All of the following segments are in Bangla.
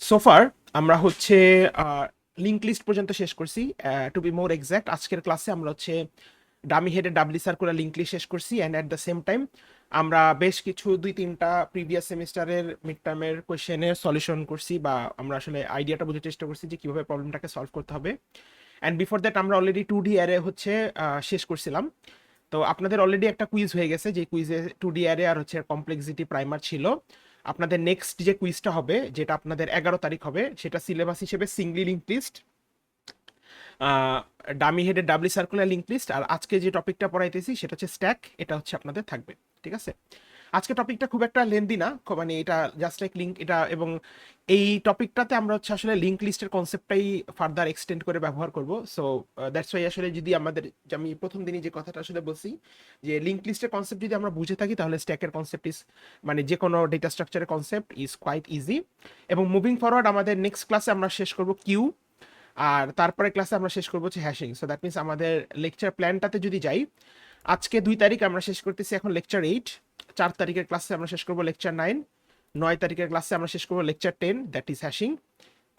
সোফার আমরা হচ্ছে লিঙ্ক লিস্ট পর্যন্ত শেষ করছি। টু বি মোর এক্সাক্ট, আজকের ক্লাসে আমরা হচ্ছে ডামি হেডে ডাবলি সার্কুলার লিঙ্ক লিস্ট শেষ করছি, and at the same time আমরা বেশ কিছু 2-3টা প্রিভিয়াস সেমিস্টারের মিড টার্মের কোয়েশ্চেনের সলিউশন করছি, বা আমরা আসলে আইডিয়াটা বোঝার চেষ্টা করছি যে কীভাবে প্রবলেমটাকে সলভ করতে হবে। অ্যান্ড বিফোর দ্যাট আমরা অলরেডি 2D অ্যারে হচ্ছে শেষ করছিলাম। তো আপনাদের অলরেডি একটা কুইজ হয়ে গেছে, যে কুইজে 2D অ্যারে আর হচ্ছে কমপ্লেক্সিটি প্রাইমার ছিল। আপনাদের নেক্সট যে কুইজটা হবে, যেটা আপনাদের 11 তারিখ হবে, সেটা সিলেবাস হিসেবে Singoli link list, dummy হেডের ডাবলি circular link list, আর আজকে যে টপিকটা পড়াইতেছি সেটা হচ্ছে স্ট্যাক। এটা হচ্ছে আপনাদের থাকবে, ঠিক আছে? আজকে টপিকটা খুব একটা লেন্দি না, মানে এটা জাস্ট লাইক লিঙ্ক এটা, এবং এই টপিকটাতে আমরা হচ্ছে আসলে লিঙ্ক লিস্টের কনসেপ্টটাই ফার্দার এক্সটেন্ড করে ব্যবহার করব। সো দ্যাটস ওয়াই আসলে যদি আমাদের, যে আমি প্রথম দিনই যে কথাটা আসলে বলছি, যে লিঙ্ক লিস্টের কনসেপ্ট যদি আমরা বুঝে থাকি, তাহলে স্ট্যাকের কনসেপ্ট ইজ, মানে যে কোনো ডেটা স্ট্রাকচারের কনসেপ্ট ইজ কোয়াইট ইজি। এবং মুভিং ফরওয়ার্ড আমাদের নেক্সট ক্লাসে আমরা শেষ করব কিউ, আর তারপরে ক্লাসে আমরা শেষ করবো হচ্ছে হ্যাশিং। সো দ্যাট মিনস আমাদের লেকচার প্ল্যানটাতে যদি যাই, আজকে 2 তারিখ আমরা শেষ করতেছি এখন লেকচার 8, 4 তারিখের ক্লাসে আমরা শেষ করবো লেকচার 9, 9 তারিখের ক্লাসে আমরা শেষ করবো লেকচার 10, দ্যাট ইজ হ্যাশিং।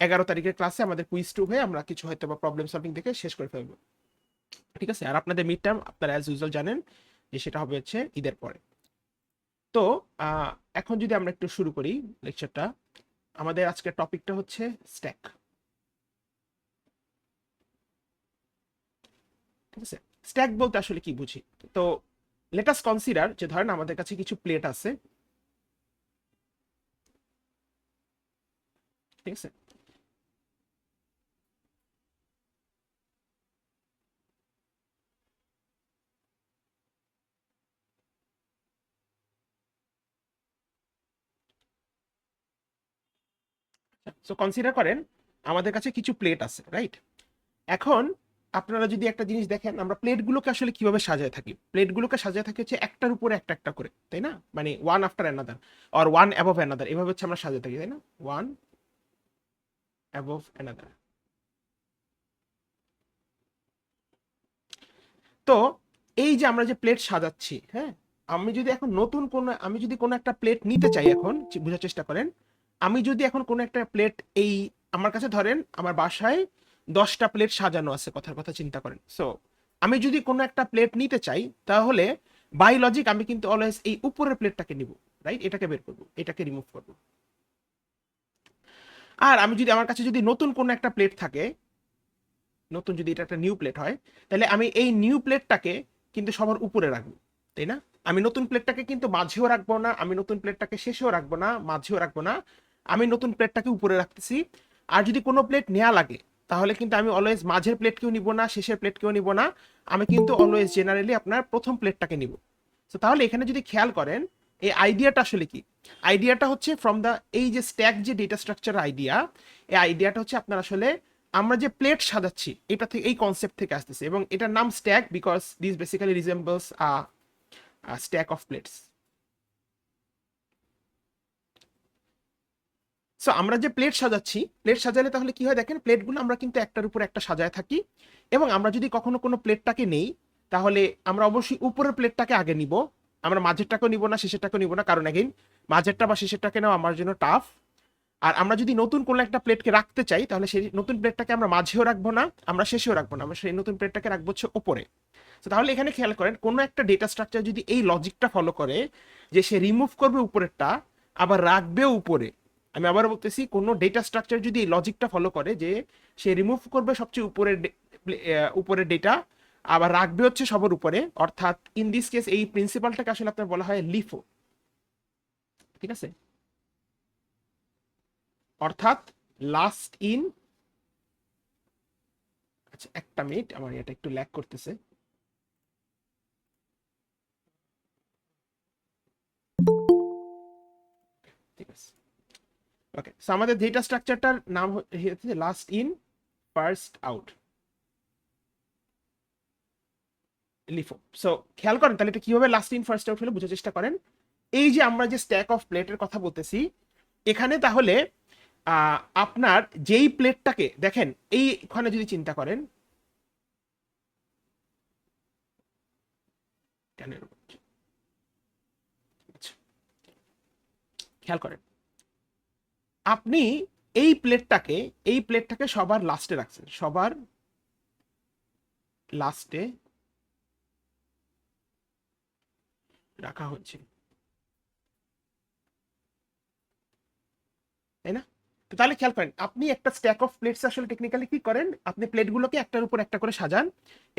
11 তারিখের ক্লাসে আমাদের কুইজ 2 হয়ে আমরা কিছু হয়তো বা প্রবলেম সলভিং থেকে শেষ করে ফেলবো, ঠিক আছে? আর আপনাদের মিড টার্ম আপনারা অ্যাজ ইউজুয়াল জানেন যে সেটা হবে হচ্ছে ঈদের পরে। তো এখন যদি আমরা একটু শুরু করি লেকচারটা, আমাদের আজকের টপিকটা হচ্ছে স্ট্যাক, ঠিক আছে? স্ট্যাক বলতে আসলে কি বুঝি? তো লেট আস কনসিডার যে ধরেন আমাদের কাছে কিছু প্লেট আছে, ঠিক আছে? সো কনসিডার করেন আমাদের কাছে কিছু প্লেট আছে, রাইট? এখন আপনারা যদি একটা জিনিস দেখেন, আমরা প্লেটগুলোকে আসলে কিভাবে সাজায় থাকি, প্লেটগুলোকে সাজায় থাকি হচ্ছে একটার উপরে একটা একটা করে, তাই না? মানে one after another, or one above another, এভাবে হচ্ছে আমরা সাজায় থাকি, তাই না? One above another. তো এই যে আমরা যে প্লেট সাজাচ্ছি, হ্যাঁ, আমি যদি কোনো একটা প্লেট নিতে চাই, এখন বোঝার চেষ্টা করেন, আমি যদি এখন কোনো একটা প্লেট, এই আমার কাছে ধরেন আমার বাসায় 10টা প্লেট সাজানো আছে, কথার কথা চিন্তা করেন। সো আমি যদি কোনো একটা প্লেট নিতে চাই, তাহলে বাই লজিক আমি কিন্তু অলওয়েজ এই উপরের প্লেটটাকে নিব, রাইট? এটাকে বের করবো, এটাকে রিমুভ করবো। আর আমি যদি, আমার কাছে যদি নতুন কোনো একটা প্লেট থাকে, নতুন যদি এটা একটা নিউ প্লেট হয়, তাহলে আমি এই নিউ প্লেটটাকে কিন্তু সবার উপরে রাখবো, তাই না? আমি নতুন প্লেটটাকে কিন্তু মাঝেও রাখবো না, আমি নতুন প্লেটটাকে শেষেও রাখবো না, মাঝেও রাখবো না, আমি নতুন প্লেটটাকে উপরে রাখতেছি। আর যদি কোনো প্লেট নেওয়া লাগে, তাহলে কিন্তু আমি অলওয়েজ মাঝের প্লেটকেও নিব না, শেষের প্লেটকেও নিব না, আমি কিন্তু অলওয়েজ জেনারেলি আপনার প্রথম প্লেটটাকে নিব। তো তাহলে এখানে যদি খেয়াল করেন, এই আইডিয়াটা আসলে কি? আইডিয়াটা হচ্ছে ফ্রম দ্য, এই যে স্ট্যাক যে ডেটা স্ট্রাকচার আইডিয়া, এই আইডিয়াটা হচ্ছে আপনার আসলে আমরা যে প্লেট সাজাচ্ছি এটা থেকে, এই কনসেপ্ট থেকে আসতেছে, এবং এটার নাম stack because this basically resembles stack of plates. So আমরা যে প্লেট সাজাচ্ছি, প্লেট সাজালে তাহলে কি হয় দেখেন, প্লেটগুলো আমরা কিন্তু একটার উপর একটা সাজায় থাকি, এবং আমরা যদি কখনো কোনো প্লেটটাকে নেই, তাহলে আমরা অবশ্যই উপরের প্লেটটাকে আগে নিব, আমরা মাঝেরটাকেও নিব না, শেষেরটাকেও নিব না, কারণ এগেইন মাঝেরটা বা শেষেরটাকে নেওয়া আমার জন্য টাফ। আর আমরা যদি নতুন কোনো একটা প্লেটকে রাখতে চাই, তাহলে সেই নতুন প্লেটটাকে আমরা মাঝেও রাখবো না, আমরা শেষেও রাখবো না, আমরা সেই নতুন প্লেটটাকে রাখবো হচ্ছে ওপরে। তো তাহলে এখানে খেয়াল করেন, কোনো একটা ডেটা স্ট্রাকচার যদি এই লজিকটা ফলো করে, যে সে রিমুভ করবে উপরেরটা আবার রাখবেও উপরে, আমি আবার বলতেছি, কোনো ডেটা স্ট্রাকচার যদি এই লজিকটা ফলো করে যে সে রিমুভ করবে সবচেয়ে উপরের উপরের ডেটা, আবার রাখবে হচ্ছে সবার উপরে, অর্থাৎ ইন দিস কেস এই প্রিন্সিপালটাকে আসলে আপনার বলা হয় লিফো, ঠিক আছে? অর্থাৎ লাস্ট ইন, আচ্ছা একটা মিনিট, আমার এটা একটু ল্যাগ করতেছে। ঠিক আছে, ওকে। সো আমাদের ডেটা স্ট্রাকচারটার নাম হচ্ছে last in first out, LIFO. So খেয়াল করেন তাহলে এটা কিভাবে লাস্ট ইন ফার্স্ট আউট হলে বোঝার চেষ্টা করেন। এই যে আমরা যে স্ট্যাক অফ প্লেটের কথা বলতেছি, এখানে তাহলে আপনার যেই প্লেটটাকে দেখেন, এইখানে যদি চিন্তা করেন, আচ্ছা, খেয়াল করেন, আপনি এই প্লেটটাকে সবার লাস্টে রাখছেন, সবার লাস্টে রাখা হচ্ছে, তাই না? তো তাহলে খেয়াল করেন, আপনি একটা স্ট্যাক অফ প্লেটস আসলে টেকনিক্যালি কি করেন, আপনি প্লেটগুলোকে একটার উপর একটা করে সাজান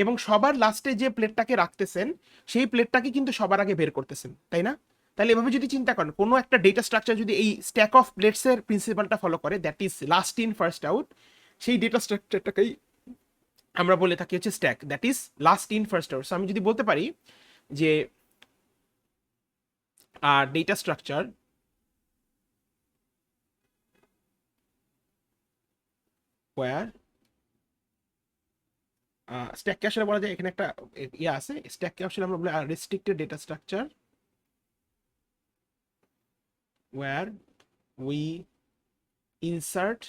এবং সবার লাস্টে যে প্লেটটাকে রাখতেছেন সেই প্লেটটাকে কিন্তু সবার আগে বের করতেছেন, তাই না? তাহলে এভাবে যদি চিন্তা করেন, কোনো একটা ডেটা স্ট্রাকচার যদি এই স্ট্যাক অফ প্লেটস এর প্রিন্সিপালটা ফলো করে, that is last in first out, সেই ডেটা স্ট্রাকচারটাকেই আমরা বলে থাকি হচ্ছে stack, that is last in first out. So আমি যদি বলতে পারি যে ডেটা স্ট্রাকচার ওয়্যার স্ট্যাককে আসলে বলা যায়, এখানে একটা ইয়ে আছে, স্ট্যাককে আসলে আমরা বলি restricted data structure where we insert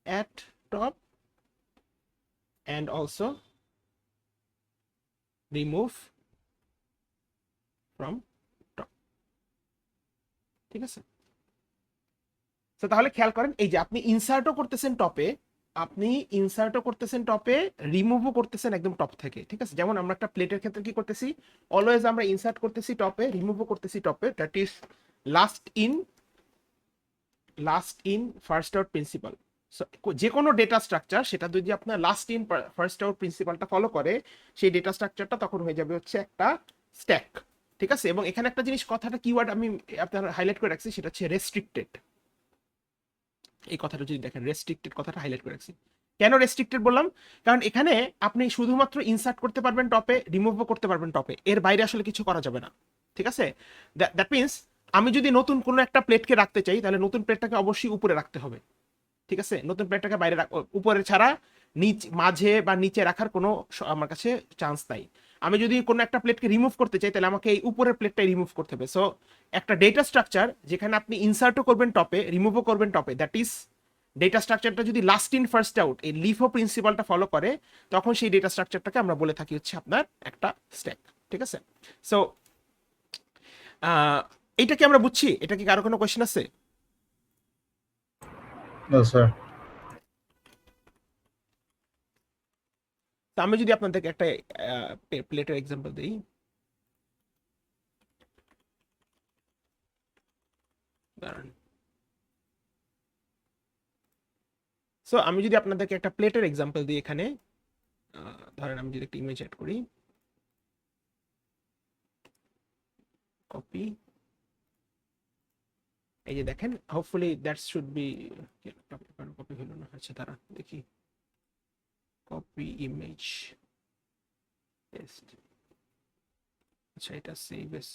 at top and also remove from top, ঠিক আছে? তো তাহলে খেয়াল করেন, এই যে আপনি ইনসার্টও করতেছেন টপে, আপনি ইনসার্টও করতেছেন টপে, রিমুভও করতেছেন একদম টপ থেকে, ঠিক আছে? যেমন আমরা একটা প্লেটের ক্ষেত্রে কি করতেছি, অলওয়েজ আমরা ইনসার্ট করতেছি টপে, রিমুভও করতেছি টপে, that is last in first out principle. যে কোনো ডেটা স্ট্রাকচার সেটা যদি আপনার লাস্ট ইন ফার্স্ট আউট প্রিন্সিপালটা ফলো করে, সেই ডেটা স্ট্রাকচারটা তখন হয়ে যাবে হচ্ছে একটা স্ট্যাক, ঠিক আছে? এবং এখানে একটা জিনিস, কথাটা কিওয়ার্ড আমি আপনার হাইলাইট করে রাখছি, সেটা হচ্ছে রেস্ট্রিক্টেড। এই কথাটা যদি দেখেন, রেস্ট্রিক্টেড কথাটা হাইলাইট করে রাখছি। কেন রেস্ট্রিক্টেড বললাম? কারণ এখানে আপনি শুধুমাত্র ইনসার্ট করতে পারবেন টপে, রিমুভও করতে পারবেন টপে, এর বাইরে আসলে কিছু করা যাবে না, ঠিক আছে? দ্যাট মিনস আমি যদি নতুন কোনো একটা প্লেটকে রাখতে চাই, তাহলে নতুন প্লেটটাকে অবশ্যই উপরে রাখতে হবে, ঠিক আছে? নতুন প্লেটটাকে বাইরে উপরে ছাড়া মাঝে বা নিচে রাখার কোনো আমার কাছে চান্স নাই। আমি যদি কোনো একটা প্লেটকে রিমুভ করতে চাই, তাহলে আমাকে এই উপরের প্লেটটাই রিমুভ করতে হবে। সো একটা ডেটা স্ট্রাকচার যেখানে আপনি ইনসার্টও করবেন টপে, রিমুভও করবেন টপে, দ্যাট ইজ ডেটা স্ট্রাকচারটা যদি লাস্ট ইন ফার্স্ট আউট এই লিফো প্রিন্সিপালটা ফলো করে, তখন সেই ডেটা স্ট্রাকচারটাকে আমরা বলে থাকি হচ্ছে আপনার একটা স্ট্যাক, ঠিক আছে? সো এইটা কি আমরা বুঝছি? এটা কি কারো কোনো কোয়েশ্চেন আছে? No, sir. তো আমি যদি আপনাদেরকে একটা প্লেটের এক্সাম্পল দিই, দাঁড়ান। সো আমি যদি আপনাদেরকে একটা প্লেটের এক্সাম্পল দিই এখানে, ধরেন আমি যদি একটা ইমেজ অ্যাড করি, কপি, এই যে দেখেন, hopefully that should be, copy হলো না, আচ্ছা তারা দেখি, কপি ইমেজ পেস্ট, আচ্ছা এটা save S,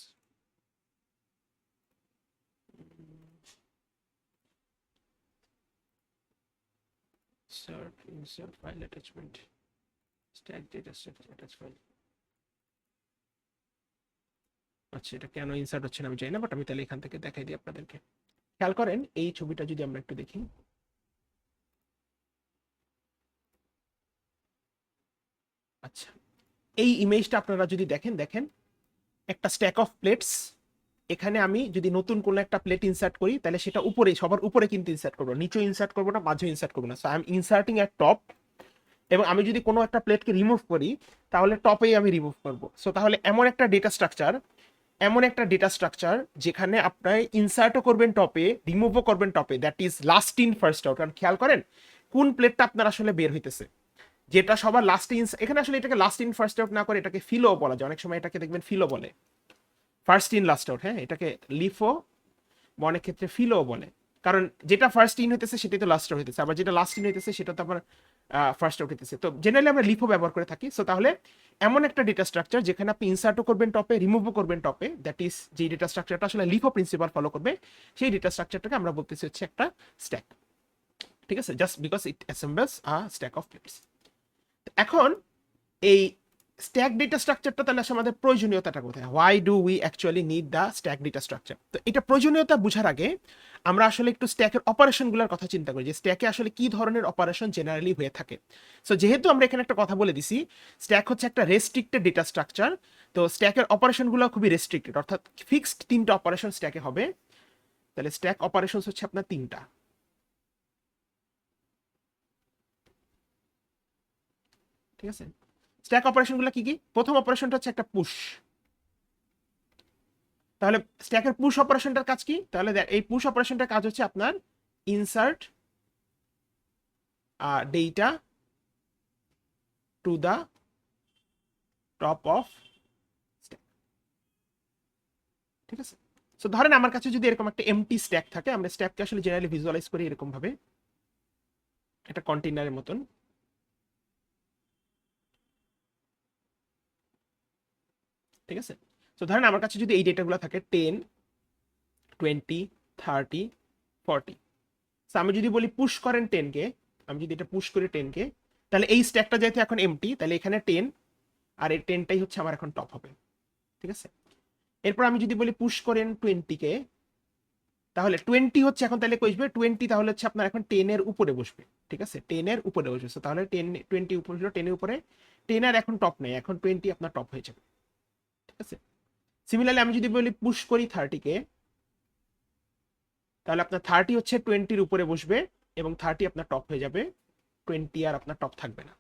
insert file attachment, stack data structure attach file। আচ্ছা এটা কেন ইনসার্ট হচ্ছে না আমি জানি না, বাট আমি তাহলে এখান থেকে দেখাই দিই আপনাদেরকে। খেয়াল করেন এই ছবিটা যদি আমরা একটু দেখি, আচ্ছা এই ইমেজটা আপনারা যদি দেখেন, দেখেন একটা স্ট্যাক অফ প্লেটস, এখানে আমি যদি নতুন কোনো একটা প্লেট ইনসার্ট করি, তাহলে সেটা উপরে, সবার উপরে কিন্তু ইনসার্ট করবো, নিচেও ইনসার্ট করবো না, মাঝেও ইনসার্ট করবো না। So I am inserting at top, এবং আমি যদি কোনো একটা প্লেটকে রিমুভ করি, তাহলে টপেই আমি রিমুভ করবো। সো তাহলে এমন একটা ডেটা স্ট্রাকচার যেখানে আপনার ইনসার্টও করবেন টপে, রিমুভও করবেন টপে, that is last in first out. কারণ খেয়াল করেন কোন প্লেটটা আপনার আসলে বের হইতেছে, যেটা সবার লাস্ট ইন, এখানে আসলে এটাকে লাস্ট ইন ফার্স্ট আউট না করে এটাকে ফিলো বলা যায়, অনেক সময় এটাকে দেখবেন ফিলো বলে, ফার্স্ট ইন লাস্ট আউট, হ্যাঁ এটাকে লিফো বা অনেক ক্ষেত্রে ফিলো বলে, কারণ যেটা ফার্স্ট ইন হইতেছে সেটাই তো লাস্ট আউট হইতেছে, আবার যেটা লাস্ট ইন হইতেছে সেটা তো আবার ফার্স্ট আউট হইতেছে। তো জেনারেলি আমরা লিফো ব্যবহার করে থাকি। সো তাহলে এমন একটা ডেটা স্ট্রাকচার যেখানে আপনি ইনসার্টও করবেন টপে, রিমুভও করবেন টপে, দ্যাট ইজ যে ডেটা স্ট্রাকচারটা আসলে লিফো প্রিন্সিপাল ফলো করবে, সেই ডেটা স্ট্রাকচারটাকে আমরা বলতেছি হচ্ছে একটা স্ট্যাক, ঠিক আছে? Just because it assembles a stack of plates. এখন এই স্ট্যাক ডেটা স্ট্রাকচারটা তাহলে আসলে আমাদের প্রয়োজনীয়তাটা কোথায়, why do we actually need the stack data structure? তো এটা প্রয়োজনীয়তা বোঝার আগে আমরা আসলে একটু স্ট্যাকের অপারেশনগুলোর কথা চিন্তা করি, যে স্ট্যাকে আসলে কি ধরনের অপারেশন জেনারেলি হয়ে থাকে। সো যেহেতু আমরা এখানে একটা কথা বলে দিছি, স্ট্যাক হচ্ছে একটা রেস্ট্রিক্টেড ডেটা স্ট্রাকচার, তো স্ট্যাকের অপারেশনগুলো খুবই রেস্ট্রিক্টেড, অর্থাৎ ফিক্সড 3টা অপারেশন স্ট্যাকে হবে। তাহলে স্ট্যাক অপারেশনস হচ্ছে আপনার 3টা, ঠিক আছে। স্ট্যাক অপারেশনগুলো কি কি? প্রথম অপারেশনটা হচ্ছে একটা পুশ। তাহলে স্ট্যাকের পুশ অপারেশনটার কাজ কি? তাহলে এই পুশ অপারেশনটার কাজ হচ্ছে আপনার insert data to the top of stack. ঠিক আছে। সো ধরেন আমার কাছে যদি এরকম একটা এমটি স্ট্যাক থাকে, আমরা স্ট্যাককে আসলে জেনারেলি ভিজুয়ালাইজ করি এরকম ভাবে, একটা কন্টেইনারের মতন। ঠিক আছে। সো ধরেন আমার কাছে যদি এই ডেটাগুলো থাকে 10, 20, 30, 40, সো আমি যদি বলি পুশ করেন 10 কে, আমি যদি এটা পুশ করি 10 কে, তাহলে এই স্ট্যাকটা যেহেতু এখন এমটি, তাহলে এখানে 10 আর এই 10টাই হচ্ছে আমার এখন টপ হবে। ঠিক আছে। এরপর আমি যদি বলি পুশ করেন 20 কে, তাহলে 20 হচ্ছে এখন তাহলে কইবে 20, তাহলে হচ্ছে আপনার এখন 10 এর উপরে বসবে। ঠিক আছে, 10 এর উপরে বসবে। সো তাহলে 10, 20 উপরে ছিল, 10 এর উপরে, 10 আর এখন টপ নেই, এখন 20 আপনার টপ হয়ে যাবে। ঠিক আছে। সিমিলারলি আমি যদি বলি পুশ করি 30 কে, তাহলে আপনার 30 হচ্ছে 20 এর উপরে বসবে এবং 30 আপনার টপ হয়ে যাবে, 20 আর আপনার টপ থাকবে না।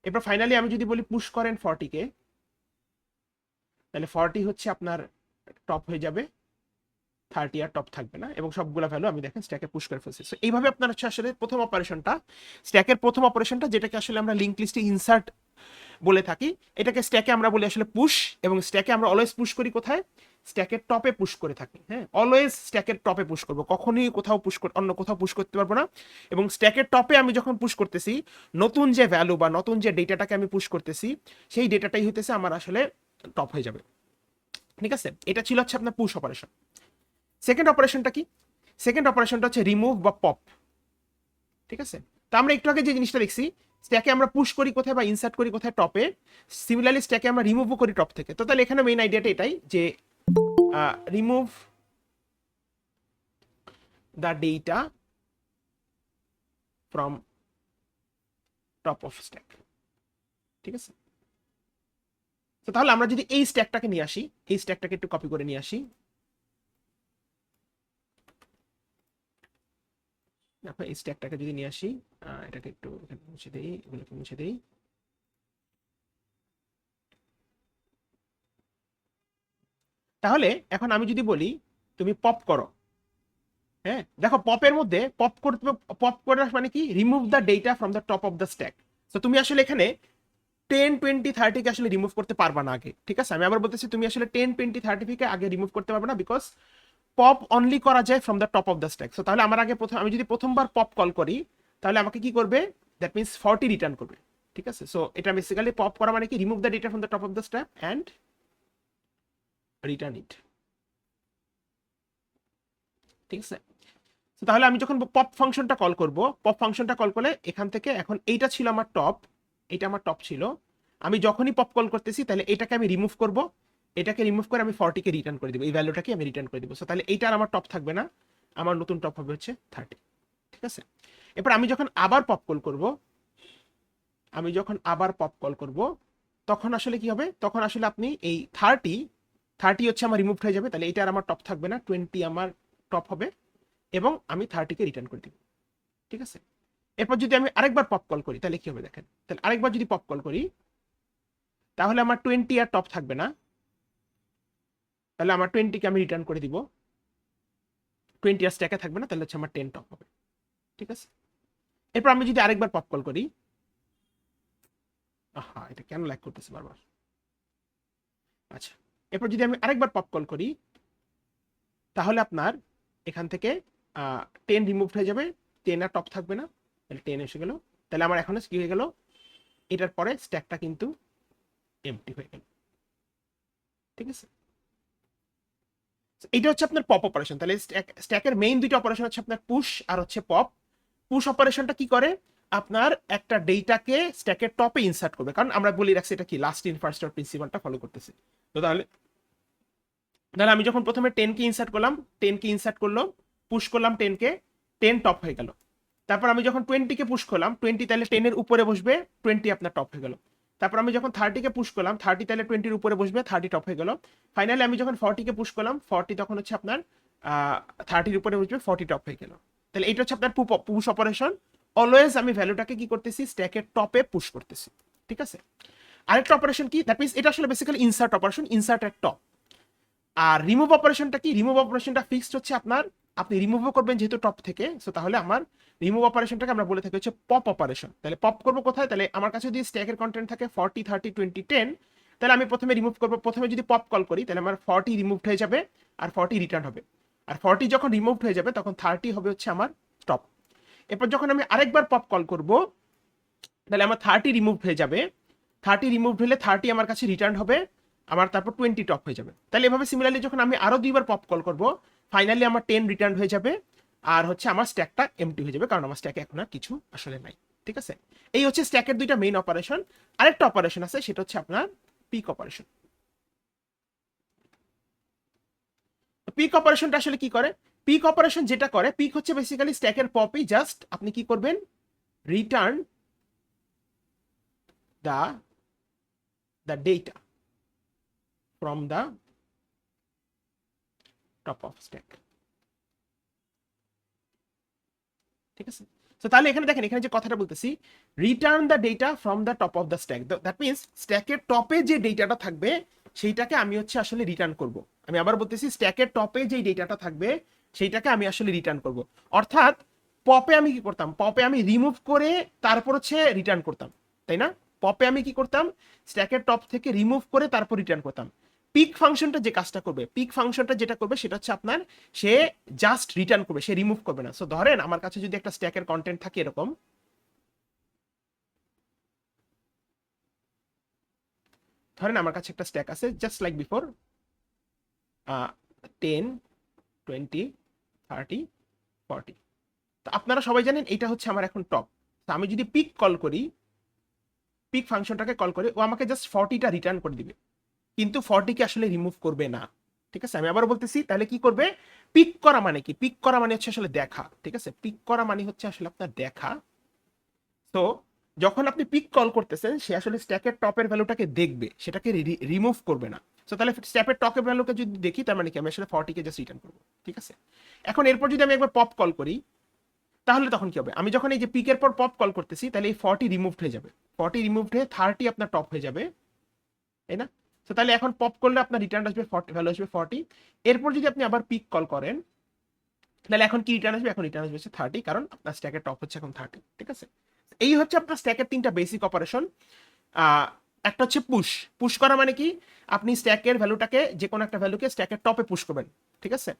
এরপর ফাইনালি আমি যদি বলি পুশ করেন 40 কে, তাহলে 40 হচ্ছে আপনার টপ হয়ে যাবে, 30 আর টপ থাকবে না, এবং সবগুলা ভ্যালু আমি দেখেন স্ট্যাকে পুশ করে ফেলছি। সো এইভাবে আপনার হচ্ছে আসলে প্রথম অপারেশনটা, স্ট্যাকের প্রথম অপারেশনটা, যেটাকে আসলে আমরা লিংক লিস্টে ইনসার্ট বলে থাকি, এটাকে স্ট্যাকে আমরা বলি আসলে পুশ। এবং স্ট্যাকে আমরা অলওয়েজ পুশ করি কোথায়? স্ট্যাকের টপে পুশ করে থাকি। হ্যাঁ, অলওয়েজ স্ট্যাকের টপে পুশ করবো, কখনোই কোথাও পুশ অন্য কোথাও পুশ করতে পারবো না। এবং স্ট্যাকের টপে আমি যখন পুশ করতেছি, নতুন যে ভ্যালু বা নতুন যে ডেটাটাকে আমি পুশ করতেছি, সেই ডেটাটাই হইতেছে আমার আসলে টপ হয়ে যাবে। ঠিক আছে, এটা ছিল হচ্ছে আপনার পুশ অপারেশন। সেকেন্ড অপারেশনটা কি? সেকেন্ড অপারেশনটা হচ্ছে রিমুভ বা পপ। ঠিক আছে। তো আমরা একটু আগে যে জিনিসটা দেখছি, স্ট্যাকে আমরা পুশ করি কোথায় বা ইনসার্ট করি কোথায়? টপে। সিমিলারলি স্ট্যাকে আমরা রিমুভও করি টপ থেকে। তো তাহলে এখানে মেইন আইডিয়াটা এটাই যে remove the data from top of stack. ঠিক আছে। তো তাহলে আমরা যদি এই স্ট্যাকটাকে নিয়ে আসি, এই স্ট্যাকটাকে একটু কপি করে নিয়ে আসি, দেখো এই স্ট্যাকটাকে যদি নিয়ে আসি, এটাকে একটু মুছে দেই, এগুলোকে মুছে দেই। তাহলে এখন আমি যদি বলি তুমি পপ করো, হ্যাঁ দেখো পপের মধ্যে পপ করতে, পপ করার মানে কি? Remove the data from the top of the stack. তো তুমি আসলে এখানে 10, 20, 30 কে আসলে রিমুভ করতে পারবা না আগে। ঠিক আছে, আমি আবার বলতেছি তুমি আসলে 10, 20, 30 কে আগে রিমুভ করতে পারবে না, বিকজ পপ অনলি করা যায় from the top of the stack. So তাহলে আমার আগে প্রথম, আমি যদি প্রথমবার পপ কল করি, তাহলে আমাকে কি করবে? দ্যাট মিনস 40 রিটার্ন করবে। ঠিক আছে। সো এটা বেসিক্যালি পপ করা মানে কি? Remove the data from the top of the stack and return ইট। ঠিক আছে। তাহলে আমি যখন পপ ফাংশনটা কল করব, পপ ফাংশনটা কল করলে এখান থেকে এখন এইটা ছিল আমার টপ, এটা আমার টপ ছিল। আমি যখনই পপ কল করতেছি, তাহলে এটাকে আমি রিমুভ করব, এটাকে রিমুভ করে আমি 40 কে রিটার্ন করে দিব, এই ভ্যালুটাকে আমি রিটার্ন করে দিব। সো তাহলে এইটা আর আমার টপ থাকবে না, আমার নতুন টপ হবে হচ্ছে 30। ঠিক আছে। এরপর আমি যখন আবার পপ কল করব, আমি যখন আবার পপ কল করব, তখন আসলে কি হবে? তখন আসলে আপনি এই 30 হচ্ছে আমার রিমুভ হয়ে যাবে, তাহলে এটা আর আমার টপ থাকবে না, 20 আমার টপ হবে, এবং আমি 30 কে রিটার্ন করে দিব। ঠিক আছে। এরপর যদি আমি আরেকবার পপ কল করি, তাহলে কি হবে দেখেন? তাহলে আরেকবার যদি পপ কল করি, তাহলে আমার 20 আর টপ থাকবে না, তাহলে আমার 20 কে আমি রিটার্ন করে দিব, 20 আর স্ট্যাকে থাকবে না, তাহলে হচ্ছে আমার 10 টপ হবে। ঠিক আছে। এরপর আমি যদি আরেকবার পপ কল করি, আহা এটা কেন ল্যাগ করতেছে বারবার? আচ্ছা, এরপর যদি আমি আরেকবার পপ কল করি, তাহলে আপনার এখান থেকে 10 রিমুভ হয়ে যাবে, 10 আর টপ থাকবে না, তাহলে 10 এসে গেল। তাহলে আমার এখন কি হয়ে গেল? এটার পরে স্ট্যাকটা কিন্তু এমটি হয়ে গেল। ঠিক আছে। এটা হচ্ছে আপনার পপ অপারেশন। তাহলে স্ট্যাকের মেইন দুইটা অপারেশন হচ্ছে আপনার পুশ আর হচ্ছে পপ। পুশ অপারেশনটা কি করে? আপনার একটা ডেটাকে স্ট্যাকের টপে ইনসার্ট করবে, কারণ আমরা বলি রাখছি এটা কি লাস্ট ইন ফার্স্ট আউট প্রিন্সিপালটা ফলো করতেছে। তো তাহলে তাহলে আমি যখন প্রথমে 10 কে ইনসার্ট করলাম, 10 কে ইনসার্ট করলো, পুশ করলাম 10 কে, 10 টপ হয়ে গেল। তারপর আমি যখন 20 কে পুশ করলাম, 20 তাহলে 10 এর উপরে বসবে, 20 আপনার টপ হয়ে গেল। তারপর আমি যখন 30 কে পুশ করলাম, 30 তাহলে 20 এর উপরে বসবে, 30 টপ হয়ে গেল। ফাইনালি আমি যখন 40 কে পুশ করলাম, 40 তখন হচ্ছে আপনার 30 এর উপরে বসবে, 40 টপ হয়ে গেল। তাহলে এটা হচ্ছে আপনার পুশ অপারেশন। অলওয়েজ আমি ভ্যালুটাকে কি করতেছি? স্ট্যাকের টপে পুশ করতেছি। ঠিক আছে। আরেকটা অপারেশন কি, দ্যাট মিনস এটা আসলে বেসিক্যালি ইনসার্ট অপারেশন, ইনসার্ট এট টপ। আর রিমুভ অপারেশনটা কি, রিমুভ অপারেশনটা ফিক্সড হচ্ছে আপনার, আপনি রিমুভও করবেন যেহেতু টপ থেকে, সো তাহলে আমার রিমুভ অপারেশনটাকে আমরা বলে থাকি হচ্ছে পপ অপারেশন। তাহলে পপ করবো কোথায়, তাহলে আমার কাছে যদি স্ট্যাকের কন্টেন্ট থাকে 40 30 20 10, তাহলে আমি প্রথমে রিমুভ করবো, প্রথমে যদি পপ কল করি তাহলে আমার 40 রিমুভ হয়ে যাবে আর 40 রিটার্ন হবে। আর 40 যখন রিমুভ হয়ে যাবে তখন 30 হবে হচ্ছে আমার টপ। এরপর যখন আমি আরেকবার পপ কল করব তাহলে আমার 30 রিমুভ হয়ে যাবে, 30 রিমুভ হলে 30 আমার কাছে রিটার্ন হবে, আমার তারপর 20 টপ হয়ে যাবে। তাহলে এভাবে সিমিলারলি যখন আমি আরো দুইবার পপ কল করব, ফাইনালি আমার 10 রিটার্ন হয়ে যাবে, আর হচ্ছে আমার স্ট্যাকটা এমটি হয়ে যাবে, কারণ আমার স্ট্যাকে এখন আর কিছু আসলে নাই। ঠিক আছে, এই হচ্ছে স্ট্যাকের দুইটা মেইন অপারেশন। আরেকটা অপারেশন আছে, সেটা হচ্ছে আপনার পিক অপারেশন। পিক অপারেশনটা আসলে কি করে, পিক অপারেশন যেটা করে, পিক হচ্ছে বেসিক্যালি স্ট্যাকের পপই জাস্ট আপনি কি করবেন, return the data from the top of stack। ঠিক আছে, তো তাহলে এখানে দেখেন, এখানে যে কথাটা বলতেছি, return the data from the top of the stack, that means স্ট্যাকের টপে যে ডেটাটা থাকবে সেইটাকে আমি হচ্ছে আসলে রিটার্ন করব। আমি আবার বলতেছি, স্ট্যাকের টপে যে ডেটাটা থাকবে সেইটাকে আমি আসলে রিটার্ন করব। অর্থাৎ পপে আমি কি করতাম, পপে আমি রিমুভ করে তারপর হচ্ছে রিটার্ন করতাম, তাই না? পপে আমি কি করতাম, স্ট্যাকের টপ থেকে রিমুভ করে তারপর রিটার্ন করতাম। পিক ফাংশনটা যে কাজটা করবে, পিক ফাংশনটা যেটা করবে সেটা হচ্ছে আপনার, সে জাস্ট রিটার্ন করবে, সে রিমুভ করবে না। সো ধরেন আমার কাছে যদি একটা স্ট্যাকের কন্টেন্ট থাকে এরকম, ধরেন আমার কাছে একটা স্ট্যাক আছে জাস্ট লাইক বিফোর, 10 20 30 40। তো আপনারা সবাই জানেন এটা হচ্ছে আমার এখন টপ। তো আমি যদি পিক কল করি, পিক ফাংশনটাকে কল করে, ও আমাকে জাস্ট 40টা রিটার্ন করে দিবে, কিন্তু 40কে আসলে রিমুভ করবে না। ঠিক আছে, আমি আবার বলতেছি, তাহলে কি করবে, পিক করা মানে কি, পিক করা মানে হচ্ছে আসলে দেখা। ঠিক আছে, পিক করা মানে হচ্ছে আসলে আপনার দেখা। তো যখন আপনি পিক কল করতেছেন, সে আসলে স্ট্যাকের টপের ভ্যালুটাকে দেখবে, সেটাকে রিমুভ করবে না। তো তাহলে স্ট্যাকের টপের ভ্যালুকে যদি দেখি, তার মানে কি, আমি আসলে 40কে জাস্ট রিটার্ন করবো। ঠিক আছে, এখন এরপর যদি আমি একবার পপ কল করি, তাহলে তখন কি হবে, আমি যখন এই যে পিকের পর পপ কল করতেছি, তাহলে এই 40 রিমুভড হয়ে যাবে, 40 রিমুভড হয়ে 30 আপনার টপ হয়ে যাবে, তাই না? তো তাহলে এখন পপ করলে আপনার রিটার্ন আসবে 40, ভ্যালু আসবে 40। এরপর যদি আপনি আবার পিক কল করেন, তাহলে এখন কি রিটার্ন আসবে, এখন রিটার্ন আসবে 30, কারণ আপনার স্ট্যাকের টপ হচ্ছে এখন 30। ঠিক আছে, এই হচ্ছে আপনার স্ট্যাকের তিনটা বেসিক অপারেশন। একটা হচ্ছে পুশ, পুশ করা মানে কি, আপনি স্ট্যাকের ভ্যালুটাকে, যে কোনো একটা ভ্যালুকে স্ট্যাকের টপে পুশ করবেন। ঠিক আছে,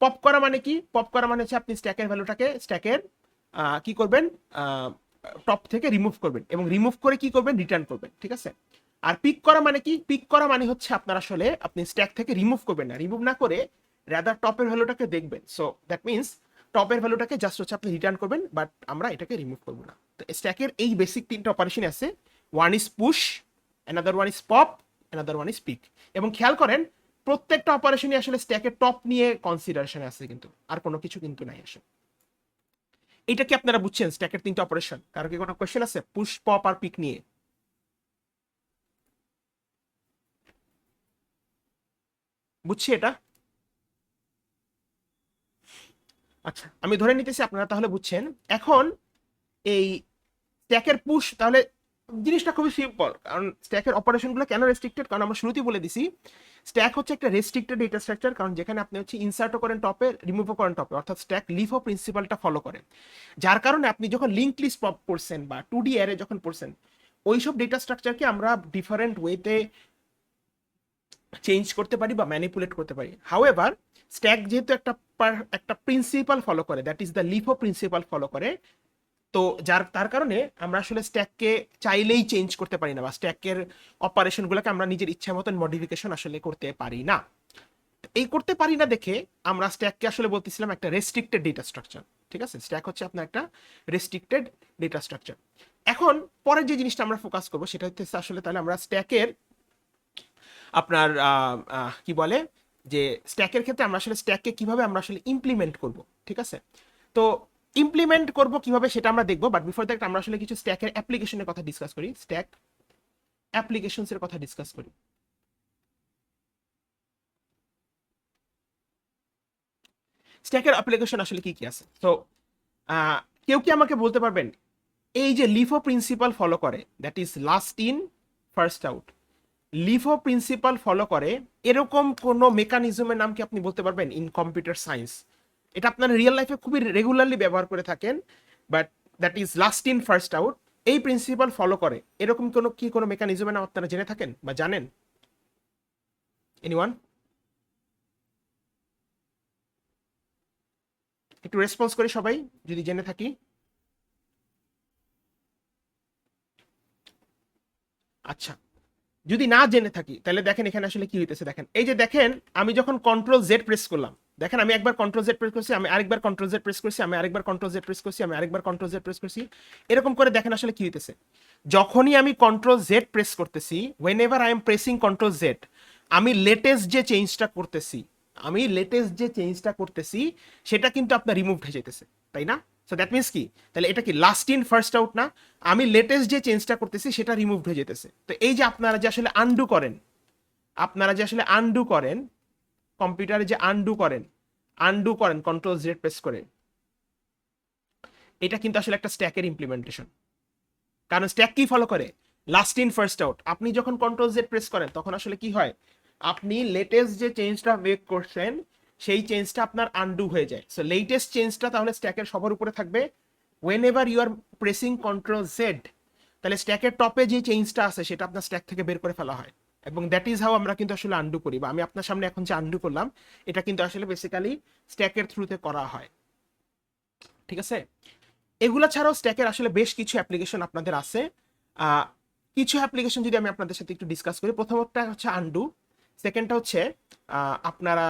পপ করা মানে কি, পপ করা মানে হচ্ছে আপনি স্ট্যাকের ভ্যালুটাকে স্ট্যাকের কি করবেন, টপ থেকে রিমুভ করবেন, এবং রিমুভ করে কি করবেন, রিটার্ন করবেন। ঠিক আছে, আর পিক করা মানে কি, পিক করা মানে হচ্ছে আপনার আসলে আপনি স্ট্যাক থেকে রিমুভ করবেন না, রিমুভ না করে রাদার টপের ভ্যালুটাকে দেখবেন। সো দ্যাট মিনস টপের ভ্যালুটাকে জাস্ট হচ্ছে আপনি রিটার্ন করবেন, বাট আমরা এটাকে রিমুভ করবো না। তো স্ট্যাকের এই বেসিক তিনটা অপারেশন আছে, one is push, another one is pop, another one is peek. এবং খেয়াল করেন, প্রত্যেকটা অপারেশনই আসলে স্ট্যাকের টপ নিয়ে কনসিডারেশনে আছে, কিন্তু আর কোনো কিছু কিন্তু নাই আসলে। এটা কি আপনারা বুঝছেন স্ট্যাকের তিনটা অপারেশন? কারো কি কোনো কোশ্চেন আছে পুশ, পপ আর পিক নিয়ে? বুঝছি এটা। আচ্ছা, আমি ধরে নিতেছি আপনারা তাহলে বুঝছেন। এখন এই স্ট্যাকের পুশ, তাহলে জিনিসটা খুবই সিম্পল, কারণ স্ট্যাকের অপারেশনগুলো কেন রেস্ট্রিক্টেড, কারণ আমরা শুরুতেই বলে দিছি স্ট্যাক হচ্ছে একটা রেস্ট্রিক্টেড ডেটা স্ট্রাকচার, কারণ যেখানে আপনি হচ্ছে ইনসার্টও করেন টপে, রিমুভও করেন টপে, অর্থাৎ স্ট্যাক লিফও প্রিন্সিপালটা ফলো করে। যার কারণে আপনি যখন লিঙ্ক লিস্ট পড়ছেন বা 2D অ্যারে যখন পড়ছেন, ওইসব ডেটা স্ট্রাকচারকে আমরা ডিফারেন্ট ওয়েতে চেঞ্জ করতে পারি বা ম্যানিপুলেট করতে পারি। হাউএভার স্ট্যাক যেহেতু একটা প্রিন্সিপাল ফলো করে, that is the LIFO principle follow করে, তো তার কারণে আমরা আসলে স্ট্যাককে চাইলেই চেঞ্জ করতে পারি না, বা স্ট্যাকের অপারেশনগুলোকে আমরা নিজের ইচ্ছা মতন মডিফিকেশন আসলে করতে পারি না। এই করতে পারি না দেখে আমরা স্ট্যাককে আসলে বলতেছিলাম একটা রেস্ট্রিক্টেড ডেটা স্ট্রাকচার। ঠিক আছে, স্ট্যাক হচ্ছে আপনার একটা রেস্ট্রিক্টেড ডেটা স্ট্রাকচার। এখন পরের যে জিনিসটা আমরা ফোকাস করবো সেটা হচ্ছে আসলে, তাহলে আমরা স্ট্যাকের আপনার কি বলে, যে স্ট্যাকের ক্ষেত্রে আমরা আসলে স্ট্যাককে কিভাবে আমরা আসলে ইমপ্লিমেন্ট করব। ঠিক আছে, তো ইমপ্লিমেন্ট করব কিভাবে সেটা আমরা দেখবো, বাট বিফোর দ্যাট আমরা আসলে কিছু স্ট্যাকের অ্যাপ্লিকেশনের কথা ডিসকাস করি, স্ট্যাক অ্যাপ্লিকেশনস এর কথা ডিসকাস করি। স্ট্যাকের অ্যাপ্লিকেশন আসলে কি কি আছে? তো কেউ কি আমাকে বলতে পারবেন এই যে লিফো প্রিন্সিপাল ফলো করে, that is last in first out, LIFO principle follow করে এরকম কোন মেকানিজমের নাম কি আপনি বলতে পারবেন ইন কম্পিউটার সায়েন্স? এটা আপনার রিয়েল লাইফে খুবই রেগুলারলি ব্যবহার করে থাকেন, but that is last in first out, এই প্রিন্সিপাল ফলো করে এরকম কোনো মেকানিজমের নাম আপনারা জেনে থাকেন বা জানেন? এনিওয়ান? একটু রেসপন্স করি সবাই যদি জেনে থাকি। আচ্ছা, যদি না জেনে থাকি তাহলে দেখেন এখানে আসলে কি হইতেছে। দেখেন এই যে দেখেন, আমি যখন কন্ট্রোল জেড প্রেস করলাম, দেখেন আমি একবার কন্ট্রোল জেড প্রেস করছি, আমি আরেকবার কন্ট্রোল জেড প্রেস করছি, আমি আরেকবার কন্ট্রোল জেড প্রেস করছি, আমি আরেকবার কন্ট্রোল জেড প্রেস করছি, এরকম করে দেখেন আসলে কি হইতেছে। যখনই আমি কন্ট্রোল জেড প্রেস করতেছি, whenever I am pressing control Z, আমি লেটেস্ট যে চেঞ্জটা করতেছি, সেটা কিন্তু আপনার রিমুভ হয়ে যেতেছে, তাই না? সো দ্যাট মিনস কি, তাহলে এটা কি লাস্ট ইন ফার্স্ট আউট না? আমি লেটেস্ট যে চেঞ্জটা করতেছি সেটা রিমুভ হয়ে যেতেছে। তো এই যে আপনারা যে আসলে আনডু করেন, কম্পিউটারে যে আনডু করেন কন্ট্রোল জেড প্রেস করে, এটা কিন্তু আসলে একটা স্ট্যাকের ইমপ্লিমেন্টেশন। কারণ স্ট্যাক কি ফলো করে? Last in first out. আপনি যখন কন্ট্রোল জেড প্রেস করেন তখন আসলে কি হয়, আপনি লেটেস্ট যে চেঞ্জটা মেক করছেন সেই চেঞ্জটা আপনার আনডু হয়ে যায়। সো লেটেস্ট চেঞ্জটা তাহলে স্ট্যাকের সবার উপরে থাকবে। Whenever you are pressing control Z, তাহলে স্ট্যাকের টপে যে চেঞ্জটা আছে সেটা আপনার স্ট্যাক থেকে বের করে ফেলা হয়, এবং দ্যাট ইজ হাউ আমরা কিন্তু আসলে আনডু করি, বা আমি আপনার সামনে এখন যে আনডু করলাম এটা কিন্তু আসলে বেসিক্যালি স্ট্যাকের থ্রুতে করা হয়। ঠিক আছে? এগুলা ছাড়াও স্ট্যাকের আসলে বেশ কিছু অ্যাপ্লিকেশন আপনাদের আছে। কিছু অ্যাপ্লিকেশন যদি আমি আপনাদের সাথে একটু ডিসকাস করি, প্রথমটা হচ্ছে আনডু, সেকেন্ডটা হচ্ছে আপনারা,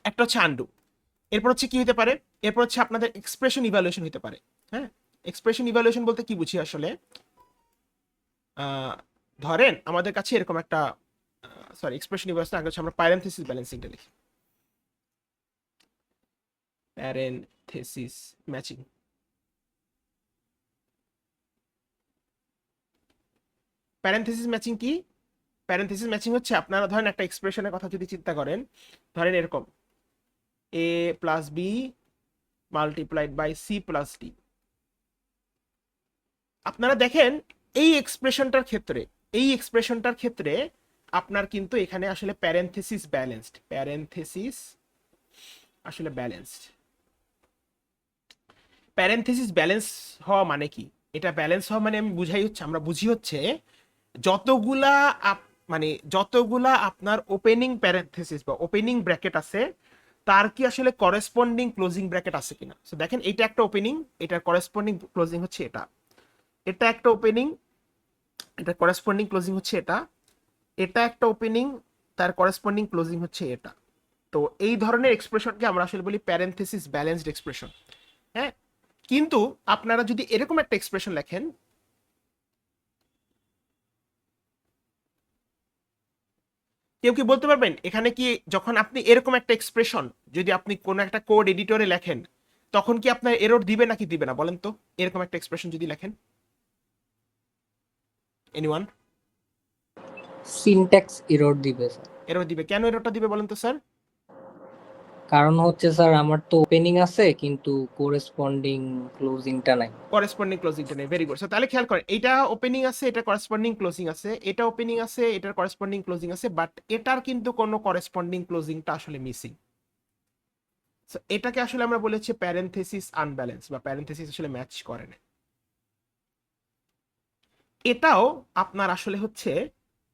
একটা হচ্ছে আনডু, এরপর হচ্ছে কি হতে পারে, এরপর হচ্ছে আপনাদের এক্সপ্রেশন ইভ্যালুয়েশন হতে পারে। হ্যাঁ, এক্সপ্রেশন ইভ্যালুয়েশন বলতে কি বুঝি আসলে, ধরেন আমাদের কাছে এরকম একটা, সরি এক্সপ্রেশন ইভ্যালুয়েশন আগে হচ্ছে আমরা প্যারেনথেসিস ব্যালেন্সিংটা লিখি, প্যারেনথেসিস ম্যাচিং। প্যারেনথেসিস ম্যাচিং কি? প্যারেনথেসিস ম্যাচিং হচ্ছে আপনারা ধরেন একটা এক্সপ্রেশনের কথা যদি চিন্তা করেন, ধরেন এরকম A plus B multiplied by C plus D. আপনারা দেখেন এই এক্সপ্রেশনটার ক্ষেত্রে আপনার কিন্তু এখানে আসলে প্যারেনথেসিস আসলে ব্যালেন্সড। প্যারেনথেসিস ব্যালেন্স হওয়া মানে কি? এটা ব্যালেন্স হওয়া মানে আমরা বুঝি হচ্ছে যতগুলা যতগুলা আপনার ওপেনিং প্যারেনথেসিস বা ওপেনিং ব্র্যাকেট আছে তার কি আসলে করেসপন্ডিং ক্লোজিং ব্র্যাকেট আছে কিনা। সো দেখেন এটা একটা ওপেনিং, এটার করেসপন্ডিং ক্লোজিং হচ্ছে এটা, এটা একটা ওপেনিং, এটার করেসপন্ডিং ক্লোজিং হচ্ছে এটা, এটা একটা ওপেনিং, তার করেসপন্ডিং ক্লোজিং হচ্ছে এটা। তো এই ধরনের এক্সপ্রেশনকে আমরা আসলে বলি প্যারেনথেসিস ব্যালেন্সড এক্সপ্রেশন। হ্যাঁ, কিন্তু আপনারা যদি এরকম একটা এক্সপ্রেশন লেখেন, কেউ কি বলতে পারবেন এখানে কি যখন আপনি এরকম একটা এক্সপ্রেশন যদি আপনি কোন একটা কোড এডিটরে লেখেন তখন কি আপনার এরর দিবে নাকি দিবে না বলেন তো? এরকম একটা এক্সপ্রেশন যদি লেখেন, এনিওয়ান? সিনট্যাক্স এরর দিবে স্যার। এরর দিবে। কেন এররটা দিবে বলেন তো স্যার? কারণ হচ্ছে স্যার আমার তো ওপেনিং আছে কিন্তু কোরেসপন্ডিং ক্লোজিংটা নাই। করেসপন্ডিং ক্লোজিংটা নেই, ভেরি গুড। সো তাহলে খেয়াল করেন, এটা ওপেনিং আছে, এটা করেসপন্ডিং ক্লোজিং আছে, এটা ওপেনিং আছে, এটার করেসপন্ডিং ক্লোজিং আছে, বাট এটার কিন্তু কোনো করেসপন্ডিং ক্লোজিংটা আসলে মিসিং। সো এটাকে আসলে আমরা বলেছি প্যারেনথেসিস আনব্যালেন্স বা প্যারেনথেসিস আসলে ম্যাচ করে না। এটাও আপনার আসলে হচ্ছে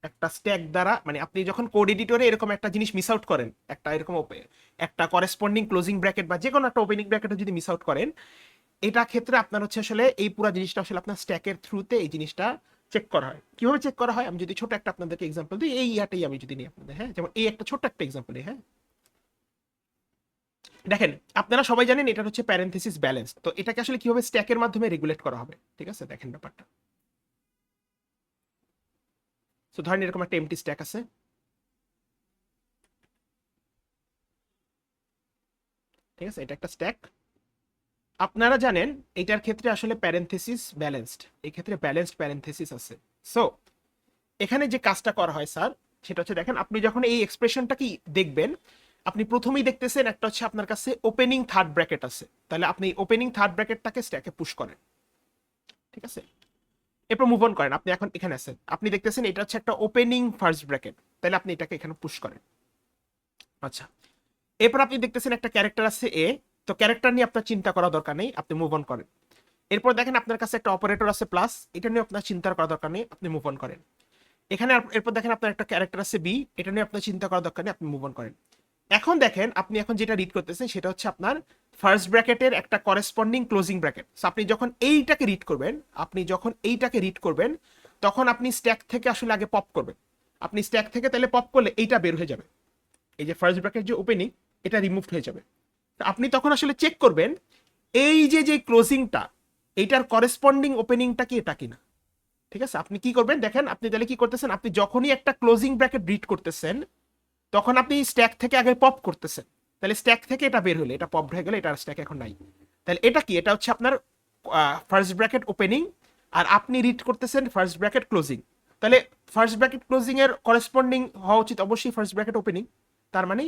একটা স্ট্যাক দ্বারা, আপনি যখন কোড এডিটরে এরকম একটা জিনিস মিস আউট করেন, একটা এরকম একটা করেসপন্ডিং ক্লোজিং ব্র্যাকেট বা যে কোনো একটা ওপেনিং ব্র্যাকেটে যদি মিস আউট করেন, এটা ক্ষেত্রে আপনার হচ্ছে আসলে এই পুরো জিনিসটা আসলে আপনার স্ট্যাকের থ্রুতে এই জিনিসটা চেক করা হয়। কিভাবে চেক করা হয় আমি যদি ছোট একটা আপনাদেরকে এক্সাম্পল দিই, এই ইয়াটাই আমি যদি নিই আপনাদের, হ্যাঁ, যেমন এই একটা ছোট একটা এক্সাম্পল, হ্যাঁ, দেখেন আপনারা সবাই জানেন এটা হচ্ছে প্যারেনথেসিস ব্যালেন্স। তো এটাকে আসলে কিভাবে স্ট্যাকের মাধ্যমে রেগুলেট করা হবে, ঠিক আছে, দেখেন ব্যাপারটা। সো ধরেন এরকম একটা এমটি স্ট্যাক আছে, ঠিক আছে, এটা একটা স্ট্যাক। আপনারা জানেন এটার ক্ষেত্রে আসলে প্যারেনথেসিস ব্যালেন্সড, এই ক্ষেত্রে ব্যালেন্সড প্যারেনথেসিস আছে। সো এখানে যে কাজটা করা হয় স্যার সেটা হচ্ছে, দেখেন আপনি যখন এই এক্সপ্রেশনটা কি দেখবেন, আপনি প্রথমেই দেখতেছেন একটা হচ্ছে আপনার কাছে ওপেনিং থার্ড ব্র্যাকেট আছে, তাহলে আপনি ওপেনিং থার্ড ব্র্যাকেটটাকে স্ট্যাকে পুশ করেন, ঠিক আছে। এরপর মুভ অন করেন, আপনি এখন এখানে আছেন, আপনি দেখতেছেন এটা হচ্ছে একটা ওপেনিং ফার্স্ট ব্র্যাকেট, তাহলে আপনি এটাকে এখানে পুশ করেন। আচ্ছা, এরপর আপনি দেখতেছেন একটা ক্যারেক্টার আছে এ, তো ক্যারেক্টার নিয়ে আপনার চিন্তা করা দরকার নেই, আপনি মুভ অন করেন। এরপর দেখেন আপনার কাছে একটা অপারেটর আছে প্লাস, এটা নিয়ে আপনার চিন্তা করা দরকার নেই, আপনি মুভ অন করেন। এখানে এরপর দেখেন আপনার একটা ক্যারেক্টার আছে বি, এটা নিয়ে আপনার চিন্তা করা দরকার নেই, আপনি মুভ অন করেন। এখন দেখেন আপনি এখন যেটা রিড করতেছেন সেটা হচ্ছে আপনার ফার্স্ট ব্র্যাকেটের একটা করেসপন্ডিং ক্লোজিং ব্র্যাকেট। আপনি যখন এইটাকে রিড করবেন, তখন আপনি স্ট্যাক থেকে আসলে আগে পপ করবেন। আপনি স্ট্যাক থেকে তাহলে পপ করলে এইটা বের হয়ে যাবে, এই যে ফার্স্ট ব্র্যাকেট যে ওপেনিং, এটা রিমুভ হয়ে যাবে। আপনি তখন আসলে চেক করবেন এই যে ক্লোজিংটা, এইটার করেসপন্ডিং ওপেনিংটা কি এটা কিনা, ঠিক আছে। আপনি কি করবেন দেখেন, আপনি তাহলে কি করতেছেন, আপনি যখনই একটা ক্লোজিং ব্র্যাকেট রিড করতেছেন তখন আপনি স্ট্যাক থেকে আগে পপ করতেছেন, তাহলে স্ট্যাক থেকে এটা বের হলে, এটা পপ হয়ে গেলে, এটা স্ট্যাক এখন নাই। তাহলে এটা কি, এটা হচ্ছে আপনার ফার্স্ট ব্র্যাকেট ওপেনিং, আর আপনি রিড করতেছেন ফার্স্ট ব্র্যাকেট ক্লোজিং। তাহলে ফার্স্ট ব্র্যাকেট ক্লোজিং এর করেসপন্ডিং হওয়া উচিত অবশ্যই ফার্স্ট ব্র্যাকেট ওপেনিং, তার মানে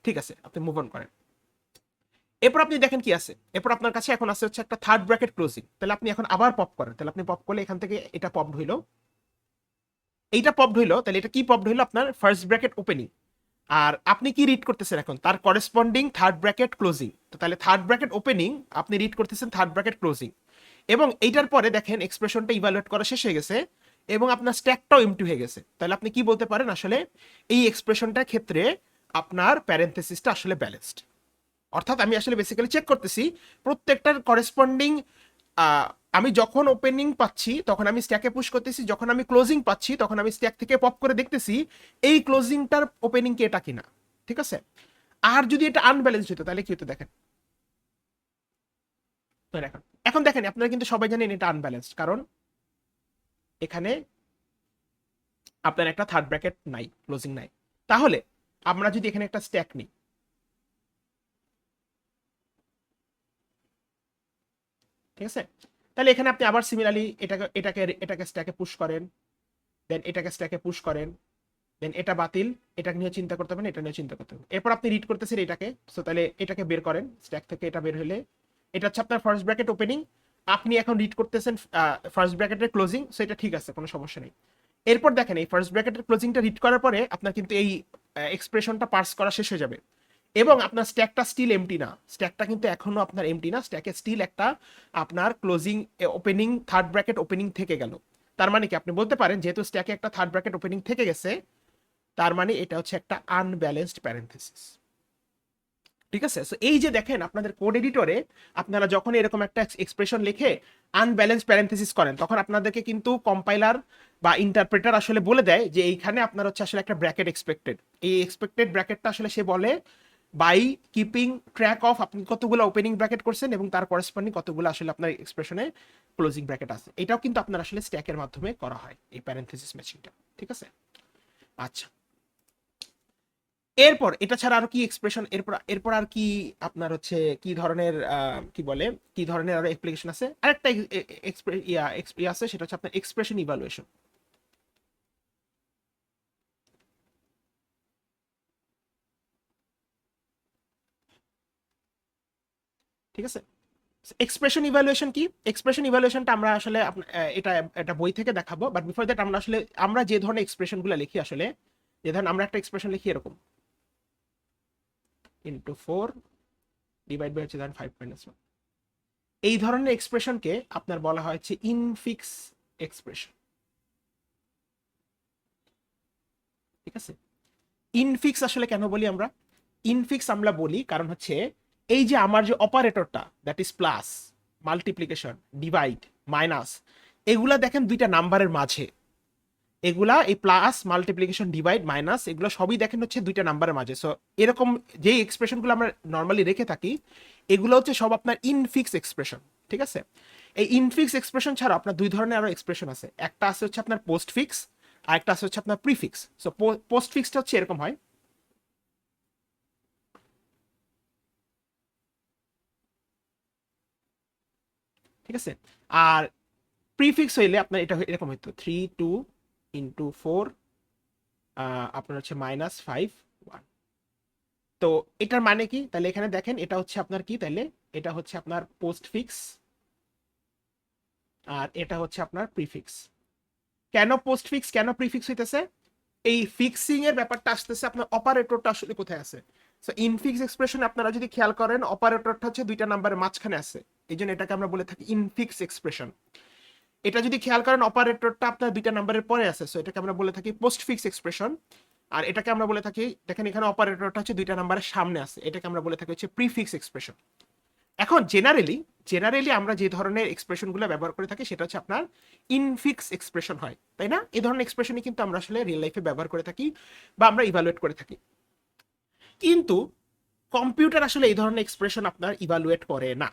ঠিক আছে, আপনি মুভ অন করেন। এরপর আপনি দেখেন কি আছে, এরপর আপনার কাছে এখন আছে হচ্ছে একটা থার্ড ব্র্যাকেট ক্লোজিং, তাহলে আপনি এখন আবার পপ করেন, তাহলে আপনি পপ করলে এখান থেকে এটা পপ হইলো, এইটা পপ হইলো, তাহলে এটা কি পপ হইলো, আপনার ফার্স্ট ব্র্যাকেট ওপেনিং। আর আপনি কি রিড করতেছেন এখন, তার করেসপন্ডিং থার্ড ব্র্যাকেট ক্লোজিং, তো তাহলে থার্ড ব্র্যাকেট ওপেনিং, আপনি রিড করতেছেন থার্ড ব্র্যাকেট ক্লোজিং। এবং এইটার পরে দেখেন এক্সপ্রেশনটা ইভালুয়েট করা শেষ হয়ে গেছে এবং আপনার স্ট্যাকটাও এমটি হয়ে গেছে, তাহলে আপনি কি বলতে পারেন আসলে এই এক্সপ্রেশনটার ক্ষেত্রে আপনার প্যারেন্থেসিসটা আসলে ব্যালেন্সড। অর্থাৎ আমি আসলে বেসিক্যালি চেক করতেছি প্রত্যেকটার করেসপন্ডিং, আমি যখন ওপেনিং পাচ্ছি তখন আমি স্ট্যাকে পুশ করতেছি, যখন আমি ক্লোজিং পাচ্ছি তখন আমি স্ট্যাক থেকে পপ করে দেখতেছি এই ক্লোজিংটার ওপেনিং কি এটা কিনা, ঠিক আছে। আর যদি এটা আনব্যালেন্স হতো তাহলে কি হতো দেখেন, এখন এখন দেখেন আপনারা কিন্তু সবাই জানেন এটা আনব্যালেন্সড, কারণ এখানে আপনার একটা থার্ড ব্র্যাকেট নাই, ক্লোজিং নাই। তাহলে আমরা যদি এখানে একটা স্ট্যাক নিই, ঠিক আছে, তাহলে এখানে আপনি আবার সিমিলারলি এটাকে এটাকে এটাকে স্ট্যাকে পুশ করেন, দেন এটাকে স্ট্যাকে পুশ করেন, দেন এটা বাতিল, এটাকে নিয়ে চিন্তা করতে হবে না, এটা নিয়ে চিন্তা করতে হবে। এরপর আপনি রিড করতেছেন এটাকে, সো তাহলে এটাকে বের করেন স্ট্যাক থেকে, এটা বের হলে এটা হচ্ছে আপনার ফার্স্ট ব্র্যাকেট ওপেনিং, আপনি এখন রিড করতেছেন ফার্স্ট ব্র্যাকেটের ক্লোজিং, সো এটা ঠিক আছে, কোনো সমস্যা নেই। এরপর দেখেন এই ফার্স্ট ব্র্যাকেটের ক্লোজিংটা রিড করার পরে আপনার কিন্তু এই এক্সপ্রেশনটা পার্স করা শেষ হয়ে যাবে এবং আপনার স্ট্যাকটা স্টিল এমটি না, স্ট্যাকটা কিন্তু এখনো আপনার এমটি না, স্ট্যাকে স্টিল একটা আপনার closing opening third bracket opening থেকে গেল। তার মানে কি আপনি বলতে পারেন যেহেতু স্ট্যাকে একটা থার্ড ব্র্যাকেট ওপেনিং থেকে গেছে, তার মানে এটা হচ্ছে একটা আনব্যালেন্সড প্যারেন্থেসিস, ঠিক আছে। সো এই যে দেখেন আপনাদের কোড এডিটরে আপনারা যখন এরকম একটা এক্সপ্রেশন লিখে আনব্যালেন্স প্যারেন্থেসিস করেন তখন আপনাদেরকে কিন্তু কম্পাইলার বা ইন্টারপ্রেটার আসলে বলে দেয় যে এইখানে আপনার হচ্ছে আসলে একটা ব্র্যাকেট এক্সপেক্টেড, এই এক্সপেক্টেড ব্র্যাকেটটা আসলে সে বলে বাই কিপিং ট্র্যাক অফ আপনি কতগুলো ওপেনিং ব্র্যাকেট করছেন এবং তার করেসপন্ডিং কতগুলো আসলে আপনার এক্সপ্রেশনে ক্লোজিং ব্র্যাকেট আছে। এটাও কিন্তু আপনার আসলে স্ট্যাকের মাধ্যমে করা হয় এই প্যারেন্থেসিস ম্যাচিংটা, ঠিক আছে। আচ্ছা, এরপর এটা ছাড়া আরো কি এক্সপ্রেশন, এরপর এরপর আর কি আপনার হচ্ছে কি ধরনের কি বলে কি ধরনের আরো অ্যাপ্লিকেশন আছে, আরেকটা ইয়া আছে, সেটা হচ্ছে আপনার এক্সপ্রেশন ইভালুয়েশন, ঠিক আছে। এক্সপ্রেশন ইভালুয়েশন কি, এক্সপ্রেশন ইভালুয়েশনটা আমরা আসলে এটা একটা বই থেকে দেখাবো, বাট বিফোর দ্যাট আমরা আসলে আমরা যে ধরনের এক্সপ্রেশন গুলো লিখি আসলে, যে ধরেন আমরা একটা এক্সপ্রেশন লিখি এরকম ইন্টু 4 ডিভাইড বাই হচ্ছে ধরেন 5 - 1, এই ধরনের এক্সপ্রেশনকে আপনার বলা হয় হচ্ছে ইনফিক্স এক্সপ্রেশন, ঠিক আছে। ইনফিক্স আসলে কেন বলি আমরা, ইনফিক্স আমরা বলি কারণ হচ্ছে এই যে আমার যে অপারেটরটা that is plus, multiplication, divide, minus, এগুলা দেখেন দুইটা নাম্বারের মাঝে, এগুলা এই প্লাস মাল্টিপ্লিকেশন ডিভাইড মাইনাস এগুলো সবই দেখেন হচ্ছে দুইটা নাম্বারের মাঝে। সো এরকম যে এক্সপ্রেশনগুলো আমরা নর্মালি রেখে থাকি এগুলো হচ্ছে সব আপনার ইনফিক্স এক্সপ্রেশন, ঠিক আছে। এই ইনফিক্স এক্সপ্রেশন ছাড়া আপনার দুই ধরনের আরো এক্সপ্রেশন আছে, একটা আছে হচ্ছে আপনার পোস্ট ফিক্স আর একটা আছে হচ্ছে আপনার প্রিফিক্স। সো পোস্ট ফিক্সটা হচ্ছে এরকম হয়, ঠিক আছে। আর প্রিফিক্স হইলে আপনার এটা এরকম হইতো 3 2 × 4 আপনার হচ্ছে -5 1, তো এটার মানে কি? তাহলে এখানে দেখেন এটা হচ্ছে আপনার কি, তাহলে এটা হচ্ছে আপনার পোস্ট ফিক্স আর এটা হচ্ছে আপনার প্রিফিক্স। কেন পোস্ট ফিক্স কেন প্রিফিক্স হইতেছে? এই ফিক্সিং এর ব্যাপারটা আসতেছে আপনার অপারেটরটা আসলে কোথায় আছে। সো ইনফিক্স এক্সপ্রেশনে আপনারা যদি খেয়াল করেন অপারেটরটা হচ্ছে দুইটা নাম্বারের মাঝখানে আছে, এই জন্য এটাকে আমরা বলে থাকি ইনফিক্স এক্সপ্রেশন। এটা যদি খেয়াল করেন অপারেটরটা আপনার দুইটা নাম্বারের পরে আছে, সো এটাকে আমরা বলে থাকি পোস্ট ফিক্স এক্সপ্রেশন। আর এটাকে আমরা বলে থাকি, দেখেন এখানে অপারেটরটা হচ্ছে দুইটা নাম্বারের সামনে আছে, এটাকে আমরা বলে থাকি হচ্ছে প্রিফিক্স এক্সপ্রেশন। এখন জেনারেলি আমরা যে ধরনের এক্সপ্রেশনগুলো ব্যবহার করে থাকি সেটা হচ্ছে আপনার ইনফিক্স এক্সপ্রেশন হয়, তাই না? এই ধরনের এক্সপ্রেশনই কিন্তু আমরা আসলে রিয়েল লাইফে ব্যবহার করে থাকি বা আমরা ইভালুয়েট করে থাকি। কিন্তু কম্পিউটার আসলে এই ধরনের এক্সপ্রেশন আপনার ইভালুয়েট করে না,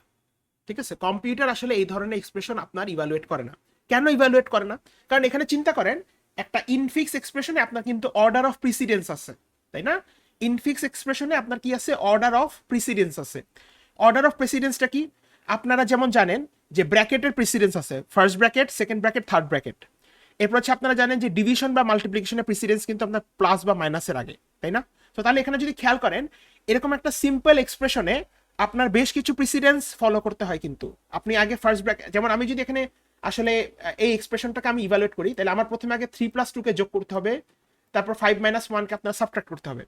ঠিক আছে? কম্পিউটার আসলে এই ধরনের এক্সপ্রেশন আপনার ইভালুয়েট করে না। কেন ইভালুয়েট করে না? কারণ এখানে চিন্তা করেন একটা ইনফিক্স এক্সপ্রেশনে আপনার কিন্তু অর্ডার অফ প্রিসিডেন্স আছে, তাই না? ইনফিক্স এক্সপ্রেশনে আপনার কি আছে? অর্ডার অফ প্রিসিডেন্স আছে। অর্ডার অফ প্রেসিডেন্সটা কি? আপনারা যেমন জানেন যে ব্র্যাকেটের প্রিসিডেন্স আছে, first bracket, second bracket, third bracket. এরপর হচ্ছে আপনারা জানেন যে ডিভিশন বা মাল্টিপ্লিকেশনের প্রিসিডেন্স কিন্তু আপনার প্লাস বা মাইনাসের আগে, তাই না? তো তাহলে এখানে যদি খেয়াল করেন এরকম একটা সিম্পল এক্সপ্রেশনে আপনার বেশ কিছু প্রিসিডেন্স ফলো করতে হয়। কিন্তু আপনি আগে ফার্স্ট ব্র্যাকেট, যেমন আমি যদি এখানে আসলে এই এক্সপ্রেশনটাকে আমি ইভালুয়েট করি, তাহলে আমার প্রথমে আগে 3+2 যোগ করতে হবে, তারপর 5 - 1 আপনার সাবট্রাক্ট করতে হবে।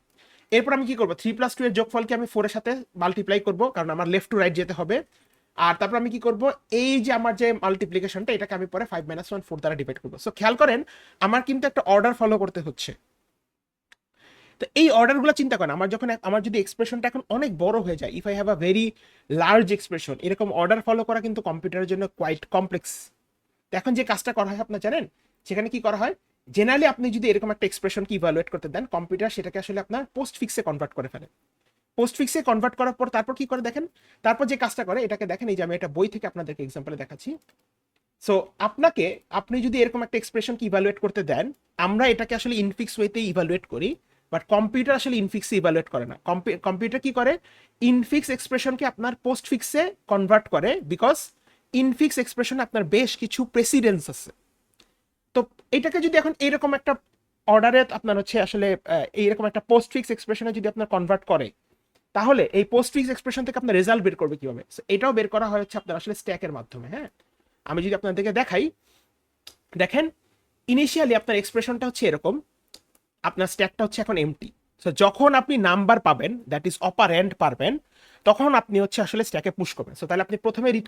এরপর আমি কি করবো? 3+2 এর যোগফলকে আমি 4 এর সাথে মাল্টিপ্লাই করবো, কারণ আমার লেফট টু রাইট যেতে হবে। আর তারপর আমি কি করব? এই যে আমার যে মাল্টিপ্লিকেশনটা, এটাকে আমি পরে 5 - 1 4 দ্বারা ডিভাইড করবো। সো খেয়াল করেন আমার কিন্তু একটা অর্ডার ফলো করতে হচ্ছে। তো এই অর্ডারগুলো চিন্তা করেন, আমার যদি এক্সপ্রেশনটা এখন অনেক বড় হয়ে যায়, if I have a very large expression, এরকম অর্ডার ফলো করা কিন্তু কম্পিউটারের জন্য কোয়াইট কমপ্লেক্স। তো এখন যে কাজটা করা হয় আপনার জানেন, সেখানে কি করা হয়? জেনারেলি আপনি যদি এরকম একটা এক্সপ্রেশনকে ইভালুয়েট করতে দেন, কম্পিউটার সেটাকে আসলে আপনার পোস্ট ফিক্সে কনভার্ট করে ফেলে। পোস্ট ফিক্সে কনভার্ট করার পর তারপর কি করে দেখেন, তারপর যে কাজটা করে এটাকে দেখেন, এই যে আমি একটা বই থেকে আপনাদেরকে এক্সাম্পলে দেখাচ্ছি। সো আপনি যদি এরকম একটা এক্সপ্রেশনকে ইভালুয়েট করতে দেন, আমরা এটাকে আসলে ইনফিক্স ওয়েতে ইভালুয়েট করি, বাট কম্পিউটার আসলে ইনফিক্সে ইভালুয়েট করে না। কম্পিউটার কি করে? ইনফিক্স এক্সপ্রেশনকে আপনার পোস্ট ফিক্সে কনভার্ট করে, বিকজ ইনফিক্স এক্সপ্রেশনে আপনার বেশ কিছু প্রেসিডেন্স আছে। তো এটাকে যদি এখন এরকম একটা অর্ডারে আপনার হচ্ছে আসলে এইরকম একটা পোস্ট ফিক্স এক্সপ্রেশনে যদি আপনার কনভার্ট করে, তাহলে এই পোস্ট ফিক্স এক্সপ্রেশন থেকে আপনার রেজাল্ট বের করবে কিভাবে? So, এটাও বের করা হয় হচ্ছে আপনার আসলে স্ট্যাকের মাধ্যমে। হ্যাঁ, আমি যদি আপনাদেরকে দেখাই, দেখেন ইনিশিয়ালি আপনার এক্সপ্রেশনটা হচ্ছে এরকম, আপনার স্ট্যাকটা হচ্ছে এখন এমটি। সো যখন আপনি নাম্বার পাবেন, দ্যাট ইজ অপারেন্ড পারবেন, তখন আপনি হচ্ছে আসলে স্ট্যাকে পুশ করবেন। সো তাহলে আপনি প্রথমে রিড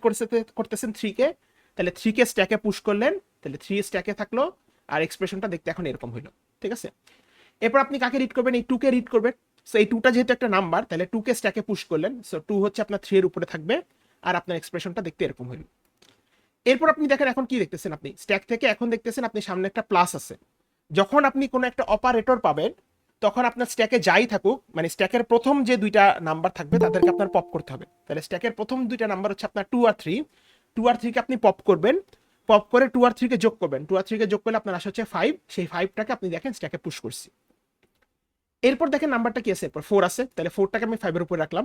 করতেছেন 3 কে, তাহলে 3 কে স্ট্যাকে পুশ করলেন, তাহলে 3 স্ট্যাকে থাকলো, আর এক্সপ্রেশনটা দেখতে এখন এরকম হইলো, ঠিক আছে? এরপর আপনি কাকে রিড করবেন? এই 2 কে রিড করবেন। সো এই 2টা যেহেতু একটা নাম্বার, তাহলে 2 কে স্ট্যাকে পুশ করলেন, সো 2 হচ্ছে আপনার 3 এর উপরে থাকবে, আর আপনার এক্সপ্রেশনটা দেখতে এরকম হইল। এরপর আপনি দেখেন এখন কি দেখতেছেন, আপনি স্ট্যাক থেকে এখন দেখতেছেন আপনি সামনে একটা প্লাস আছে। যখন আপনি কোনো একটা অপারেটর পাবেন, তখন আপনার স্ট্যাকে যাই থাকুক, মানে স্ট্যাকের প্রথম যে দুইটা নাম্বার থাকবে তাদেরকে আপনার পপ করতে হবে। তাহলে স্ট্যাকের প্রথম দুইটা নাম্বার হচ্ছে আপনার 2 আর 3, 2 আর 3 কে আপনি পপ করবেন, পপ করে 2 আর 3 কে যোগ করবেন, 2 আর 3 কে যোগ করলে আপনার আসে হচ্ছে 5, সেই 5টাকে আপনি দেখেন স্ট্যাকে পুশ করছি। এরপর দেখেন নাম্বারটা কি আছে, এরপর 4 আছে, তাহলে 4টাকে আমি 5 এর উপরে রাখলাম।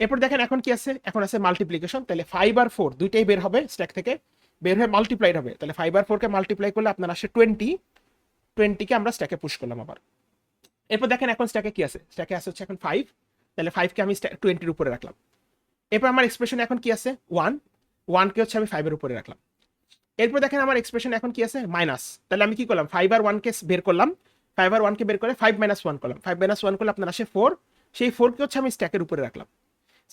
এরপর দেখেন এখন কি আছে, এখন আছে মাল্টিপ্লিকেশন, তাহলে 5 আর 4 দুইটাই বের হবে স্ট্যাক থেকে, বের হয়ে মাল্টিপ্লাইড হবে, তাহলে 5 আর 4 কে মাল্টিপ্লাই করলে আপনার আসে 20, 20 কে আমরা স্ট্যাকে পুশ করলাম আবার। এরপর দেখেন এখন স্ট্যাকে কি আছে, স্ট্যাকে আছে হচ্ছে এখন 5, তাহলে 5 কে আমি 20 এর উপরে রাখলাম। এরপর আমার এক্সপ্রেশন এখন কি আছে 1, 1 কে হচ্ছে আমি 5 এর উপরে রাখলাম। এরপর দেখেন আমার এক্সপ্রেশন এখন কি আছে মাইনাস, তাহলে আমি কি করলাম 5 আর 1 কে বের করলাম, 5 আর 1 কে বের করে 5 - 1 করলাম, 5 - 1 করলে আপনার আসে 4, সেই 4 কে হচ্ছে আমি স্ট্যাকের উপরে রাখলাম।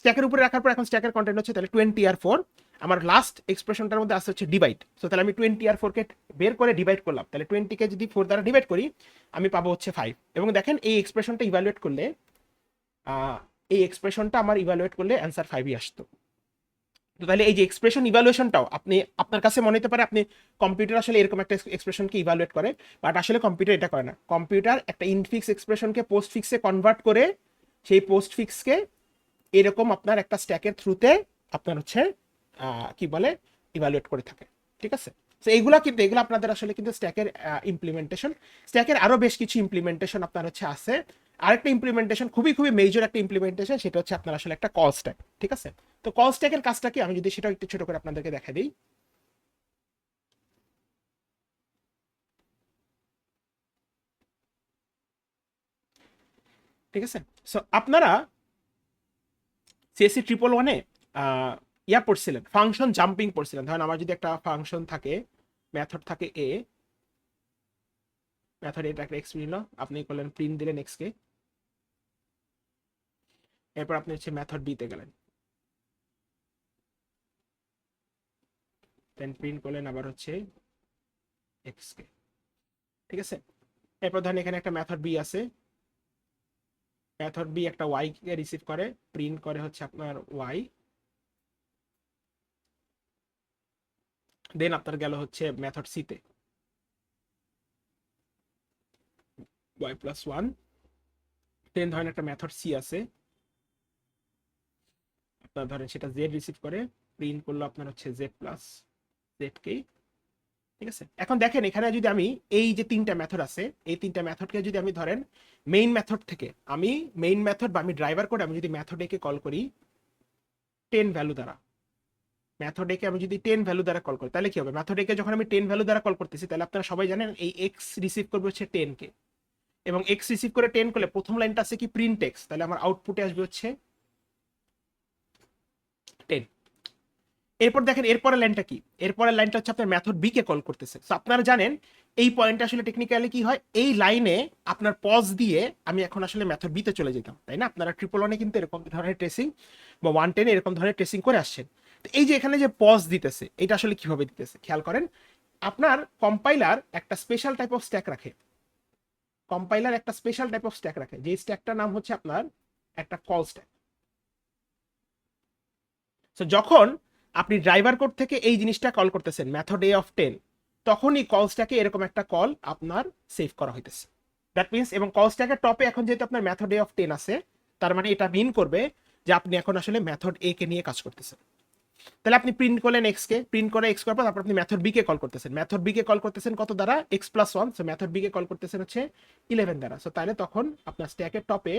স্ট্যাকের উপরে রাখার পর এখন স্ট্যাকের কন্টেন্ট হচ্ছে তাহলে 20 আর 4, আমার লাস্ট এক্সপ্রেশনটার মধ্যে আসছে হচ্ছে ডিভাইড। সো তাহলে আমি 20 আর 4 কে বের করে ডিভাইড করলাম, তাহলে 20 কে যদি 4 দ্বারা ডিভাইড করি আমি পাবো হচ্ছে 5। এবং দেখেন এই এক্সপ্রেশনটা ইভালুয়েট করলে আমার ইভালুয়েট করলে অ্যান্সার 5ই আসতো। তো তাহলে এই যে এক্সপ্রেশন ইভালুয়েশনটাও আপনি, আপনার কাছে মনে হতে পারে আপনি কম্পিউটার আসলে এরকম একটা এক্সপ্রেশনকে ইভালুয়েট করে, বাট আসলে কম্পিউটার এটা করে না। কম্পিউটার একটা ইনফিক্স এক্সপ্রেশনকে পোস্ট ফিক্সে কনভার্ট করে, সেই পোস্ট ফিক্সকে এরকম আপনার একটা স্ট্যাকের থ্রুতে আপনার হচ্ছে কি বলে ইভালুয়েট করে থাকে, ঠিক আছে? তো এইগুলা কিন্তু এগুলো আপনাদের আসলে কিন্তু স্ট্যাকের ইমপ্লিমেন্টেশন। স্ট্যাকের আরো বেশ কিছু ইমপ্লিমেন্টেশন আপনার হচ্ছে আছে। আরেকটা ইমপ্লিমেন্টেশন খুবই খুবই মেজর একটা ইমপ্লিমেন্টেশন, সেটা হচ্ছে আপনার আসলে একটা কল স্ট্যাক, ঠিক আছে? তো কল স্ট্যাকের কাজটা কি আমি যদি সেটা একটু ছোট করে আপনাদেরকে দেখা দিই। ঠিক আছে। সো আপনারা সিএসসি 111-এ ইয়া পড়ছিলেন, ফাংশন জাম্পিং পড়ছিলেন। ধরেন আমার যদি একটা ফাংশন থাকে, মেথড থাকে এ, মেথড এটা একটা এক্স নিল, আপনি করলেন প্রিন্ট দিলেন এক্স কে, এরপর আপনি হচ্ছে মেথড বি তে গেলেন, দেন প্রিন্ট করলেন আবার হচ্ছে এক্স কে। ঠিক আছে। এরপর ধরেন এখানে একটা মেথড বি আছে, মেথড বি একটা ওয়াই কে রিসিভ করে, প্রিন্ট করে হচ্ছে আপনার ওয়াই, দেন আপনার গেল হচ্ছে মেথড সি তে ওয়াই প্লাস ওয়ান, দেন ধরেন একটা মেথড সি আছে, আপনার ধরেন সেটা জেড রিসিভ করে, প্রিন্ট করলো আপনার হচ্ছে জেড প্লাস জেড কে। ঠিক আছে। এখন দেখেন এখানে যদি আমি এই যে তিনটা মেথড আছে, এই তিনটা মেথডকে যদি আমি ধরেন মেইন মেথড থেকে, আমি মেইন মেথড বা আমি ড্রাইভার কোড আমি যদি মেথড এ কে কল করি 10 ভ্যালু দ্বারা, মেথড এ কে আমি যদি 10 ভ্যালু দ্বারা কল করি, তাহলে কি হবে? মেথড এ কে যখন আমি 10 ভ্যালু দ্বারা কল করতেছি, তাহলে আপনারা সবাই জানেন এই এক্স রিসিভ করবে হচ্ছে 10 কে, এবং এক্স রিসিভ করে 10 করলে প্রথম লাইনটা আছে কি প্রিন্ট এক্স, তাহলে আমার আউটপুটে আসবে হচ্ছে 10। এরপর দেখেন এরপরের লাইনটা কি, এরপরের লাইনটা হচ্ছে আপনার মেথড বি কে কল করতেছে। সো আপনারা জানেন এই পয়েন্টটা আসলে টেকনিক্যালি কি হয়, এই লাইনে আপনার পজ দিয়ে আমি এখন আসলে মেথড বি তে চলে যেতাম, তাই না? আপনারা 111-এ কিন্তু এরকম ধরনের ট্রেসিং বা 110-এ এরকম ধরনের ট্রেসিং করে আসছেন। তো এই যে এখানে যে পজ দিতেছে, এটা আসলে কিভাবে দিতেছে খেয়াল করেন। আপনার কম্পাইলার একটা স্পেশাল টাইপ অফ স্ট্যাক রাখে, কম্পাইলার একটা স্পেশাল টাইপ অফ স্ট্যাক রাখে, যে স্ট্যাকটার নাম হচ্ছে আপনার একটা কল স্ট্যাক। সো যখন আপনি ড্রাইভার কোড থেকে এই জিনিসটা কল করতেছেন মেথড এ অফ 10, তখনই কল স্ট্যাকে এরকম একটা কল আপনার সেভ করা হইতেছে। দ্যাট মিনস, এবং কল স্ট্যাকের টপে এখন যেহেতু আপনার মেথড এ অফ 10 আছে, তার মানে এটা মিন করবে যে আপনি এখন আসলে মেথড এ কে নিয়ে কাজ করতেছেন। তাহলে আপনি প্রিন্ট করলেন এক্স কে, প্রিন্ট করে এক্স করার পর তারপর আপনি মেথড বি কে কল করতেছেন, মেথড বি কে কল করতেছেন কত দ্বারা? X plus one. So method B কে কল করতেছেন হচ্ছে 11 দ্বারা। সো তাহলে তখন আপনার স্ট্যাকের টপে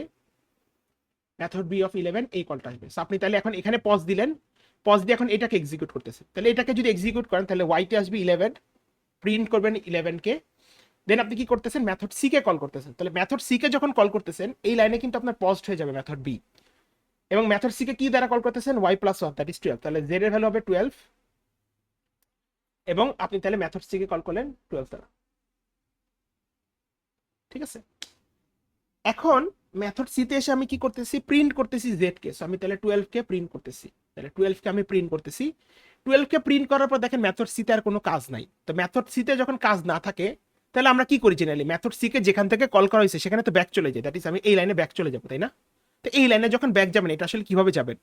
মেথড বি অফ 11 এই কলটা আসবে। সো আপনি তাহলে এখন এখানে পজ দিলেন, পজ দিয়ে এখন এটাকে এক্সিকিউট করতেছে, তাহলে এটাকে যদি এক্সিকিউট করেন তাহলে ওয়াইতে আসবে 11, প্রিন্ট করবেন 11 কে, দেন আপনি কি করতেছেন? মেথড সি কে কল করতেছেন। তাহলে মেথড সি কে যখন কল করতেছেন এই লাইনে কিন্তু আপনার পজড হয়ে যাবে মেথড বি, এবং মেথড সি কে কি দ্বারা কল করতেছেন? Y plus one, that is 12। তাহলে জেড এর ভ্যালু হবে 12, এবং আপনি তাহলে মেথড সি কে কল করলেন 12 দ্বারা। ঠিক আছে। এখন মেথড সি তে এসে আমি কি করতেছি? প্রিন্ট করতেছি জেড কে। সো আমি তাহলে 12 কে প্রিন্ট করতেছি, তাহলে 12 কে আমি প্রিন্ট করতেছি। 12 কে প্রিন্ট করার পর দেখেন মেথড সি তে আর কোনো কাজ নাই। তো মেথড সি তে যখন কাজ না থাকে, তাহলে আমরা কি করি জেনারেলি? মেথড সি কে যেখান থেকে কল করা হয়েছে সেখানে তো ব্যাক চলে যায়, দ্যাট ইজ আমি এই লাইনে ব্যাক চলে যাবো, তাই না? তো এই লাইনে যখন ব্যাক যাবেন, এটা আসলে কিভাবে যাবেন?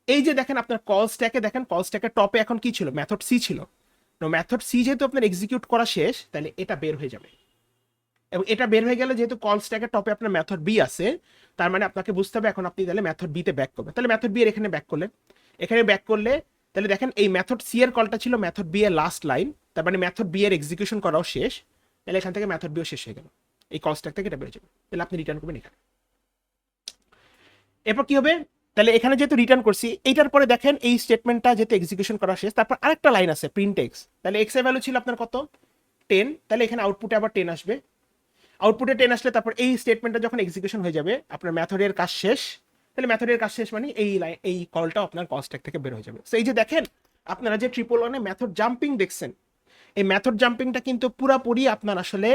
এই যে দেখেন আপনার কল স্ট্যাকে, দেখেন কল স্ট্যাকের টপে এখন কি ছিল? মেথড সি ছিল। তো মেথড সি যেহেতু আপনার এক্সিকিউট করা শেষ, তাহলে এটা বের হয়ে যাবে, এবং এটা বের হয়ে গেলে যেহেতু কল স্ট্যাকের টপে আপনার মেথড বি আছে, তার মানে আপনাকে বুঝতে হবে এখন আপনি তাহলে মেথড বি তে ব্যাক করবেন। তাহলে মেথড বি এর এখানে ব্যাক করলেন, এখানে ব্যাক করলে তাহলে দেখেন এই মেথড সি এর কলটা ছিল মেথড বি এর লাস্ট লাইন, তার মানে মেথড বি এর এক্সিকিউশন করাও শেষ, তাহলে এখান থেকে মেথড বিও শেষ হয়ে গেল, এই কল স্ট্যাক থেকে এটা বের হয়ে যাবে। তাহলে আপনি রিটার্ন করবেন এখানে। এরপর কি হবে? তাহলে এখানে যেহেতু রিটার্ন করছি, এইটার পরে দেখেন এই স্টেটমেন্টটা যেহেতু এক্সিকিউশন করা শেষ, তারপর আরেকটা লাইন আছে প্রিন্ট এক্স। তাহলে এক্স এর ভ্যালু ছিল আপনার কত? 10। তাহলে এখানে আউটপুটে আবার 10 আসবে, আউটপুটে 10 আসলে তারপর এই স্টেটমেন্টটা যখন এক্সিকিউশন হয়ে যাবে, আপনার মেথডের কাজ শেষ। তাহলে মেথডের কাজ শেষ মানে এই লাইন, এই কলটা আপনার কল স্ট্যাক থেকে বের হয়ে যাবে। সো এই যে দেখেন আপনারা যে 111-এ মেথড জাম্পিং দেখছেন, এই মেথড জাম্পিংটা কিন্তু পুরাপুরি আপনার আসলে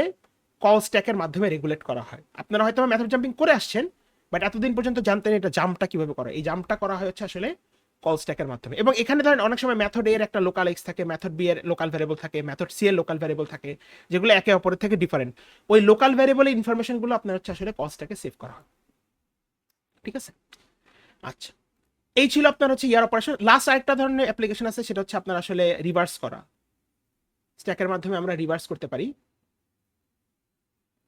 কল স্ট্যাকের মাধ্যমে রেগুলেট করা হয়। আপনারা হয়তো মেথড জাম্পিং করে আসছেন, বাট এতদিন পর্যন্ত জানতেন এটা জাম্পটা কিভাবে করা। এই জাম্পটা করা হয় হচ্ছে আসলে কল স্ট্যাকের মাধ্যমে। এবং এখানে ধরেন অনেক সময় মেথড এর একটা লোকাল এক্স থাকে, মেথড বি এর লোকাল ভ্যারিয়েবল থাকে, মেথড সি এর লোকাল ভ্যারিয়েবল থাকে, যেগুলো একে অপরের থেকে ডিফারেন্ট। ওই লোকাল ভ্যারিয়েবলের ইনফরমেশনগুলো আপনার হচ্ছে আসলে কল স্ট্যাকে সেভ করা হয়। ঠিক আছে। আচ্ছা, এই ছিল আপনার হচ্ছে ইয়ার অপারেশন। লাস্ট আরেকটা ধরনের অ্যাপ্লিকেশন আছে, সেটা হচ্ছে আপনার আসলে রিভার্স করা। স্ট্যাকের মাধ্যমে আমরা রিভার্স করতে পারি।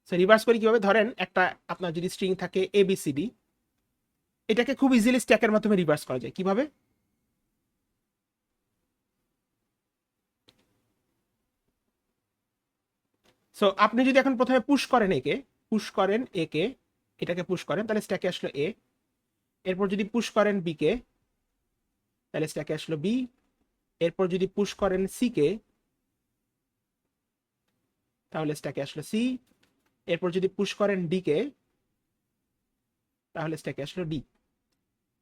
সো রিভার্স করি কিভাবে? ধরেন একটা আপনার যদি স্ট্রিং থাকে এবিসিডি, এটাকে খুব ইজিলি স্ট্যাকের মাধ্যমে রিভার্স করা যায়। কিভাবে? সো আপনি যদি এখন প্রথমে পুশ করেন একে, পুশ করেন একে, এটাকে পুশ করেন, তাহলে স্ট্যাকে আসলো এ। এরপর যদি পুশ করেন বি কে, তাহলে স্ট্যাকে আসলো বি। এরপর যদি পুশ করেন সি কে, তাহলে স্ট্যাকে আসলো সি। এরপর যদি পুশ করেন ডি কে, তাহলে স্ট্যাকে আসলে ডি।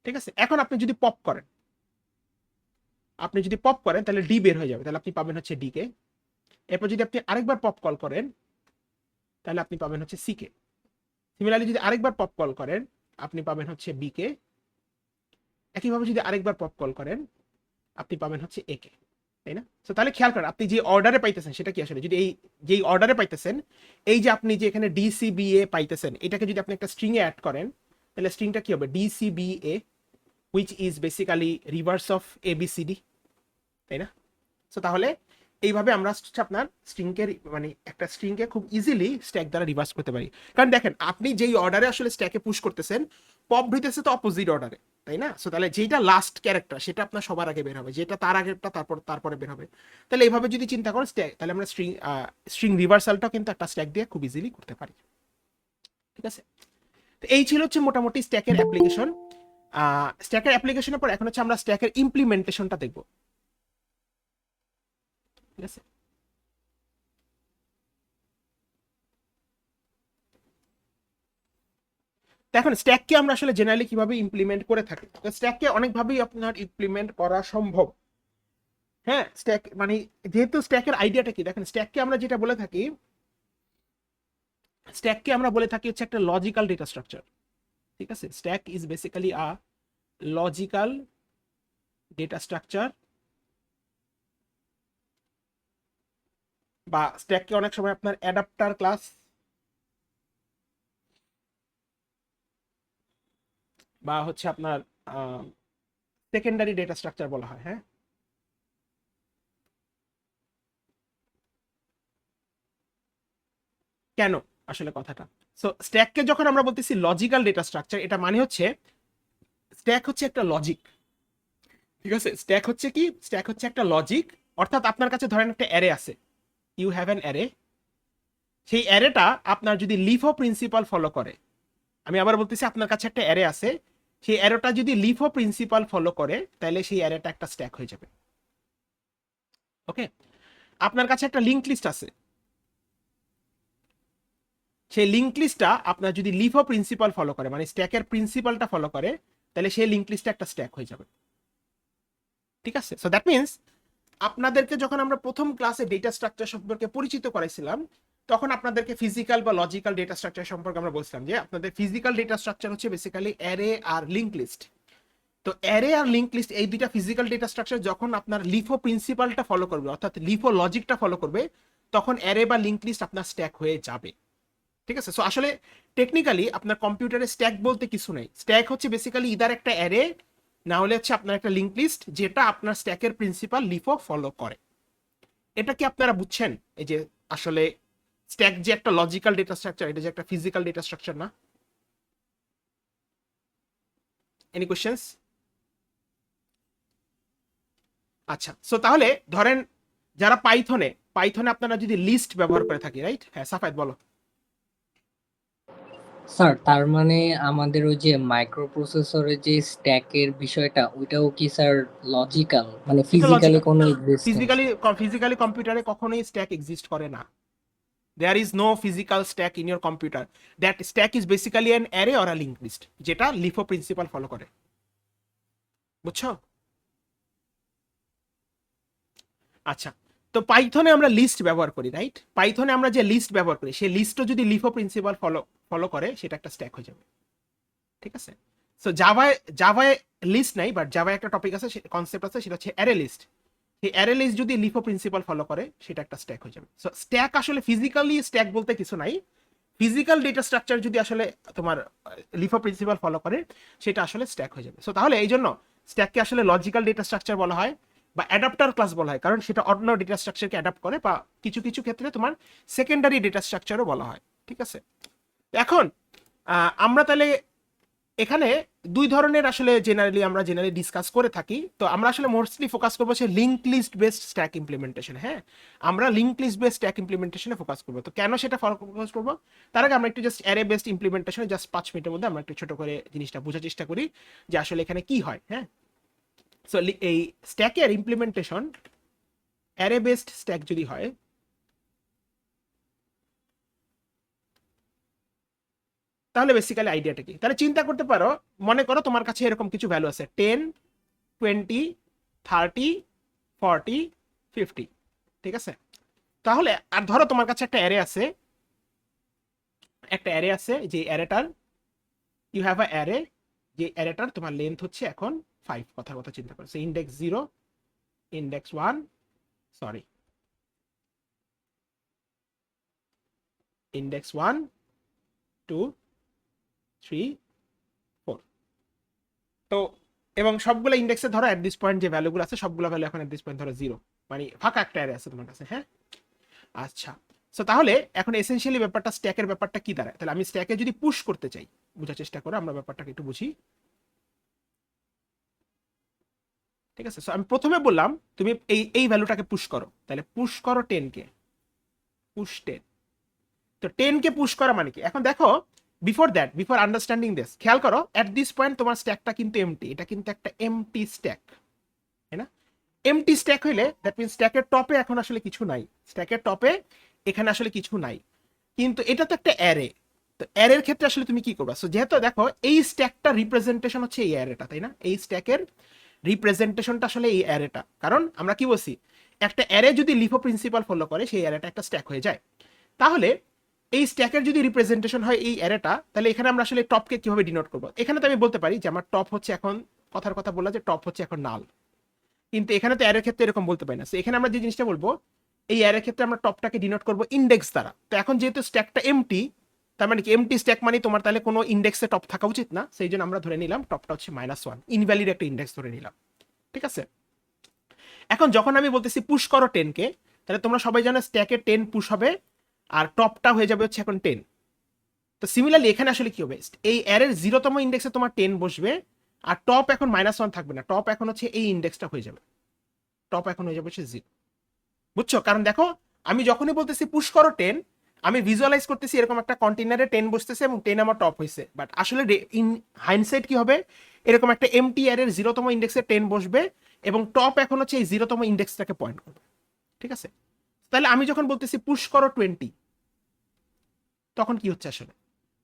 ঠিক আছে, এখন আপনি যদি পপ করেন, তাহলে ডি বের হয়ে যাবে, তাহলে আপনি পাবেন হচ্ছে ডি কে। এরপর যদি আপনি আরেকবার পপ কল করেন তাহলে আপনি পাবেন হচ্ছে সি কে। সিমিলারলি যদি আরেকবার পপ কল করেন আপনি পাবেন হচ্ছে বি কে। একইভাবে যদি আরেকবার পপ কল করেন আপনি পাবেন হচ্ছে এ কে, তাই না? তো তাহলে খেয়াল করেন আপনি যে অর্ডারে পাইতেছেন সেটা কি আসলে, যদি এই যেই অর্ডারে পাইতেছেন, এই যে আপনি যে এখানে ডিসিবিএ পাইতেছেন, এটাকে যদি আপনি একটা স্ট্রিং এ অ্যাড করেন তাহলে স্ট্রিংটা কি হবে, DCBA, which is basically reverse of ABCD, তাই না? সো তাহলে এইভাবে আমরা হচ্ছে আপনার স্ট্রিংকে, মানে একটা স্ট্রিংকে খুব ইজিলি স্ট্যাক দ্বারা রিভার্স করতে পারি। কারণ দেখেন আপনি যেই অর্ডারে আসলে স্ট্যাকে পুশ করতেছেন, পপ হইতেছে তো অপোজিট অর্ডারে, তাই না? সো তাহলে যেটা লাস্ট ক্যারেক্টার সেটা আপনার সবার আগে বের হবে, যেটা তার আগেরটা তারপরে বের হবে। তাহলে এইভাবে যদি চিন্তা করেন স্ট্যাক, তাহলে আমরা স্ট্রিং রিভার্সালটাও কিন্তু একটা স্ট্যাক দিয়ে খুব ইজিলি করতে পারি। ঠিক আছে, তো এই ছিল হচ্ছে মোটামুটি স্ট্যাকের অ্যাপ্লিকেশন। স্ট্যাকের অ্যাপ্লিকেশনের পর এখন হচ্ছে আমরা স্ট্যাকের ইমপ্লিমেন্টেশনটা দেখব। ঠিক আছে, এখন স্ট্যাককে আমরা আসলে জেনারেলি কিভাবে ইমপ্লিমেন্ট করে থাকি, তো স্ট্যাককে অনেকভাবেই আপনার ইমপ্লিমেন্ট করা সম্ভব। হ্যাঁ, স্ট্যাক মানে যেহেতু স্ট্যাকের আইডিয়াটা কি, দেখেন স্ট্যাককে আমরা যেটা বলে থাকি, হচ্ছে একটা লজিক্যাল ডেটা স্ট্রাকচার। ঠিক আছে, stack is basically a logical data structure, বা স্ট্যাককে অনেক সময় আপনার অ্যাডাপ্টার ক্লাস বা হচ্ছে আপনার সেকেন্ডারি ডেটা স্ট্রাকচার বলা হয়। হ্যাঁ, কেন আসলে কথাটা, সো স্ট্যাককে যখন আমরা বলতেছি লজিক্যাল ডেটা স্ট্রাকচার, এটা মানে হচ্ছে স্ট্যাক হচ্ছে একটা লজিক। ঠিক আছে, স্ট্যাক হচ্ছে একটা লজিক। অর্থাৎ আপনার কাছে ধরেন একটা অ্যারে আছে, ইউ হ্যাভ অ্যান অ্যারে। সেই অ্যারেটা আপনার যদি লিফো প্রিন্সিপাল ফলো করে, আমি আবার বলতেছি আপনার কাছে একটা অ্যারে আছে, সেই অ্যারেটা যদি লিফো প্রিন্সিপাল ফলো করে তাহলে সেই অ্যারেটা একটা স্ট্যাক হয়ে যাবে। ওকে, আপনার কাছে একটা লিঙ্ক লিস্ট আছে, সেই লিঙ্ক লিস্টটা আপনার যদি লিফো প্রিন্সিপাল ফলো করে, মানে স্ট্যাকের প্রিন্সিপালটা ফলো করে, তাহলে সেই লিঙ্ক লিস্টটা একটা স্ট্যাক হয়ে যাবে। ঠিক আছে, সো দ্যাট মিনস আপনাদেরকে যখন আমরা প্রথম ক্লাসে ডেটা স্ট্রাকচার সম্পর্কে পরিচিত করাইছিলাম, তখন আপনাদেরকে ফিজিক্যাল বা লজিক্যাল ডেটা স্ট্রাকচার সম্পর্কে আমরা বলছিলাম যে আপনাদের ফিজিক্যাল ডেটা স্ট্রাকচার হচ্ছে বেসিক্যালি অ্যারে আর লিঙ্ক লিস্ট। তো অ্যারে আর লিঙ্ক লিস্ট এই দুইটা ফিজিক্যাল ডেটা স্ট্রাকচার যখন আপনার লিফো প্রিন্সিপালটা ফলো করবে, অর্থাৎ লিফো লজিকটা ফলো করবে, তখন অ্যারে বা লিঙ্ক লিস্ট আপনার স্ট্যাক হয়ে যাবে। ঠিক আছে, সো আসলে টেকনিক্যালি আপনার কম্পিউটারে স্ট্যাক বলতে কিছু নেই। স্ট্যাক হচ্ছে বেসিক্যালি ইদার একটা অ্যারে, না হলে হচ্ছে আপনার একটা লিঙ্ক লিস্ট, যেটা আপনার স্ট্যাকের প্রিন্সিপাল লিফো ফলো করে। এটা কি আপনারা বুঝছেন, এই যে আসলে স্ট্যাক যে একটা লজিক্যাল ডেটা স্ট্রাকচার, এটা যে একটা ফিজিক্যাল ডেটা স্ট্রাকচার না? Any questions? আচ্ছা, সো তাহলে ধরেন যারা পাইথনে আপনারা যদি লিস্ট ব্যবহার করে থাকি, রাইট? হ্যাঁ সাফায়েত বলো। স্যার তার মানে আমাদের ওই যে মাইক্রো প্রসেসরের যে স্ট্যাকের বিষয়টা ওইটাও কি স্যার লজিক্যাল, মানে এটা ফিজিক্যালি লজিক্যাল। কোনো এক্সিস্টেন্স? ফিজিক্যালি কম্পিউটারে কখনোই স্ট্যাক এক্সিস্ট করে না। There is no physical stack in your computer. That stack is basically an array or a link list, যেটা লিফো প্রিন্সিপাল ফলো করে। বুঝছো? আচ্ছা, তো পাইথনে আমরা লিস্ট ব্যবহার করি, রাইট? পাইথনে আমরা যে লিস্ট ব্যবহার করি, সেই লিস্টও যদি লিফো প্রিন্সিপাল ফলো করে, সেটা একটা স্ট্যাক হয়ে যাবে। ঠিক আছে, সো জাভায় লিস্ট নাই, বাট জাভায় একটা টপিক আছে, কনসেপ্ট আছে, সেটা হচ্ছে অ্যারে লিস্ট। সেই অ্যারে লিস্ট যদি লিফো প্রিন্সিপাল ফলো করে, সেটা একটা স্ট্যাক হয়ে যাবে। সো স্ট্যাক আসলে ফিজিক্যালি স্ট্যাক বলতে কিছু নাই। ফিজিক্যাল ডেটা স্ট্রাকচার যদি আসলে তোমার লিফো প্রিন্সিপাল ফলো করে, সেটা আসলে স্ট্যাক হয়ে যাবে। সো তাহলে এই জন্য স্ট্যাককে আসলে লজিক্যাল ডেটা স্ট্রাকচার বলা হয় বা অ্যাডাপ্টার ক্লাস বলা হয়, কারণ সেটা অন্য ডেটা স্ট্রাকচারকে অ্যাডাপ্ট করে, বা কিছু কিছু ক্ষেত্রে তোমার সেকেন্ডারি ডেটা স্ট্রাকচারও বলা হয়। ঠিক আছে, এখন আমরা তাহলে এখানে দুই ধরনের আসলে জেনারেলি ডিসকাস করে থাকি। তো আমরা আসলে মোস্টলি ফোকাস করবো হচ্ছে link list based stack implementation. হ্যাঁ, আমরা লিঙ্ক লিস্ট বেসড স্ট্যাক ইমপ্লিমেন্টেশনে ফোকাস করবো। তো কেন সেটা ফোকাস করবো, তার আগে আমরা একটু জাস্ট অ্যারে বেসড ইমপ্লিমেন্টেশনে জাস্ট 5 মিনিটের মধ্যে আমরা একটু ছোট করে জিনিসটা বোঝার চেষ্টা করি যে আসলে এখানে কি হয়। হ্যাঁ, সো এই স্ট্যাকের ইমপ্লিমেন্টেশন অ্যারে বেসড স্ট্যাক যদি হয়, তাহলে বেসিক্যালি আইডিয়াটা কি? তাহলে চিন্তা করতে পারো, মনে করো তোমার কাছে এরকম কিছু ভ্যালু আছে 10, 20, 30, 40, 50, ঠিক আছে? তাহলে আর ধরো তোমার কাছে একটা অ্যারে আছে যে অ্যারেটার, ইউ হ্যাভ আ অ্যারে, যে অ্যারেটার তোমার লেন্থ হচ্ছে এখন 5, কথার কথা চিন্তা করো, ইন্ডেক্স 0, ইন্ডেক্স 1, সরি, ইন্ডেক্স 1, 2, 3, 4। তো এবং সবগুলো ইন্ডেক্সে ধরো অ্যাট দিস পয়েন্ট যে ভ্যালুগুলো আছে সবগুলো ভ্যালু এখন অ্যাট দিস পয়েন্ট ধরো 0, মানে ফাঁকা একটা অ্যারে আছে তোমার কাছে, হ্যাঁ? আচ্ছা, সো তাহলে এখন এসেনশিয়ালি ব্যাপারটা, স্ট্যাকের ব্যাপারটা কি দাঁড়ায়? তাহলে আমি স্ট্যাকে যদি পুশ করতে চাই, বোঝার চেষ্টা করো, আমরা ব্যাপারটাকে একটু বুঝি, ঠিক আছে? সো আমি প্রথমে বললাম তুমি এই ভ্যালুটাকে পুশ করো, তাহলে পুশ করো 10 কে, পুশ 10। তো 10 কে পুশ করা মানে কি? এখন দেখো, বিফোর আন্ডারস্ট্যান্ডিং দিস, খেয়াল করো এট দিস পয়েন্ট তোমার স্ট্যাকটা কিন্তু এমটি, এটা কিন্তু একটা এমটি স্ট্যাক, তাই না? এমটি স্ট্যাক হইলে দ্যাট মিন্স স্ট্যাকের টপে এখন আসলে কিছু নাই, স্ট্যাকের টপে এখানে আসলে কিছু নাই, কিন্তু এটা তো একটা অ্যারে। তো অ্যারের ক্ষেত্রে আসলে তুমি কি করবা? সো যেহেতু দেখো এই স্ট্যাকটা রিপ্রেজেন্টেশন হচ্ছে এই অ্যারেটা, তাই না? এই স্ট্যাকের রিপ্রেজেন্টেশনটা আসলে এই অ্যারেটা, কারণ আমরা কি বলছি, একটা অ্যারে যদি লিফো প্রিন্সিপাল ফলো করে সেই অ্যারেটা একটা স্ট্যাক হয়ে যায়। তাহলে এই স্ট্যাকের যদি রিপ্রেজেন্টেশন হয় এই অ্যারেটা, তাহলে এখানে আমরা আসলে টপকে কিভাবে ডিনোট করবো? এখানে তো আমি বলতে পারি যে আমার টপ হচ্ছে এখন, কথার কথা বললাম যে টপ হচ্ছে এখন নাল, কিন্তু এখানে তো অ্যারের ক্ষেত্রে এরকম বলতে পারি না। এখানে আমরা যে জিনিসটা বলবো, এই অ্যারের ক্ষেত্রে আমরা টপটাকে ডিনোট করবো ইন্ডেক্স দ্বারা। তো এখন যেহেতু স্ট্যাকটা এমটি, তার মানে কি এমটি স্ট্যাক মানে তোমার তাহলে কোনো ইন্ডেক্সে টপ থাকা উচিত না, সেই জন্য আমরা ধরে নিলাম টপটা হচ্ছে -1, ইনভ্যালিড একটা ইন্ডেক্স ধরে নিলাম, ঠিক আছে? এখন যখন আমি বলতেছি পুশ করো 10 কে, তাহলে তোমরা সবাই জানো স্ট্যাকে 10 পুশ হবে আর টপটা হয়ে যাবে হচ্ছে এখন 10। তো সিমিলারলি এখানে আসলে কি হবে, এই অ্যারের 0তম ইন্ডেক্সে তোমার 10 বসবে, আর টপ এখন -1 থাকবে না, টপ এখন হচ্ছে এই ইন্ডেক্সটা হয়ে যাবে, টপ এখন হয়ে যাবে হচ্ছে 0। বুঝছো? কারণ দেখো, আমি যখনই বলতেছি পুশ করো 10, আমি ভিজুয়ালাইজ করতেছি এরকম একটা কন্টেনারে 10 বসতেছে এবং 10 আমার টপ হয়েছে, বাট আসলে ইন হাইন্ডসাইট কি হবে, এরকম একটা এমটি অ্যারের 0তম ইন্ডেক্সে 10 বসবে এবং টপ এখন হচ্ছে এই 0তম ইন্ডেক্সটাকে পয়েন্ট করবে, ঠিক আছে? তাহলে আমি যখন বলতেছি পুশ করো 20, তখন কি হচ্ছে আসলে?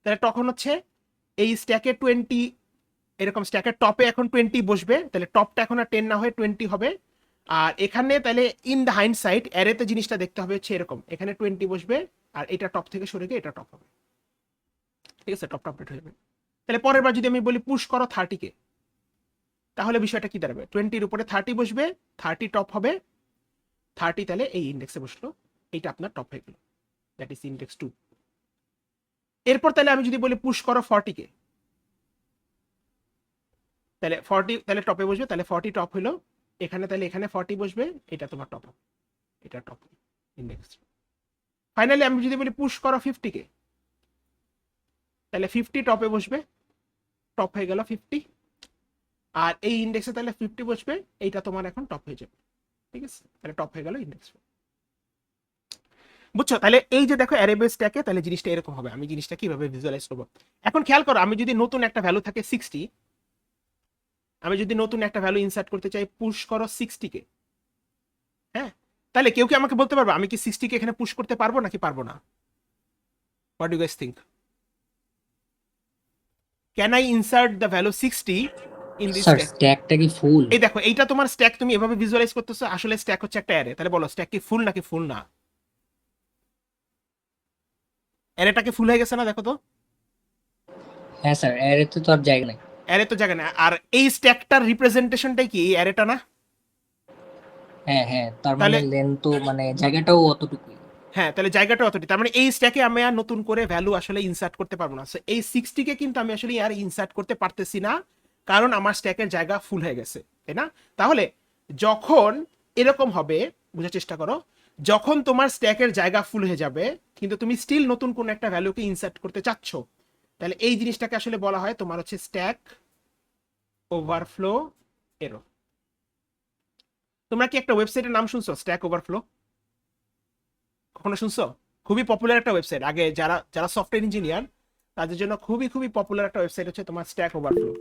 তাহলে তখন হচ্ছে এই স্ট্যাকে 20, এরকম স্ট্যাকের টপে এখন 20 বসবে, তাহলে টপটা এখন আর 10 না হয়ে 20 হবে। আর এখানে তাহলে ইন দ্য হাইন্ডসাইট অ্যারেতে জিনিসটা দেখতে হবে হচ্ছে এরকম, এখানে 20 বসবে আর এটা টপ থেকে সরে গিয়ে এটা টপ হবে, ঠিক আছে? টপটা আপডেট হয়ে যাবে। তাহলে পরের বার যদি আমি বলি পুশ করো 30 কে, তাহলে বিষয়টা কি দাঁড়াবে? 20-র উপরে 30 বসবে, 30 টপ হবে, 30 তাহলে এই ইন্ডেক্সে বসলো, এইটা আপনার টপ হয়ে গেল, দ্যাট ইজ ইন্ডেক্স 2। এরপর তাহলে আমি যদি বলি পুশ করো 40 কে, তাহলে 40 তাহলে টপে বসবে, তাহলে 40 টপ হলো, এখানে তাহলে এখানে 40 বসবে, এটা তোমার টপ হবে, এটা টপ ইন্ডেক্স। ফাইনালি আমি যদি বলি পুশ করো 50 কে, তাহলে 50 টপে বসবে, টপ হয়ে গেল 50, আর এই ইন্ডেক্সে তাহলে 50 বসবে, এইটা তোমার এখন টপ হয়ে যাবে, ঠিক আছে? তাহলে টপ হয়ে গেল ইন্ডেক্স। বুঝছো? তাহলে এই যে দেখো অ্যারে বেস স্ট্যাকে, তাহলে জিনিসটা এরকম হবে। আমি জিনিসটা কিভাবে ভিজুয়ালাইজ করবো, এখন খেয়াল করো, আমি যদি নতুন একটা ভ্যালু থাকে 60, আমি যদি নতুন একটা ভ্যালু ইনসার্ট করতে চাই, পুশ করো 60 কে, হ্যাঁ, তাহলে কেউ কি আমাকে বলতে পারবে আমি কি 60 কে এখানে পুশ করতে পারবো নাকি পারবো না? What do guys think? Can I insert the value 60 in this sir stack? স্ট্যাকটা কি ফুল? এই দেখো, এইটা তোমার স্ট্যাক, তুমি এভাবে ভিজুয়ালাইজ করতেছো, আসলে স্ট্যাক হচ্ছে একটা অ্যারে, তাহলে বলো স্ট্যাক কি ফুল নাকি ফুল না? অ্যারেটাকে ফুল হয়ে গেছে না? দেখো তো, হ্যাঁ স্যার, অ্যারেতে তো আর জায়গা নাই। অ্যারে তো জায়গা না, আর এই স্ট্যাকটার রিপ্রেজেন্টেশনটাই কি এই অ্যারেটা না? হ্যাঁ হ্যাঁ, তার তাহলে মানে লেন্থ তো মানে জায়গাটাও অতটুকুই। হ্যাঁ, তাহলে জায়গাটা অতটি, তার মানে এই স্ট্যাকে আমি আর নতুন করে ভ্যালু আসলে ইনসার্ট করতে পারবো না। সো এই 60 কে কিন্তু আমি আসলে আর ইনসার্ট করতে পারতেছি না, কারণ আমার স্ট্যাকের জায়গা ফুল হয়ে গেছে, তাই না? তাহলে যখন এরকম হবে, বোঝার চেষ্টা করো, যখন তোমার স্ট্যাকের জায়গা ফুল হয়ে যাবে কিন্তু তুমি স্টিল নতুন কোন একটা ভ্যালুকে ইনসার্ট করতে চাচ্ছ, তাহলে এই জিনিসটাকে আসলে বলা হয় তোমার হচ্ছে স্ট্যাক ওভারফ্লো এরর। তোমরা কি একটা ওয়েবসাইটের নাম শুনছো, স্ট্যাক ওভারফ্লো? কখনো শুনছো? খুবই পপুলার একটা ওয়েবসাইট, আগে যারা যারা সফটওয়্যার ইঞ্জিনিয়ার তাদের জন্য খুবই খুবই পপুলার একটা ওয়েবসাইট হচ্ছে তোমার স্ট্যাক ওভারফ্লো।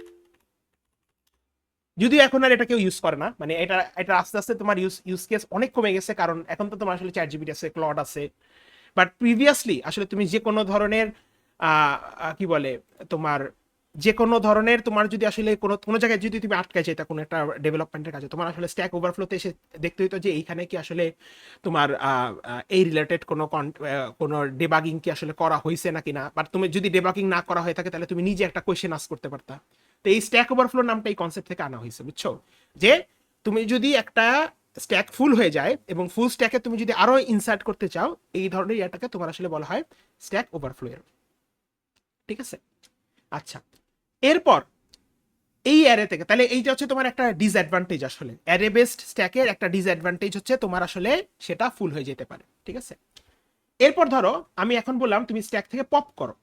যদিও এখন আর এটা কেউ ইউজ করে না, মানে এটা এটা আস্তে আস্তে তোমার ইউজ কেস অনেক কমে গেছে, কারণ এখন তো তোমার আসলে চ্যাট জিপিটি আছে, ক্লড আছে, বাট প্রিভিয়াসলি আসলে তুমি যে কোনো ধরনের কি বলে তোমার যে কোনো ধরনের তোমার যদি আসলে কোনো কোনো জায়গায় যদি তুমি আটকে যেতে কোনো একটা ডেভেলপমেন্টের কাজে তোমার আসলে স্ট্যাক ওভারফ্লোতে এসে দেখতে হইতো যে এইখানে কি আসলে তোমার এই রিলেটেড কোনো ডেবাগিং কি আসলে করা হয়েছে নাকি না, বাট তুমি যদি ডেবাগিং না করা হয়ে থাকে তাহলে তুমি নিজে একটা কোয়েশ্চেন আস্ক করতে পারতা। তো এই স্ট্যাক ওভারফ্লো নামটা এই কনসেপ্ট থেকে আনা হয়েছে, বুঝছো? যে তুমি যদি একটা স্ট্যাক ফুল হয়ে যায় এবং ফুল স্ট্যাকে তুমি যদি আরো ইনসার্ট করতে চাও, এই ধরনের ইয়াটাকে তোমার আসলে বলা হয় স্ট্যাক ওভারফ্লো। ঠিক আছে, আচ্ছা। এরপর এই অ্যারে থেকে তাহলে এইটা হচ্ছে তোমার একটা ডিসঅ্যাডভান্টেজ, আসলে অ্যারে বেসড স্ট্যাকের একটা ডিসঅ্যাডভান্টেজ হচ্ছে তোমার আসলে সেটা ফুল হয়ে যেতে পারে। ঠিক আছে, এরপর ধরো আমি এখন বললাম তুমি স্ট্যাক থেকে পপ করো,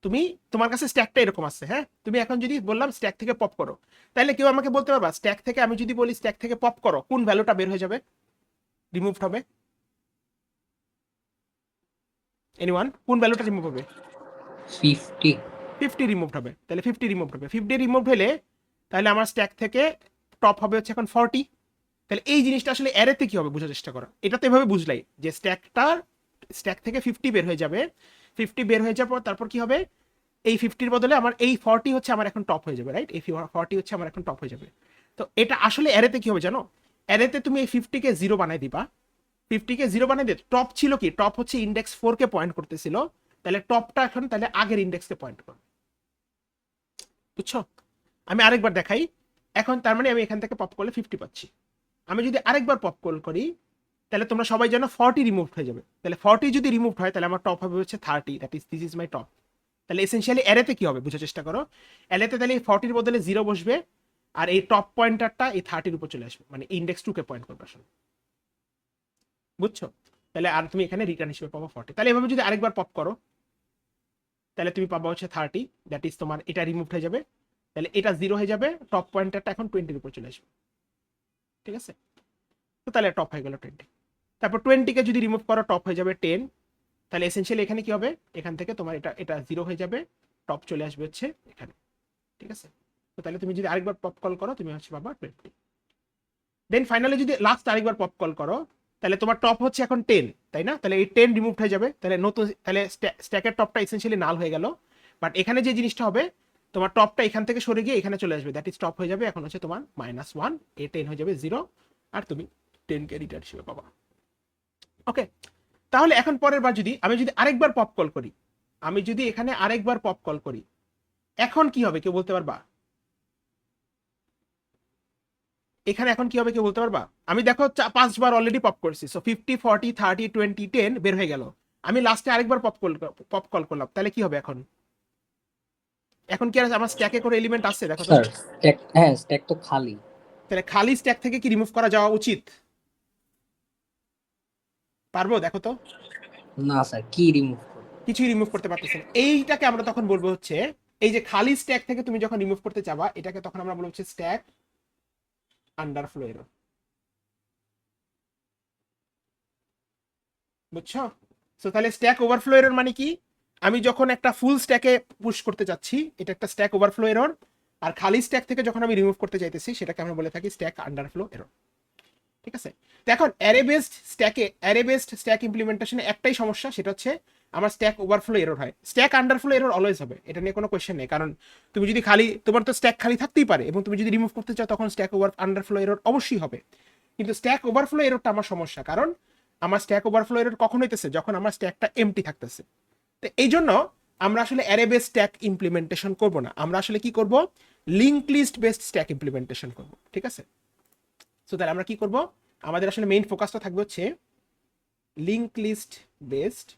তুমি তোমার কাছে স্ট্যাকটা এরকম আছে, হ্যাঁ, তুমি এখন যদি বললাম স্ট্যাক থেকে পপ করো, তাহলে কেউ আমাকে বলতে পারবা স্ট্যাক থেকে, আমি যদি বলি স্ট্যাক থেকে পপ করো, কোন ভ্যালুটা বের হয়ে যাবে, রিমুভ হবে? এনিওয়ান, কোন ভ্যালুটা রিমুভ হবে? 50। 50 রিমুভ হবে, তাহলে 50 রিমুভ হবে। 50 রিমুভ হলে তাহলে আমার স্ট্যাক থেকে টপ হবে হচ্ছে এখন 40। তাহলে এই জিনিসটা আসলে অ্যারেতে কি হবে বোঝার চেষ্টা করো। এটা তো এভাবে বুঝলাই যে স্ট্যাক থেকে 50 বের হয়ে যাবে, 50 বের হয়ে যাওয়ার পর তারপর কি হবে, এই 50-র বদলে আমার এই 40 হচ্ছে আমার এখন টপ হয়ে যাবে, রাইট? এই 40 হচ্ছে আমার এখন টপ হয়ে যাবে। তো এটা আসলে অ্যারেতে কি হবে জানো, অ্যারেতে তুমি এই 50-কে 0 বানাই দিবা, 50-কে 0 বানাই দিয়ে টপ ছিল কি, টপ হচ্ছে ইন্ডেক্স 4-কে পয়েন্ট করতেছিল, তাহলে টপটা এখন তাহলে আগের ইন্ডেক্সকে পয়েন্ট করবে, বুঝছো? আমি আরেকবার দেখাই, এখন তার মানে আমি এখান থেকে পপ করলে 50 পাচ্ছি। আমি যদি আরেকবার পপ কল করি তাহলে তোমরা সবাই জানো 40 রিমুভ হয়ে যাবে, তাহলে 40 যদি রিমুভ হয় তাহলে আমার টপ হবে হচ্ছে 30, that is this is my top. তাহলে এসেনশিয়ালি অ্যারেতে কি হবে বোঝার চেষ্টা করো, অ্যারেতে তাহলে এই 40-র বদলে 0 বসবে আর এই টপ পয়েন্টারটা এই 30-র উপর চলে আসবে, মানে ইন্ডেক্স 2-কে পয়েন্ট করবে আসলে, বুঝছো? তাহলে আর তুমি এখানে রিটার্ন হিসেবে পাবো 40। তাহলে এভাবে যদি আরেকবার পপ করো তাহলে তুমি পাবো হচ্ছে 30, দ্যাট ইজ তোমার এটা রিমুভ হয়ে যাবে, তাহলে এটা 0 হয়ে যাবে, টপ পয়েন্টারটা এখন 20-র উপর চলে আসবে। ঠিক আছে, তো তাহলে টপ হয়ে গেল 20। তারপর 20-কে যদি রিমুভ করো টপ হয়ে যাবে 10, তাহলে এসেনশিয়ালি এখানে কি হবে, এখান থেকে তোমার এটা এটা 0 হয়ে যাবে, টপ চলে আসবে হচ্ছে এখানে। ঠিক আছে, তো তাহলে তুমি যদি আরেকবার পপ কল করো তুমি হচ্ছে পাবা 20। দেন ফাইনালি যদি লাস্ট আরেকবার পপ কল করো তাহলে তোমার টপ হচ্ছে এখন 10, তাই না? তাহলে এই 10 রিমুভ হয়ে যাবে, তাহলে নতুন তাহলে স্ট্যাকের টপটা এসেনশিয়ালি নাল হয়ে গেল, বাট এখানে যে জিনিসটা হবে তোমার টপটা এখান থেকে সরে গিয়ে এখানে চলে আসবে, দ্যাট ইজ টপ হয়ে যাবে এখন হচ্ছে তোমার -1, এ 10 হয়ে যাবে 0, আর তুমি 10-কে রিটার্ন হিসেবে পাবা। ওকে, তাহলে এখন পরের বার যদি আমি যদি আরেকবার পপ কল করি, আমি যদি এখানে আরেকবার পপ কল করি এখন কি হবে কেউ বলতে পারবা? এখানে এখন কি হবে কেউ বলতে পারবা? আমি দেখো 5বার অলরেডি পপ করছি, সো 50, 40, 30, 20, 10 বের হয়ে গেল। আমি লাস্টে আরেকবার পপ কল করলাম, তাহলে কি হবে এখন? এখন কি আর আমার স্ট্যাকে করে এলিমেন্ট আছে দেখো তো? স্যার স্ট্যাক, হ্যাঁ স্ট্যাক তো খালি। তাহলে খালি স্ট্যাক থেকে কি রিমুভ করা যাওয়া উচিত? পারবো দেখো তো? না স্যার, কি রিমুভ করব? কিছুই রিমুভ করতে পারতেছে না। এইটাকে আমরা তখন বলবো হচ্ছে এই যে খালি স্ট্যাক থেকে তুমি যখন রিমুভ করতে চাবা এটাকে তখন আমরা বলবো হচ্ছে স্ট্যাক আন্ডারফ্লো এরর, বুঝছো? সো তাহলে স্ট্যাক ওভারফ্লো এরর মানে কি, আমি যখন একটা ফুল স্ট্যাকে পুশ করতে যাচ্ছি এটা একটা স্ট্যাক ওভারফ্লো এরর, আর খালি স্ট্যাক থেকে যখন আমি রিমুভ করতে চাইতেছি সেটাকে আমরা বলে থাকি স্ট্যাক আন্ডারফ্লো এরর। ঠিক আছে, তো এখন অ্যারে বেসড স্ট্যাক ইমপ্লিমেন্টেশনে একটাই সমস্যা, সেটা হচ্ছে আমার স্ট্যাক ওভারফ্লো এরর হয়, স্ট্যাক আন্ডারফ্লো এরর অলওয়েজ হবে, এটা নিয়ে কোনো কোয়েশ্চেন নেই, কারণ তুমি যদি খালি তোমার তো স্ট্যাক খালি থাকতেই পারে এবং তুমি যদি রিমুভ করতে চাও তখন স্ট্যাক আন্ডারফ্লো এরর অবশ্যই হবে, কিন্তু স্ট্যাক ওভারফ্লো এররটা আমার সমস্যা, কারণ আমার স্ট্যাক ওভারফ্লো এরর কখন হইতেছে যখন আমার স্ট্যাকটা এমটি থাকতেছে। তো এই জন্য আমরা আসলে অ্যারে বেসড স্ট্যাক ইমপ্লিমেন্টেশন করব না, আমরা আসলে কি করব, link list based stack implementation করব। ঠিক আছে, সো তাহলে আমরা কি করব, আমাদের আসলে মেইন ফোকাসটা থাকবে হচ্ছে লিঙ্ক লিস্ট বেসড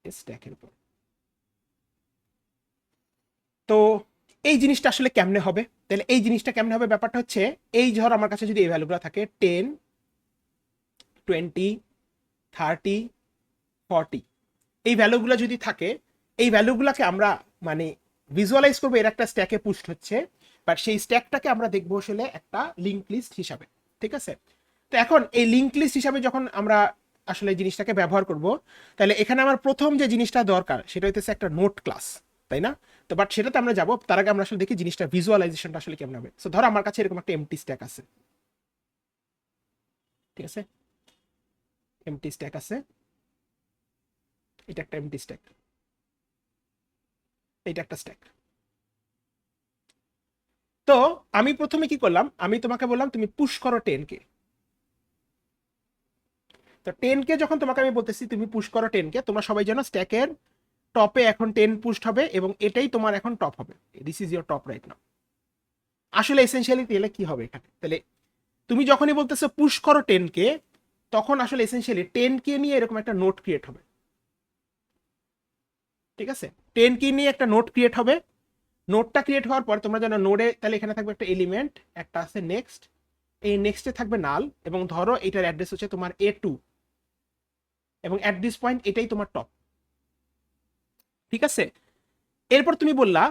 স্ট্যাকের উপর। তো এই জিনিসটা আসলে কেমনে হবে, তাহলে এই জিনিসটা কেমনে হবে ব্যাপারটা হচ্ছে এই ধর আমার কাছে যদি এই ভ্যালুগুলো থাকে 10, 20, 30, 40, এই ভ্যালুগুলো যদি থাকে এই ভ্যালুগুলোকে আমরা মানে ভিজুয়ালাইজ করবো এর একটা স্ট্যাকে পুস্ট হচ্ছে, বাট সেই স্ট্যাকটাকে আমরা দেখবো আসলে একটা লিঙ্ক লিস্ট হিসাবে। ঠিক আছে, তো এখন এই লিঙ্ক লিস্ট হিসাবে যখন আমরা আসলে জিনিসটাকে ব্যবহার করব তাহলে এখানে আমার প্রথম যে জিনিসটা দরকার সেটা হইতেছে একটা নোট ক্লাস, তাই না? তো বাট সেটাতে আমরা যাবো, তার আগে আমরা আসলে দেখি জিনিসটা ভিজুয়ালাইজেশনটা আসলে কেমন হবে। সো ধরো আমার কাছে এরকম একটা এমটি স্ট্যাক আছে, ঠিক আছে, এমটি স্ট্যাক আছে, এটা একটা এমটি স্ট্যাক, এটা একটা স্ট্যাক। তো আমি প্রথমে কি করলাম, আমি তোমাকে বললাম তুমি পুশ করো 10 কে। তো 10 কে যখন তোমাকে আমি বলতেছি তুমি পুশ করো 10 কে, তোমরা সবাই জানো স্ট্যাকের টপে এখন 10 পুশ হবে এবং এটাই তোমার এখন টপ হবে। This is your top right now. আসলে এসেনশিয়ালি তাহলে কি হবে এখানে, তাহলে তুমি যখনই বলতেছো পুশ করো 10 কে, তখন আসলে এসেনশিয়ালি 10 কে নিয়ে এরকম একটা নোট ক্রিয়েট হবে। ঠিক আছে, 10 কে নিয়ে একটা নোট ক্রিয়েট হবে। নোটটা ক্রিয়েট হওয়ার পর তোমরা জানো নোডে তাহলে এখানে থাকবে একটা এলিমেন্ট, একটা আছে নেক্সট, এই নেক্সটে থাকবে নাল, এবং ধরো এটার অ্যাড্রেস হচ্ছে তোমার A2, এবং অ্যাট দিস পয়েন্ট এটাই তোমার টপ। ঠিক আছে, এরপর তুমি বললা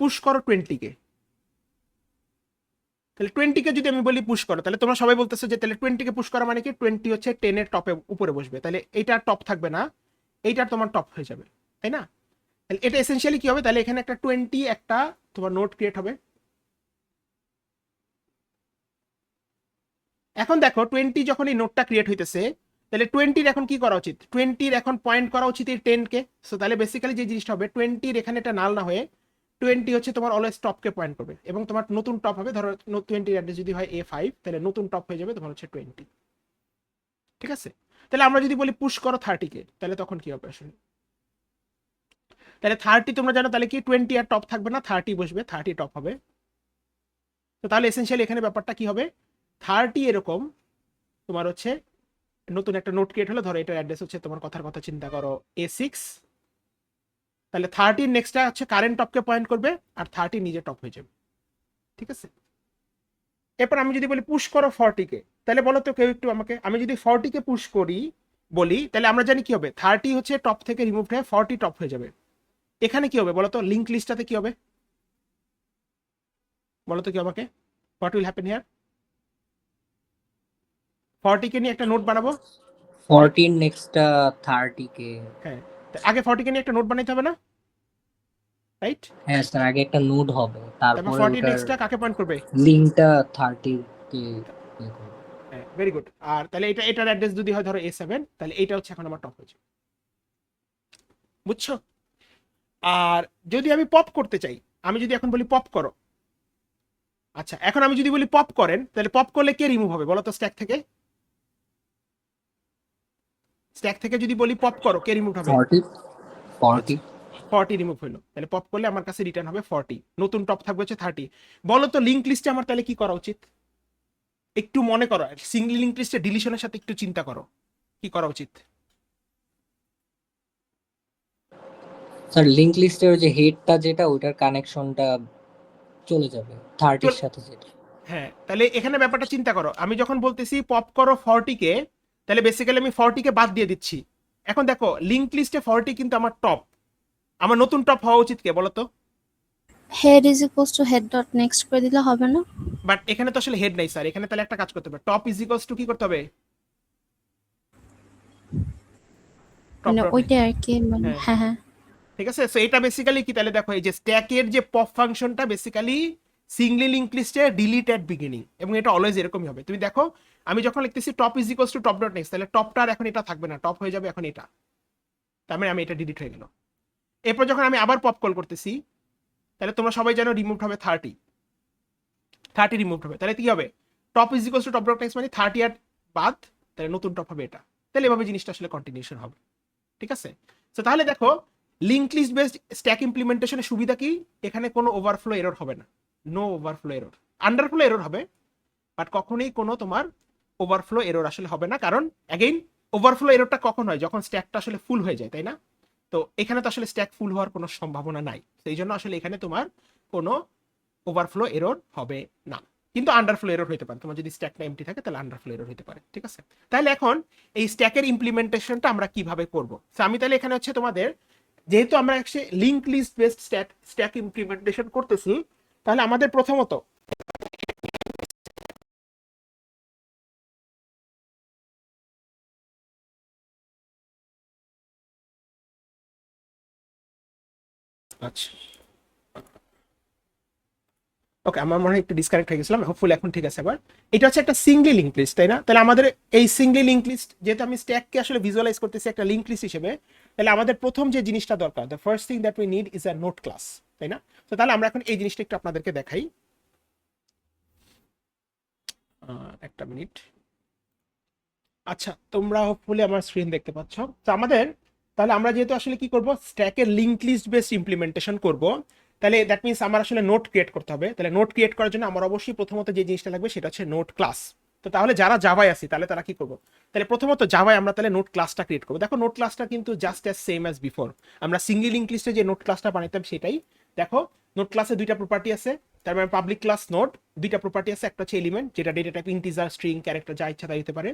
পুশ করো 20 কে। তাহলে 20 কে যদি আমি বলি পুশ করো, তাহলে তোমরা সবাই বলতেছো যে তাহলে 20 কে পুশ করা মানে কি 20 হচ্ছে 10 এর টপে উপরে বসবে, তাহলে এইটার টপ থাকবে না, এইটার তোমার টপ হয়ে যাবে, তাই না? তাহলে এটা এসেনশিয়ালি কি হবে, তাহলে এখানে একটা 20 একটা তোমার নোট ক্রিয়েট হবে। এখন দেখো 20 যখন এই নোটটা ক্রিয়েট হইতেছে, তাহলে 20-র এখন কি করা উচিত, 20-র এখন পয়েন্ট করা উচিত এই 10 কে। সো তাহলে বেসিক্যালি যে জিনিসটা হবে 20-র এখানে এটা নাল না হয়ে 20 হচ্ছে তোমার অলওয়েজ টপকে পয়েন্ট করবে, এবং তোমার নতুন টপ হবে, ধরো 20-র অ্যাড্রেস যদি হয় A5, তাহলে নতুন টপ হয়ে যাবে তোমার হচ্ছে 20। ঠিক আছে, তাহলে আমরা যদি বলি পুশ করো 30-কে, তাহলে তখন কি হবে আসলে, তাহলে 30 তোমরা জানো তাহলে কি 20 আর টপ থাকবে না, 30 বসবে, 30 টপ হবে। তো তাহলে এসেনশিয়ালি এখানে ব্যাপারটা কি হবে, 30 এরকম তোমার হচ্ছে নতুন একটা নোট ক্রিয়েট হলো, ধরো এটার অ্যাড্রেস হচ্ছে তোমার কথার কথা চিন্তা করো A6, তাহলে 30 নেক্সটটা হচ্ছে কারেন্ট টপকে পয়েন্ট করবে, আর 30 নিজে টপ হয়ে যাবে। ঠিক আছে, এরপর আমি যদি বলি পুশ করো 40-কে, তাহলে বলো তো কেউ একটু আমাকে, আমি যদি 40-কে পুশ করি বলি, তাহলে আমরা জানি কি হবে, 30 হচ্ছে টপ থেকে রিমুভ হয়ে 40 টপ হয়ে যাবে। এখানে কি হবে বলো তো, লিঙ্ক লিস্টটাতে কি হবে বলো তো কি আমাকে, হোয়াট উইল হ্যাপেন হিয়ার? 40-কে নিয়ে একটা নোট বানাবো। 14 নেক্সটটা 30 কে। হ্যাঁ, আগে 40-কে নিয়ে একটা নোট বানাইতে হবে না, রাইট? হ্যাঁ স্যার, আগে একটা নোড হবে, তারপর তারপরে 40 ওটার নেক্সটটা কাকে পয়েন্ট করবে? লিঙ্কটা 30 কে ইয়ে করবে। হ্যাঁ, ভেরি গুড। আর তাহলে এটার অ্যাড্রেস যদি হয় ধরো A7, তাহলে এটা হচ্ছে এখন আমার টপ হয়েছে, বুঝছো? আর যদি আমি পপ করতে চাই, আমি যদি এখন বলি পপ করো, আচ্ছা এখন আমি যদি বলি পপ করেন, তাহলে পপ করলে কে রিমুভ হবে বলো তো স্ট্যাক থেকে? স্ট্যাক থেকে যদি বলি পপ করো, কে রিমুভ হবে? 40 40 রিমুভ হলো, তাহলে পপ করলে আমার কাছে রিটার্ন হবে 40, নতুন টপ থাকবে হচ্ছে 30। বলো তো লিঙ্ক লিস্টে আমার তাহলে কি করা উচিত, একটু মনে করো, সিঙ্গল লিঙ্ক লিস্টে ডিলিশনের সাথে একটু চিন্তা করো কি করা উচিত। স্যার লিংক লিস্টের যে হেডটা যেটা ওটার কানেকশনটা চলে যাবে 30-র সাথে যেটা। হ্যাঁ, তাহলে এখানে ব্যাপারটা চিন্তা করো, আমি যখন বলতেছি পপ করো 40-কে, তাহলে বেসিক্যালি আমি 40-কে বাদ দিয়ে দিচ্ছি। এখন দেখো লিঙ্ক লিস্টে 40 কিন্তু আমার টপ, আমার নতুন টপ হওয়া উচিত কে বলো তো? Head is equals to head dot next করে দিলে হবে না? বাট এখানে তো আসলে হেড নাই স্যার, এখানে তাহলে একটা কাজ করতে হবে, টপ ইজ ইকুয়ালস টু কি করতে হবে, টপ মানে ডট। ওইটা আর কি, মানে হ্যাঁ, হ্যাঁ হ্যাঁ। ঠিক আছে। সো এটা বেসিক্যালি কি, তাহলে দেখো এই যে স্ট্যাকের যে পপ ফাংশনটা বেসিক্যালি সিঙ্গলি লিঙ্ক লিস্টে ডিলিট এট বিগিনিং, এবং এটা অলওয়েজ এরকমই হবে। তুমি দেখো আমি যখন লিখতেছি top is equals to top dot next, তাহলে টপটার এখন এটা থাকবে না, টপ হয়ে যাবে এখন এটা, তার মানে আমি এটা ডিলিট হয়ে গেল। এরপর যখন আমি আবার পপ কল করতেছি, তাহলে তোমরা সবাই জানো রিমুভ হবে 30 রিমুভ হবে, তাহলে কি হবে, top is equals to top dot next মানে 30 আর বাদ, তাহলে নতুন টপ হবে এটা, তাহলে এভাবে জিনিসটা আসলে কন্টিনিউশন হবে। ঠিক আছে, তো তাহলে দেখো লিঙ্ক লিস্ট বেসড স্ট্যাক ইমপ্লিমেন্টেশনের সুবিধা কি, এখানে কোনো ওভারফ্লো এরর হবে না, no overflow error, underflow error হবে, বাট কখনোই কোনো তোমার ওভারফ্লো এরর আসলে হবে না। কারণ অ্যাগেইন ওভারফ্লো এররটা কখন হয়, যখন স্ট্যাকটা আসলে ফুল হয়ে যায়, তাই না? তো এখানে তো আসলে স্ট্যাক ফুল হওয়ার কোনো সম্ভাবনা নাই, সেই জন্য আসলে এখানে তোমার কোনো ওভারফ্লো এরর হবে না। কিন্তু আন্ডারফ্লো এরর হতে পারে, তোমার যদি স্ট্যাকটা এমটি থাকে তাহলে আন্ডারফ্লো এরর হতে পারে। ঠিক আছে, তাহলে এখন এই স্ট্যাকের ইমপ্লিমেন্টেশনটা আমরা কিভাবে করব, আমি তাহলে এখানে হচ্ছে তোমাদের, যেহেতু আমরা link list based stack implementation করতেছি, তাহলে আমাদের প্রথমত আচ্ছা ওকে, আমার মনে হয় একটু ডিসকানেক্ট হয়ে গেছিলাম, হোপফুলি এখন ঠিক আছে। আবার এটা হচ্ছে একটা সিঙ্গলি লিঙ্ক লিস্ট, তাই না? তাহলে আমাদের এই সিঙ্গলি লিঙ্ক লিস্ট, যেহেতু আমি স্ট্যাককে আসলে ভিজুয়ালাইজ করতেছি একটা লিঙ্ক লিস্ট হিসেবে, তাহলে আমাদের প্রথম যে জিনিসটা দরকার, the first thing that we need is a note class, তাই না? তো তাহলে আমরা এখন এই জিনিসটা একটু আপনাদেরকে দেখাই। একটা মিনিট। আচ্ছা, তোমরা হোপফুলি আমার স্ক্রিন দেখতে পাচ্ছ। তো আমাদের তাহলে আমরা যেহেতু আসলে কি করব, স্ট্যাকের লিঙ্ক লিস্ট বেসড ইমপ্লিমেন্টেশন করব, তাহলে দ্যাট মিনস আমার আসলে নোট ক্রিয়েট করতে হবে। তাহলে নোট ক্রিয়েট করার জন্য আমার অবশ্যই প্রথমত যে জিনিসটা লাগবে সেটা হচ্ছে নোট ক্লাস। তো তাহলে যারা জাভায় আছি তাহলে তারা কি করবো, তাহলে প্রথমত জাভায় আমরা তাহলে নোট ক্লাসটা ক্রিয়েট করবো। দেখো নোট ক্লাসটা কিন্তু just as same as before, আমরা সিঙ্গেল লিঙ্ক লিস্টে যে নোট ক্লাসটা বানাইতাম সেটাই। দেখো নোট ক্লাসে দুইটা প্রপার্টি আছে, তার মানে পাবলিক ক্লাস নোট, দুইটা প্রপার্টি আছে, একটা হচ্ছে এলিমেন্ট যেটা data type integer, string, character যা ইচ্ছা তাই হতে পারে,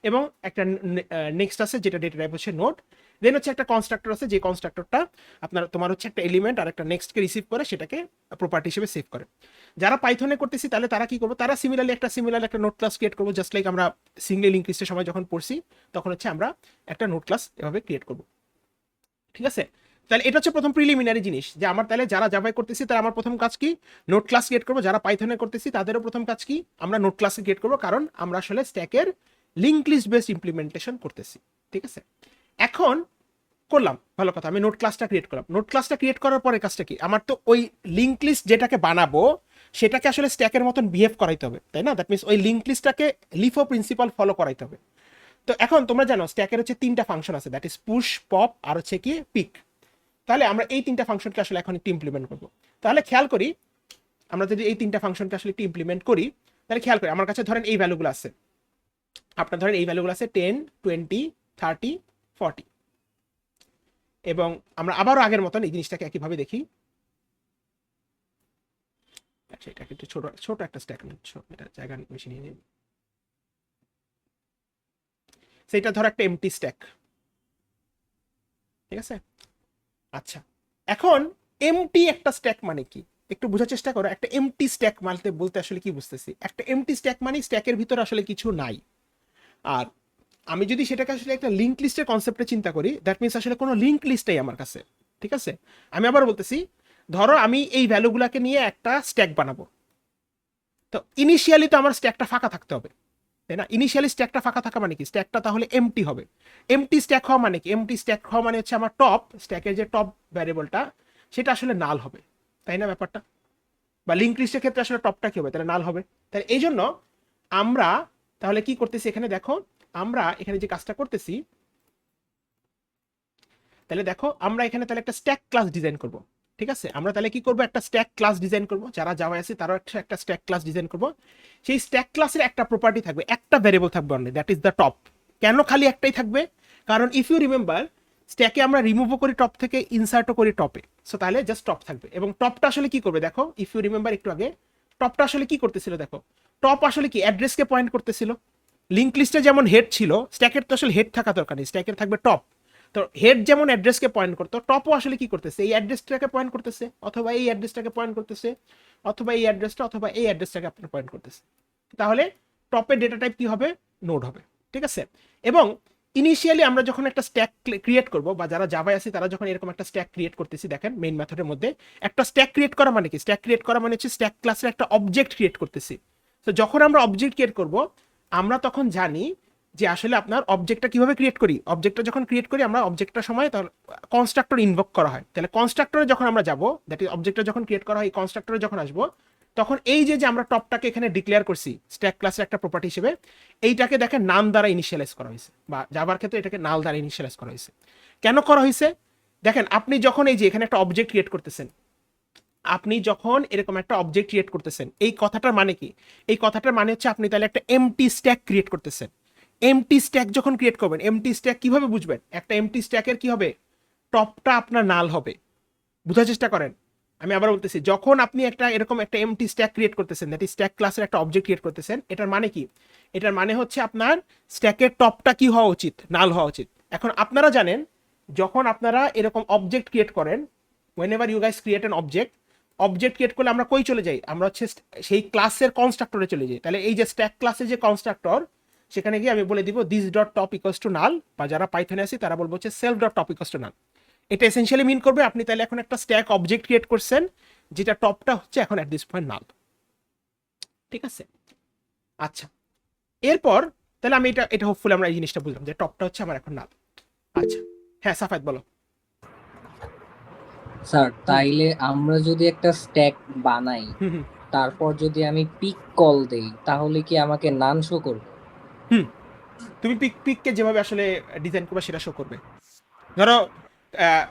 এবং একটা নেক্সট আছে যেটা ডেটা টাইপ হচ্ছে নোট। দেন হচ্ছে একটা কনস্ট্রাক্টর আছে, যে কনস্ট্রাক্টরটা আপনার তোমার হচ্ছে একটা এলিমেন্ট আর একটা নেক্সটকে রিসিভ করে সেটাকে প্রপার্টি হিসেবে সেভ করে। যারা পাইথনে করতেছি তাহলে তারা কি করবো, তারা সিমিলারলি একটা নোট ক্লাস ক্রিয়েট করবো, জাস্ট লাইক আমরা সিঙ্গেল লিঙ্ক লিস্টের সময় যখন পড়ছি তখন হচ্ছে আমরা একটা নোট ক্লাস এভাবে ক্রিয়েট করবো। ঠিক আছে, তাহলে এটা হচ্ছে প্রথম প্রিলিমিনারি জিনিস, যে আমার তাহলে যারা জাভায় করতেছি তারা আমার প্রথম কাজ কি, নোট ক্লাস ক্রিয়েট করবো। যারা পাইথনে করতেছি তাদেরও প্রথম কাজ কি, আমরা নোট ক্লাস ক্রিয়েট করবো, কারণ আমরা আসলে স্ট্যাকের লিঙ্ক লিস্ট বেসড ইমপ্লিমেন্টেশন করতেছি। ঠিক আছে, এখন করলাম, ভালো কথা, আমি নোট ক্লাসটা ক্রিয়েট করলাম। নোট ক্লাসটা ক্রিয়েট করার পরে কাজটা কি, আমার তো ওই লিঙ্ক লিস্ট যেটাকে বানাবো সেটাকে আসলে স্ট্যাকের মতন বিহেভ করাইতে হবে, তাই না? দ্যাট মিনস ওই লিঙ্ক লিস্টটাকে লিফো প্রিন্সিপাল ফলো করাইতে হবে। তো এখন তোমরা জানো স্ট্যাকের হচ্ছে তিনটা ফাংশন আছে, দ্যাট ইজ পুশ, পপ আর হচ্ছে কি পিক। তাহলে আমরা এই তিনটা ফাংশনকে আসলে এখন একটু ইমপ্লিমেন্ট করবো। তাহলে খেয়াল করি, আমরা যদি এই তিনটা ফাংশনকে আসলে একটু ইমপ্লিমেন্ট করি, তাহলে খেয়াল করি আমার কাছে ধরেন এই ভ্যালুগুলো আছে, আপনার ধরেন এই ভ্যালুগুলো আছে 10, 20, 30, 40, এবং আমরা আবারও আগের মতন এই জিনিসটাকে একইভাবে দেখি। আচ্ছা, এটাকে একটু ছোট ছোট একটা স্ট্যাক নিচ্ছ, এটা জায়গা বেশি নিয়ে নিন। সেটা ধর একটা এমটি স্ট্যাক, ঠিক আছে? আচ্ছা, এখন এমটি একটা স্ট্যাক মানে কি একটু বোঝার চেষ্টা করো। একটা এমটি স্ট্যাক মানতে বলতে আসলে কি বুঝতেছি, একটা এমটি স্ট্যাক মানে স্ট্যাকের ভিতরে আসলে কিছু নাই। আর আমি যদি সেটাকে আসলে একটা লিঙ্ক লিস্টের কনসেপ্টে চিন্তা করি, দ্যাট মিনস আসলে কোনো লিঙ্ক লিস্টই আমার কাছে। ঠিক আছে, আমি আবার বলতেছি, ধরো আমি এই ভ্যালুগুলোকে নিয়ে একটা স্ট্যাক বানাবো, তো ইনিশিয়ালি তো আমার স্ট্যাকটা ফাঁকা থাকতে হবে, তাই না? ইনিশিয়ালি স্ট্যাকটা ফাঁকা থাকা মানে কি, স্ট্যাকটা তাহলে এমটি হবে। এমটি স্ট্যাক হওয়া মানে কি, এমটি স্ট্যাক হওয়া মানে হচ্ছে আমার টপ স্ট্যাকের যে টপ ভ্যারিয়েবলটা সেটা আসলে নাল হবে, তাই না ব্যাপারটা? বা লিঙ্ক লিস্টের ক্ষেত্রে আসলে টপটা কি হবে, তাহলে নাল হবে। তাহলে এই জন্য আমরা তাহলে কি করতেছি এখানে, দেখো আমরা এখানে যে কাজটা করতেছি, তাহলে দেখো আমরা এখানে তাহলে একটা স্ট্যাক ক্লাস ডিজাইন করব। ঠিক আছে, আমরা তাহলে কি করব, একটা স্ট্যাক ক্লাস ডিজাইন করব। যারা জাভায় আছে তারাও একটা স্ট্যাক ক্লাস ডিজাইন করব। সেই স্ট্যাক ক্লাসের একটা প্রপার্টি থাকবে, একটা ভ্যারিয়েবল থাকবে only, that is the top. কেন খালি একটাই থাকবে, কারণ ইফ ইউ রিমেম্বার স্ট্যাকে আমরা রিমুভও করি টপ থেকে, ইনসার্টও করি টপে, সো তাহলে জাস্ট টপ থাকবে। এবং টপটা আসলে কি করবে, দেখো ইফ ইউ রিমেম্বার একটু আগে টপটা আসলে কি করতেছিল, দেখো টপ আসলে কি অ্যাড্রেসকে পয়েন্ট করতেছিল। লিঙ্ক লিস্টে যেমন হেড ছিল, স্ট্যাকের তো আসলে হেড থাকা দরকার নেই, স্ট্যাকের থাকবে টপ। তো হেড যেমন অ্যাড্রেসকে পয়েন্ট করতো, টপও আসলে কি করতেছে, এই অ্যাড্রেসটাকে পয়েন্ট করতেছে, অথবা এই অ্যাড্রেসটাকে পয়েন্ট করতেছে, অথবা এই অ্যাড্রেসটা, অথবা এই অ্যাড্রেসটাকে আপনার পয়েন্ট করতেছে। তাহলে টপের ডেটা টাইপ কি হবে, নোড হবে। ঠিক আছে, এবং ইনিশিয়ালি আমরা যখন একটা স্ট্যাক ক্রিয়েট করব, বা যারা জাভায় আছে তারা যখন এরকম একটা স্ট্যাক ক্রিয়েট করতেছি, দেখেন মেইন মেথডের মধ্যে একটা স্ট্যাক ক্রিয়েট করা মানে কি, স্ট্যাক ক্রিয়েট করা মানে হচ্ছে স্ট্যাক ক্লাসের একটা অবজেক্ট ক্রিয়েট করতেছি। তো যখন আমরা অবজেক্ট ক্রিয়েট করব, আমরা তখন জানি যে আসলে আপনার অবজেক্টটা কিভাবে ক্রিয়েট করি। অবজেক্টটা যখন ক্রিয়েট করি আমরা, অবজেক্টটার সময় তাহলে কনস্ট্রাক্টর ইনভোক করা হয়। তাহলে কনস্ট্রাক্টরে যখন আমরা যাব, দ্যাট ইজ অবজেক্টটা যখন ক্রিয়েট করা হয়, কনস্ট্রাক্টরে যখন আসবো, তখন এই যে আমরা টপটাকে এখানে ডিক্লেয়ার করছি স্ট্যাক ক্লাসের একটা প্রপার্টি হিসেবে, এইটাকে দেখেন নাম দ্বারা ইনিশিয়ালাইজ করা হয়েছে, বা জাভার ক্ষেত্রে এটাকে নাল দ্বারা ইনিশিয়ালাইজ করা হয়েছে। কেন করা হয়েছে, দেখেন আপনি যখন এই যে এখানে একটা অবজেক্ট ক্রিয়েট করতেছেন, আপনি যখন এরকম একটা অবজেক্ট ক্রিয়েট করতেছেন, এই কথাটার মানে কি, এই কথাটার মানে হচ্ছে আপনি তাহলে একটা এমটি স্ট্যাক ক্রিয়েট করতেছেন। এমটি স্ট্যাক যখন ক্রিয়েট করবেন, এমটি স্ট্যাক কিভাবে বুঝবেন, একটা এমটি স্ট্যাকের কি হবে, টপটা আপনার নাল হবে। বোঝার চেষ্টা করেন, আমি আবার বলতেছি, যখন আপনি একটা এরকম একটা এমটি স্ট্যাক ক্রিয়েট করতেছেন, দ্যাট ইজ স্ট্যাক ক্লাসের একটা অবজেক্ট ক্রিয়েট করতেছেন, এটার মানে কি, এটার মানে হচ্ছে আপনার স্ট্যাকের টপটা কি হওয়া উচিত, নাল হওয়া উচিত। এখন আপনারা জানেন যখন আপনারা এরকম অবজেক্ট ক্রিয়েট করেন, whenever you guys create an object create করলে আমরা কই চলে যাই, আমরা হচ্ছে সেই ক্লাসের কনস্ট্রাক্টরে চলে যাই। তাহলে এই যে স্ট্যাক ক্লাসের যে কনস্ট্রাক্টর, সেখানে গিয়ে আমি বলে দিব this dot top equals to নাল, বা যারা পাইথনে আছে তারা বলবো হচ্ছে self dot top equals to নাল। এটা এসেনশিয়ালি মিন করবে আপনি তাহলে এখন একটা স্ট্যাক অবজেক্ট ক্রিয়েট করছেন যেটা টপটা হচ্ছে এখন অ্যাট দিস পয়েন্ট নাল। ঠিক আছে, আচ্ছা এরপর তাহলে আমি এটা হোপফুলি আমরা এই জিনিসটা বুঝলাম যে টপটা হচ্ছে আমার এখন নাল। আচ্ছা হ্যাঁ সাফায়েত বলো। স্যার তাইলে আমরা যদি একটা স্ট্যাক বানাই, হুম হুম তারপর যদি আমি পিক কল দেই, তাহলে কি আমাকে নান শো করবে? হুম তুমি পিককে যেভাবে আসলে ডিজাইন করবে সেটা শো করবে। ধরো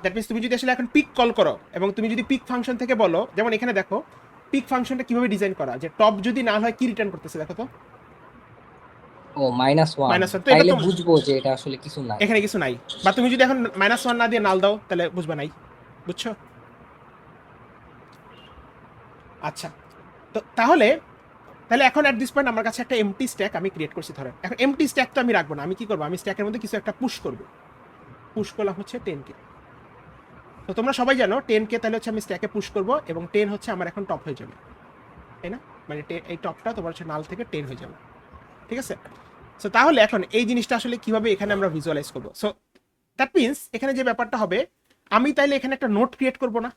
দ্যাট মিনস তুমি যদি আসলে এখন পিক কল করো এবং তুমি যদি পিক ফাংশন থেকে বলো, যেমন এখানে দেখো পিক ফাংশনটা কিভাবে ডিজাইন করা, যে টপ যদি নাল হয় কি রিটার্ন করতেছে দেখো তো, ও -1। -1। তো এবার তাইলে তো বুঝবো যে এটা আসলে কিছু নাই। এখানে কিছু নাই। বা তুমি যদি এখন -1 না দিয়ে নাল দাও তাহলে বুঝবা নাই। বুঝছো? আচ্ছা, তো তাহলে তাহলে এখন অ্যাট দিস পয়েন্ট আমার কাছে একটা এমটি স্ট্যাক আমি ক্রিয়েট করছি ধরেন। এখন এমটি স্ট্যাক তো আমি রাখবো না, আমি কি করবো, আমি স্ট্যাকের মধ্যে কিছু একটা পুশ করবো। পুশ করলাম হচ্ছে 10K। তো তোমরা সবাই জানো 10K তাহলে হচ্ছে আমি স্ট্যাকে পুশ করবো এবং 10 হচ্ছে আমার এখন টপ হয়ে যাবে, তাই না? মানে এই টপটা তোমার হচ্ছে নাল থেকে 10 হয়ে যাবে, ঠিক আছে? সো তাহলে এখন এই জিনিসটা আসলে কিভাবে এখানে আমরা ভিজুয়ালাইজ করবো? সো দ্যাট মিনস এখানে যে ব্যাপারটা হবে, আমি তাইলে এখানে একটা নোট ক্রিয়েট করবো না,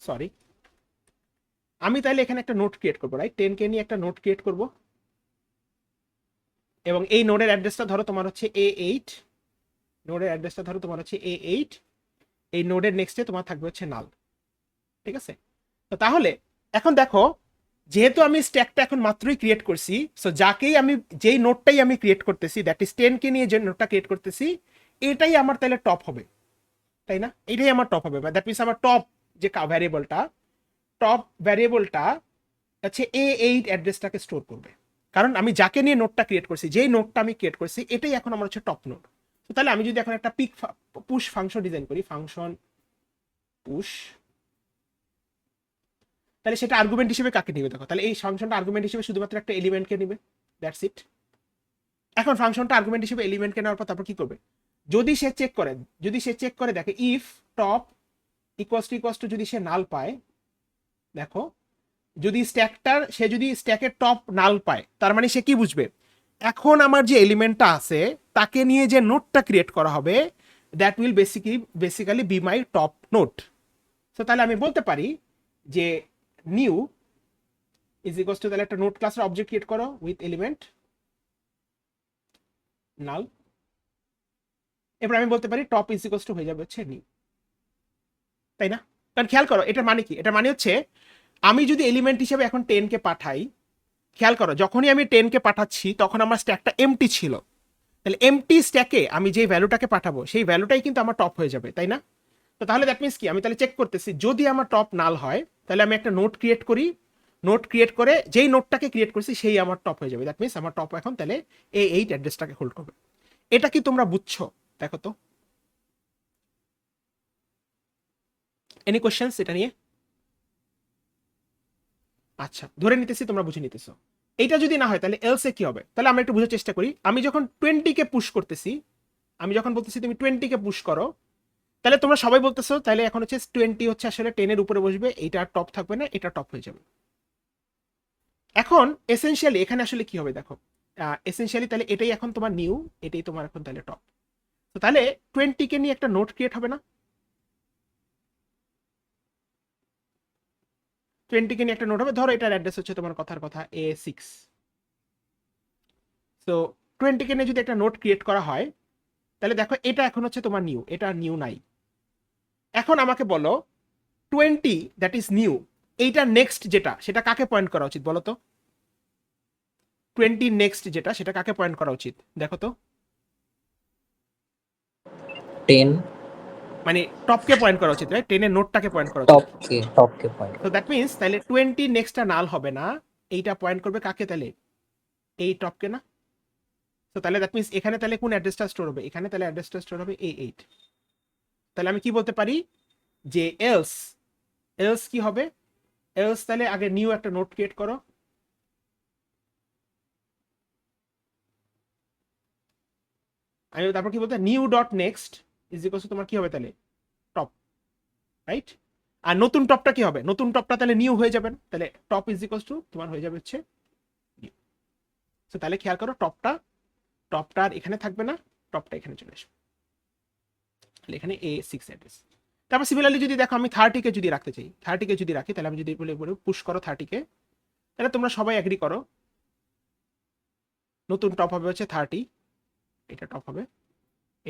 সরি, আমি তাইলে এখানে একটা নোট ক্রিয়েট করবো, রাইট? 10K নিয়ে একটা নোট ক্রিয়েট করবো এবং এই নোডের অ্যাড্রেসটা ধরো তোমার হচ্ছে A8, নোডের অ্যাড্রেসটা ধরো তোমার হচ্ছে A8, এই নোডের নেক্সটে তোমার থাকবে হচ্ছে নাল, ঠিক আছে? তো তাহলে এখন দেখো, যেহেতু আমি স্ট্যাকটা এখন মাত্রই ক্রিয়েট করছি, সো যাকেই আমি যেই নোটটাই আমি ক্রিয়েট করতেছি, দ্যাট ইজ 10K নিয়ে যে নোটটা ক্রিয়েট করতেছি, এটাই আমার তাহলে টপ হবে, তাই না? এটাই আমার টপ হবে, দ্যাট মিনস আমার টপ যে ভ্যারিয়েবলটা, টপ ভ্যারিয়েবলটা হচ্ছে A8 অ্যাড্রেসটাকে স্টোর করবে, কারণ আমি যাকে নিয়ে নোটটা ক্রিয়েট করছি, যেই নোটটা আমি ক্রিয়েট করছি, এটাই এখন আমার হচ্ছে টপ নোট। তো তাহলে আমি যদি এখন একটা পুশ ফাংশন ডিজাইন করি, ফাংশন পুশ, তাহলে সেটা আর্গুমেন্ট হিসেবে কাকে নিবে দেখো, তাহলে এই ফাংশনটা আর্গুমেন্ট হিসেবে শুধুমাত্র একটা এলিমেন্টকে নিবে, দ্যাটস ইট। এখন ফাংশনটা আর্গুমেন্ট হিসেবে এলিমেন্টকে নেওয়ার পর তারপর কি করবে, যদি সে চেক করে দেখে ইফ টপ ইকুয়ালস টু যদি সে নাল পায়, দেখো যদি স্ট্যাকের টপ নাল পায়, তার মানে সে কি বুঝবে, এখন আমার যে এলিমেন্টটা আছে তাকে নিয়ে যে নোটটা ক্রিয়েট করা হবে, that will basically B my top note. তো তাহলে আমি বলতে পারি যে নিউ ইজ ইকুয়ালস টু, তাহলে একটা নোট ক্লাসের অবজেক্ট ক্রিয়েট করো উইথ এলিমেন্ট নাল, এবার আমি বলতে পারি টপ ইজ ইকুয়ালস টু হয়ে যাবে হচ্ছে নিউ, তাই না? কারণ খেয়াল করো এটার মানে কি, এটার মানে হচ্ছে আমি যদি এলিমেন্ট হিসেবে এখন 10K পাঠাই, খেয়াল করো যখনই আমি 10K পাঠাচ্ছি তখন আমার স্ট্যাকটা এমটি ছিল, তাহলে এমটি স্ট্যাকে আমি যে ভ্যালুটাকে পাঠাবো সেই ভ্যালুটাই কিন্তু আমার টপ হয়ে যাবে, তাই না? তো তাহলে দ্যাট মিনস কি, আমি তাহলে চেক করতেছি যদি আমার টপ নাল হয় তাহলে আমি একটা নোট ক্রিয়েট করি, নোট ক্রিয়েট করে যেই নোটটাকে ক্রিয়েট করছি সেই আমার টপ হয়ে যাবে, দ্যাট মিনস আমার টপ এখন তাহলে A8 অ্যাড্রেসটাকে হোল্ড করবে। এটা কি তোমরা বুঝছো? দেখো তো, এনি কোশ্চেন্স এটা নিয়ে? আচ্ছা, ধরে নিতেছি তোমরা বুঝে নিতেছো। এইটা যদি না হয় তাহলে এলসে কি হবে, তাহলে আমরা একটু বোঝার চেষ্টা করি। আমি যখন 20K পুশ করতেছি, আমি যখন বলতেছি তুমি 20K পুশ করো, তাহলে তোমরা সবাই বলতেছো তাহলে এখন হচ্ছে 20 হচ্ছে আসলে 10 এর উপরে বসবে, এইটা আর টপ থাকবে না, এটা টপ হয়ে যাবে। এখন এসেনশিয়ালি এখানে আসলে কি হবে দেখো, এসেনশিয়ালি তাহলে এটাই এখন তোমার নিউ, এটাই তোমার এখন তাহলে টপ। তো তাহলে 20K নিয়ে একটা নোট ক্রিয়েট হবে না, 20K নিয়ে একটা নোট হবে, ধরো এটার অ্যাড্রেস হচ্ছে তোমার কথার কথা A6। তো 20K নিয়ে যদি একটা নোট ক্রিয়েট করা হয় তাহলে দেখো এটা এখন হচ্ছে তোমার নিউ, এটা নিউ নাই। এখন আমাকে বলো 20 দ্যাট ইজ নিউ, এইটা নেক্সট যেটা সেটা কাকে পয়েন্ট করা উচিত বলো তো? 20 নেক্সট যেটা সেটা কাকে পয়েন্ট করা উচিত দেখো তো? 10। মানে টপকে পয়েন্ট করা উচিত, রাইট? 10 এর নোটটাকে পয়েন্ট করা উচিত। টপকে পয়েন্ট। তো দ্যাট মিন্স তাহলে 20 নেক্সটটা নাল হবে না, এইটা পয়েন্ট করবে কাকে তাহলে? এই টপকে না? তো তাহলে দ্যাট মিন্স এখানে তাহলে কোন অ্যাড্রেসটা স্টোর হবে, এখানে তাহলে অ্যাড্রেসটা স্টোর হবে A8। তাহলে আমি কি বলতে পারি যে এলস, এলস কি হবে, এলস তাহলে আগে নিউ একটা নোট ক্রিয়েট করো, আমি তারপর কি বলতে, new dot next is equals to তোমার কি হবে তাহলে টপ, রাইট? আর নতুন টপটা কি হবে, নতুন টপটা তাহলে নিউ হয়ে যাবে না, তাহলে টপ ইজ ইকুয়ালস টু তোমার হয়ে যাবে হচ্ছে নিউ। তো তাহলে খেয়াল করো টপটা আর এখানে থাকবে না, টপটা এখানে চলে আসবে, তাহলে এখানে A6 অ্যাড্রেস। তারপর সিমিলারলি যদি দেখো আমি 30K যদি রাখতে চাই, 30K যদি রাখি তাহলে আমি যদি বলে পুশ করো 30K, তাহলে তোমরা সবাই এগ্রি করো নতুন টপ হবে হচ্ছে 30, এটা টপ হবে।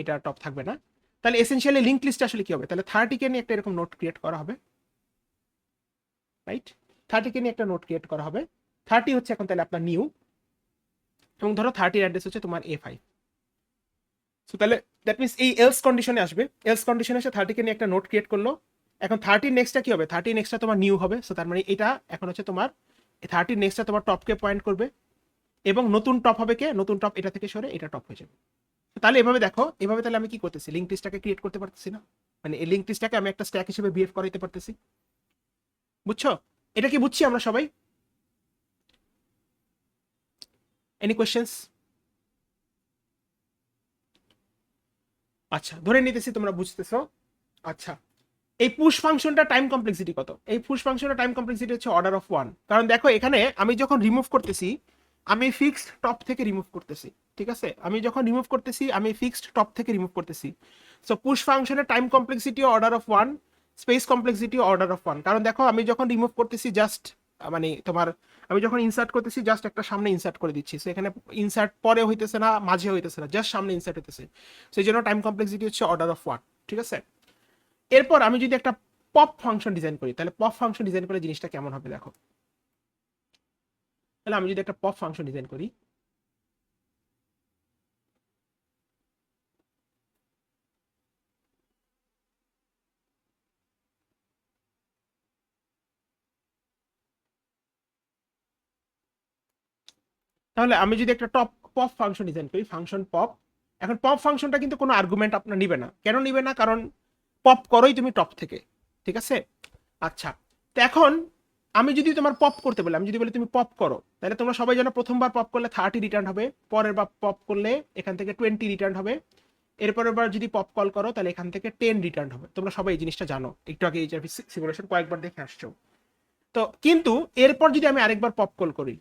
এটা টপ থাকবে না। তাহলে এসেনশিয়ালি লিঙ্ক লিস্ট আসলে কি হবে, তাহলে 30 কে নিয়ে একটা এরকম নোট ক্রিয়েট করা হবে, রাইট? 30 কে নিয়ে একটা নোট ক্রিয়েট করা হবে। 30 হচ্ছে এখন তাহলে আপনার নিউ, এবং ধরো 30 অ্যাড্রেস হচ্ছে তোমার A5। সো তাহলে দ্যাট মিনস এই এলস কন্ডিশনে আসবে, এলস কন্ডিশনে এসে 30 কে নিয়ে একটা নোট ক্রিয়েট করলো। এখন 30 নেক্সটটা কি হবে, 30 নেক্সটটা তোমার নিউ হবে। সো তার মানে এটা এখন হচ্ছে তোমার 30 নেক্সটটা তোমার টপকে পয়েন্ট করবে, এবং নতুন টপ হবে কে, নতুন টপ এটা থেকে সরে এটা টপ হয়ে যাবে। তাহলে এভাবে দেখো, এভাবে তাহলে আমি কি করতেছি, লিঙ্ক লিস্টটাকে ক্রিয়েট করতে পারতেছি না, মানে এই লিঙ্ক লিস্টটাকে আমি একটা স্ট্যাক হিসেবে বিহেভ করাইতে পারতেছি। বুঝছো? এটা কি বুঝছি আমরা সবাই? Any questions? আচ্ছা, ধরে নিতেছি তোমরা বুঝতেছো। আচ্ছা, এই পুশ ফাংশনটা টাইম কমপ্লেক্সিটি কত? এই পুশ ফাংশনটা টাইম কমপ্লেক্সিটি হচ্ছে অর্ডার অফ 1। কারণ দেখো এখানে আমি যখন রিমুভ করতেছি, আমি ফিক্সড টপ থেকে রিমুভ করতেছি, ঠিক আছে? আমি যখন রিমুভ করতেছি আমি ফিক্সড টপ থেকে রিমুভ করতেছি। সো পুশ ফাংশনের time complexity order of 1, space complexity order of 1। কারণ দেখো আমি যখন রিমুভ করতেছি জাস্ট মানে তোমার, আমি যখন ইনসার্ট করতেছি জাস্ট একটা সামনে ইনসার্ট করে দিচ্ছি। সো এখানে ইনসার্ট পরে হইতেছে না, মাঝে হইতেছে না, জাস্ট সামনে ইনসার্ট হইতেছে। সেই জন্য টাইম কমপ্লেক্সিটি হচ্ছে অর্ডার অফ 1, ঠিক আছে? এরপর আমি যদি একটা পপ ফাংশন ডিজাইন করি, তাহলে পপ ফাংশন ডিজাইন করে জিনিসটা কেমন হবে দেখো। তাহলে আমি যদি একটা পপ ফাংশন ডিজাইন করি, তাহলে আমি যদি একটা টপ পপ ফাংশন ডিজাইন করি, ফাংশন পপ। এখন পপ ফাংশনটা কিন্তু কোনো আর্গুমেন্ট আপনার নিবে না। কেন নিবে না? কারণ পপ করোই তুমি টপ থেকে, ঠিক আছে? আচ্ছা, তো এখন আমি যদি তোমার পপ করতে বলি, আমি যদি বলি তুমি পপ করো, তাহলে তোমরা সবাই জানো প্রথমবার পপ করলে 30 রিটার্ন হবে, পরের বার পপ করলে এখান থেকে 20 রিটার্ন হবে, এরপরের বার যদি পপ কল করো তাহলে এখান থেকে 10 রিটার্ন হবে। তোমরা সবাই এই জিনিসটা জানো, একটু আগে এই সিমুলেশন কয়েকবার দেখে আসছো। তো কিন্তু এরপর যদি আমি আরেকবার পপ কল করি,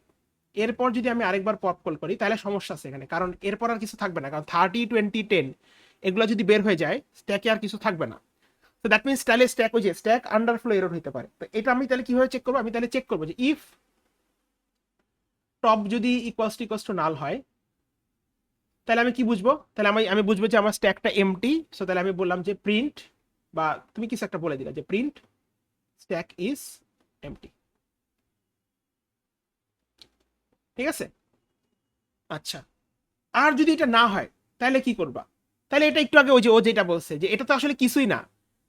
এরপর যদি আমি আরেকবার পপ কল করি, তাহলে সমস্যা আছে এখানে। কারণ এরপর আর কিছু থাকবে না, কারণ 30, 20, 10 এগুলো যদি বের হয়ে যায় স্ট্যাকে আর কিছু থাকবে না। তো দ্যাট মিনস তাহলে স্ট্যাক ওই যে স্ট্যাক আন্ডারফ্লো এরর হতে পারে। তো এটা আমি তাহলে কিভাবে চেক করবো? আমি তাহলে চেক করবো যে ইফ টপ যদি ইকুয়ালস টু নাল হয়, তাহলে আমি কি বুঝবো? তাহলে আমি বুঝবো যে আমার স্ট্যাকটা এমটি। সো তাহলে আমি বললাম যে প্রিন্ট, বা তুমি কিছু একটা বলে দিলা যে প্রিন্ট স্ট্যাক ইজ এমটি, ঠিক আছে? আচ্ছা, আর যদি এটা না হয় তাহলে কি করবা? তাহলে এটা একটু আগে ওই যে ও যেটা বলছে যে এটা তো আসলে কিছুই না।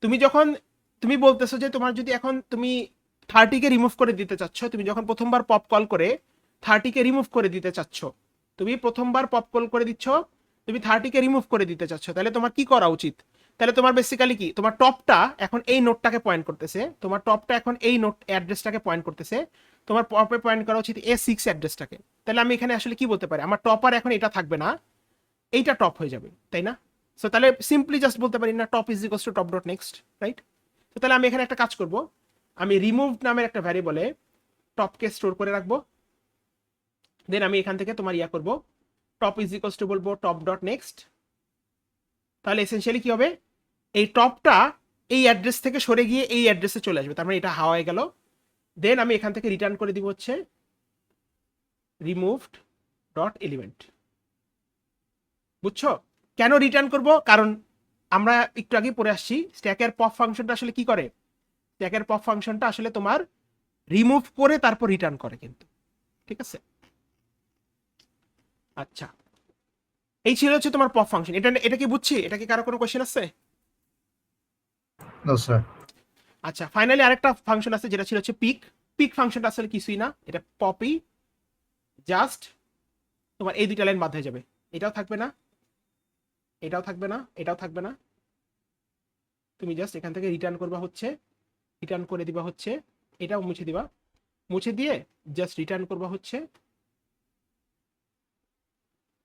তুমি যখন তুমি বলতেছো যে তোমার যদি এখন তুমি 30 কে রিমুভ করে দিতে চাচ্ছ, তুমি যখন প্রথমবার পপ কল করে 30 কে রিমুভ করে দিতে চাচ্ছ, তুমি প্রথমবার পপ কল করে দিচ্ছ, তুমি 30 কে রিমুভ করে দিতে চাচ্ছ, তাহলে তোমার কি করা উচিত? তাহলে তোমার বেসিক্যালি কি, তোমার টপটা এখন এই নোটটাকে পয়েন্ট করতেছে, তোমার টপটা এখন এই নোট অ্যাড্রেসটাকে পয়েন্ট করতেছে, তোমার পপে পয়েন্ট করা উচিত A6 অ্যাড্রেসটাকে। তাহলে আমি এখানে আসলে কি বলতে পারি, আমার টপ আর এখন এটা থাকবে না, এইটা টপ হয়ে যাবে, তাই না? সো তাহলে সিম্পলি জাস্ট বলতে পারি না top is equals to top dot next, right? তো তাহলে আমি এখানে একটা কাজ করব, আমি রিমুভ নামের একটা ভ্যারিয়েবলে টপকে স্টোর করে রাখবো। দেন আমি এখান থেকে তোমার ইয়া করব, টপ ইজ ইকুয়ালস টু বলবো টপ ডট নেক্সট। তাহলে এসেনশিয়ালি কি হবে, এই টপটা এই অ্যাড্রেস থেকে সরে গিয়ে এই অ্যাড্রেসে চলে আসবে, তার মানে এটা হাওয়া হয়ে গেল। দেন আমি এখান থেকে রিটার্ন করে দিব হচ্ছে রিমুভড ডট এলিমেন্ট। বুঝছো কেন রিটার্ন করব? কারণ আমরা একটু আগে পড়ে আসছি স্ট্যাকের পপ ফাংশনটা আসলে কি করে, স্ট্যাকের পপ ফাংশনটা আসলে তোমার রিমুভ করে তারপর রিটার্ন করে কিন্তু, ঠিক আছে? আচ্ছা, এই ছিল হচ্ছে তোমার পপ ফাংশন। এটা কি বুঝছি? এটা কি কারো কোনো কোশ্চেন আছে? No sir. আচ্ছা, ফাইনালি আরেকটা ফাংশন আছে যেটা ছিল হচ্ছে পিক। পিক ফাংশনটা আসলে কিছুই না, এটা পপই, জাস্ট তোমার এই দুইটা লাইন বাদ হয়ে যাবে, এটাও থাকবে না, এটাও থাকবে না, এটাও থাকবে না। তুমি জাস্ট এখান থেকে রিটার্ন করবা হচ্ছে, রিটার্ন করে দিবা হচ্ছে, এটাও মুছে দিবা, মুছে দিয়ে জাস্ট রিটার্ন করবা হচ্ছে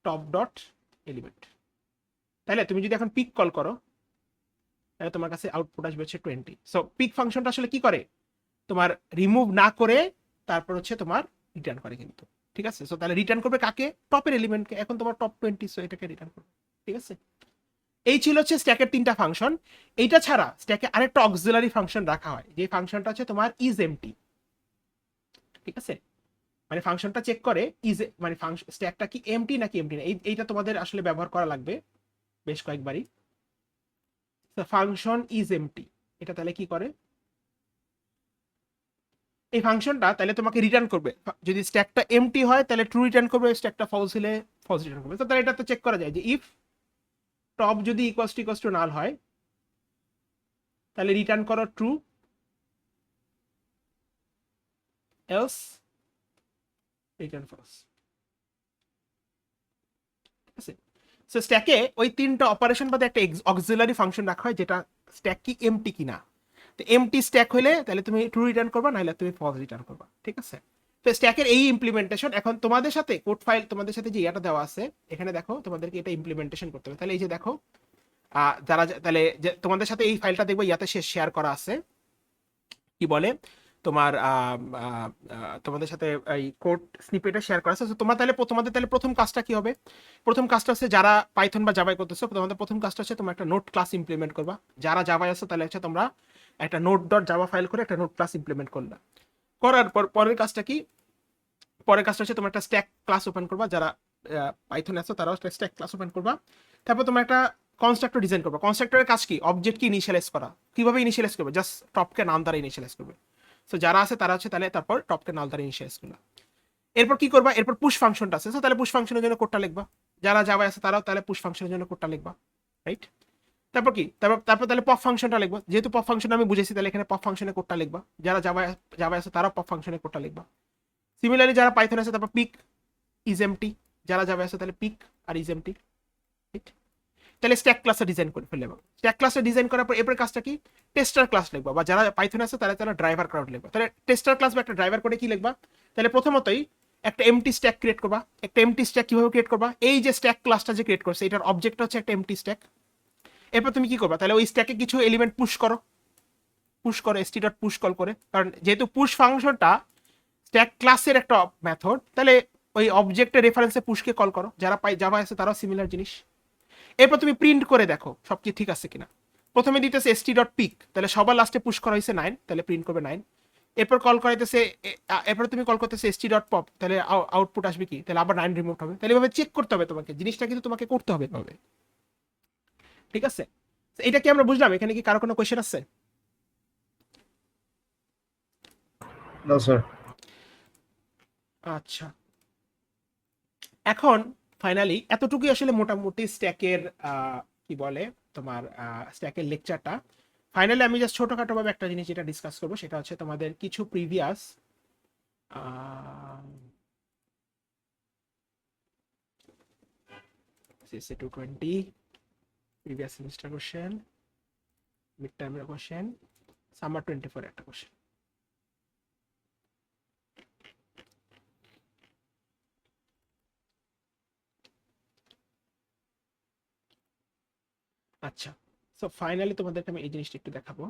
টপ ডট এলিমেন্ট। তাহলে তুমি যদি এখন পিক কল করো তাহলে তোমার কাছে আউটপুট আসবে হচ্ছে 20। সো পিক ফাংশনটা আসলে কি করে, তোমার রিমুভ না করে তারপর হচ্ছে তোমার রিটার্ন করে কিন্তু, ঠিক আছে? সো তাহলে রিটার্ন করবে কাকে? টপের এলিমেন্টকে। এখন তোমার টপ 20, সো এটাকে রিটার্ন করবে, ঠিক আছে? এই ছিল হচ্ছে স্ট্যাকের 3টা ফাংশন। এইটা ছাড়া স্ট্যাকে আরেকটা অক্সিলারি ফাংশন রাখা হয়, যে ফাংশনটা হচ্ছে তোমার ইজ এমটি, ঠিক আছে? মানে ফাংশনটা চেক করে ইজ, মানে স্ট্যাকটা কি এমটি নাকি এমটি না, এইটা তোমাদের আসলে ব্যবহার করা লাগবে। বেশ কয়েকবারই। ফাংশন ইজ এমটি, এটা তাহলে কি করে, এই ফাংশনটা তাহলে তোমাকে রিটার্ন করবে, যদি স্ট্যাকটা এমটি হয় তাহলে ট্রু রিটার্ন করবে, স্ট্যাকটা ফলস হলে ফলস রিটার্ন করবে। তো তাহলে এটা তো চেক করা যায় যে ইফ টপ যদি ইকুয়ালস টু নাল হয় তাহলে রিটার্ন করো ট্রু, এলস রিটার্ন ফলস। ঠিক আছে, সো স্ট্যাকে ওই তিনটা অপারেশন বাদে একটা অক্সিলারি ফাংশন রাখা হয় যেটা স্ট্যাক কি এমটি কিনা। তো এমটি স্ট্যাক হলে তাহলে তুমি ট্রু রিটার্ন করবা, নাহলে তুমি ফলস রিটার্ন করবা। ঠিক আছে, তো স্ট্যাকের এই ইমপ্লিমেন্টেশন এখন তোমাদের সাথে কোড ফাইল, তোমাদের সাথে যে এটা দেওয়া আছে এখানে দেখো তোমাদেরকে এটা ইমপ্লিমেন্টেশন করতে হবে। তাহলে এই যে দেখো যারা তাহলে তোমাদের সাথে এই ফাইলটা দেখবো ইয়াতে শেয়ার করা আছে, কি বলে তোমার তোমাদের সাথে এই কোড স্নিপেটে শেয়ার করা আছে। তোমার তাহলে তোমাদের তাহলে প্রথম কাজটা কি হবে, প্রথম কাজটা হচ্ছে যারা পাইথন বা জাভায় করতেছো তোমাদের প্রথম কাজটা হচ্ছে তোমরা একটা নোট ক্লাস ইমপ্লিমেন্ট করবা। যারা জাভায় আছো তাহলে হচ্ছে তোমরা একটা নোট ডট জাভা ফাইল করে একটা নোট ক্লাস ইমপ্লিমেন্ট করলা। করার পর পরের কাজটা কি, পরের কাজটা হচ্ছে তোমরা একটা স্ট্যাক ক্লাস ওপেন করবা, যারা পাইথন আছো তারাও একটা স্ট্যাক ক্লাস ওপেন করবা। তারপর তোমরা একটা কনস্ট্রাক্টর ডিজাইন করবা। কনস্ট্রাক্টরের কাজ কি, অবজেক্ট কি ইনিশিয়ালাইজ করা। কিভাবে ইনিশিয়ালাইজ করবে, জাস্ট টপকে নাম দ্বারা ইনিশিয়ালাইজ করবে। সো যারা আছে তারা হচ্ছে তাহলে তারপর টপকে নাম দ্বারা ইনিশিয়ালাইজ করলা। এরপর কি করবা, এরপর পুশ ফাংশনটা আছে, তাহলে পুশ ফাংশনের জন্য কোডটা লিখবা। যারা জাভায় আছে তারাও তাহলে পুশ ফাংশনের জন্য কোডটা লিখবা, রাইট। তারপর কি, তারপর তাহলে পপ ফাংশনটা লিখবা, যেহেতু পপ ফাংশন আমি বুঝেছি তাহলে এখানে পপ ফাংশনের কোডটা লিখবা। যারা জাভায় আছে তারাও পপ ফাংশনের কোডটা লিখবা। সিমিলারলি যারা পাইথন আছে তারপর পিক ইজ এমটি, যারা যাবে আছে তাহলে পিক আর ইজ এমটি। তাহলে স্ট্যাক ক্লাসটা ডিজাইন করে ফেলে। স্ট্যাক ক্লাসটা ডিজাইন করার পর এরপর কাজটা কি, টেস্টার ক্লাস লিখবা, বা যারা পাইথন আছে তারা তারা ড্রাইভার ক্লাউড লিখবা। তাহলে টেস্টার ক্লাস বা একটা ড্রাইভার করে কি লিখবা, তাহলে প্রথমতই একটা এমটি স্ট্যাক ক্রিয়েট করবা। একটা এমটি স্ট্যাক কিভাবে ক্রিয়েট করবা, এই যে স্ট্যাক ক্লাসটা যে ক্রিয়েট করছে এটার অবজেক্টটা হচ্ছে একটা এমটি স্ট্যাক। এরপর তুমি কি করবা, তাহলে ওই স্ট্যাকে কিছু এলিমেন্ট পুশ করো st ডট পুশ কল করে, কারণ যেহেতু পুশ ফাংশনটা স্ট্যাক ক্লাসের একটা মেথড, তাহলে ওই অবজেক্টের রেফারেন্সে পুশকে কল করো। যারা জাভা আছে তারাও সিমিলার জিনিস। এরপর তুমি প্রিন্ট করে দেখো সব কি ঠিক আছে কিনা। প্রথমে দিতেছে st ডট পিক, তাহলে সবার লাস্টে পুশ করা হয়েছে 9, তাহলে প্রিন্ট করবে 9। এরপর কল করাইতেছে, এরপর তুমি কল করতেছে st ডট পপ, তাহলে আউটপুট আসবে কি, তাহলে আবার 9 রিমুভ হবে। তাহলে এভাবে চেক করতে হবে তোমাকে, জিনিসটা কিন্তু তোমাকে করতে হবে এভাবে। ঠিক আছে, এটা কি আমরা বুঝলাম? এখানে কি কারো কোনো কোয়েশ্চেন আছে? No, sir. আচ্ছা, এখন ফাইনালি এতটুকুই আসলে মোটামুটি স্ট্যাকের কি বলে তোমার স্ট্যাকের লেকচারটা। ফাইনালি আমি জাস্ট ছোটখাটো ভাবে একটা জিনিস যেটা ডিসকাস করবো সেটা হচ্ছে তোমাদের কিছু previous CSA 220 previous semester question, mid টার্মের কোশ্চেন, সামার 24 একটা কোশ্চেন। আচ্ছা, সো ফাইনালি তোমাদেরকে আমি এই জিনিসটা একটু দেখাবো।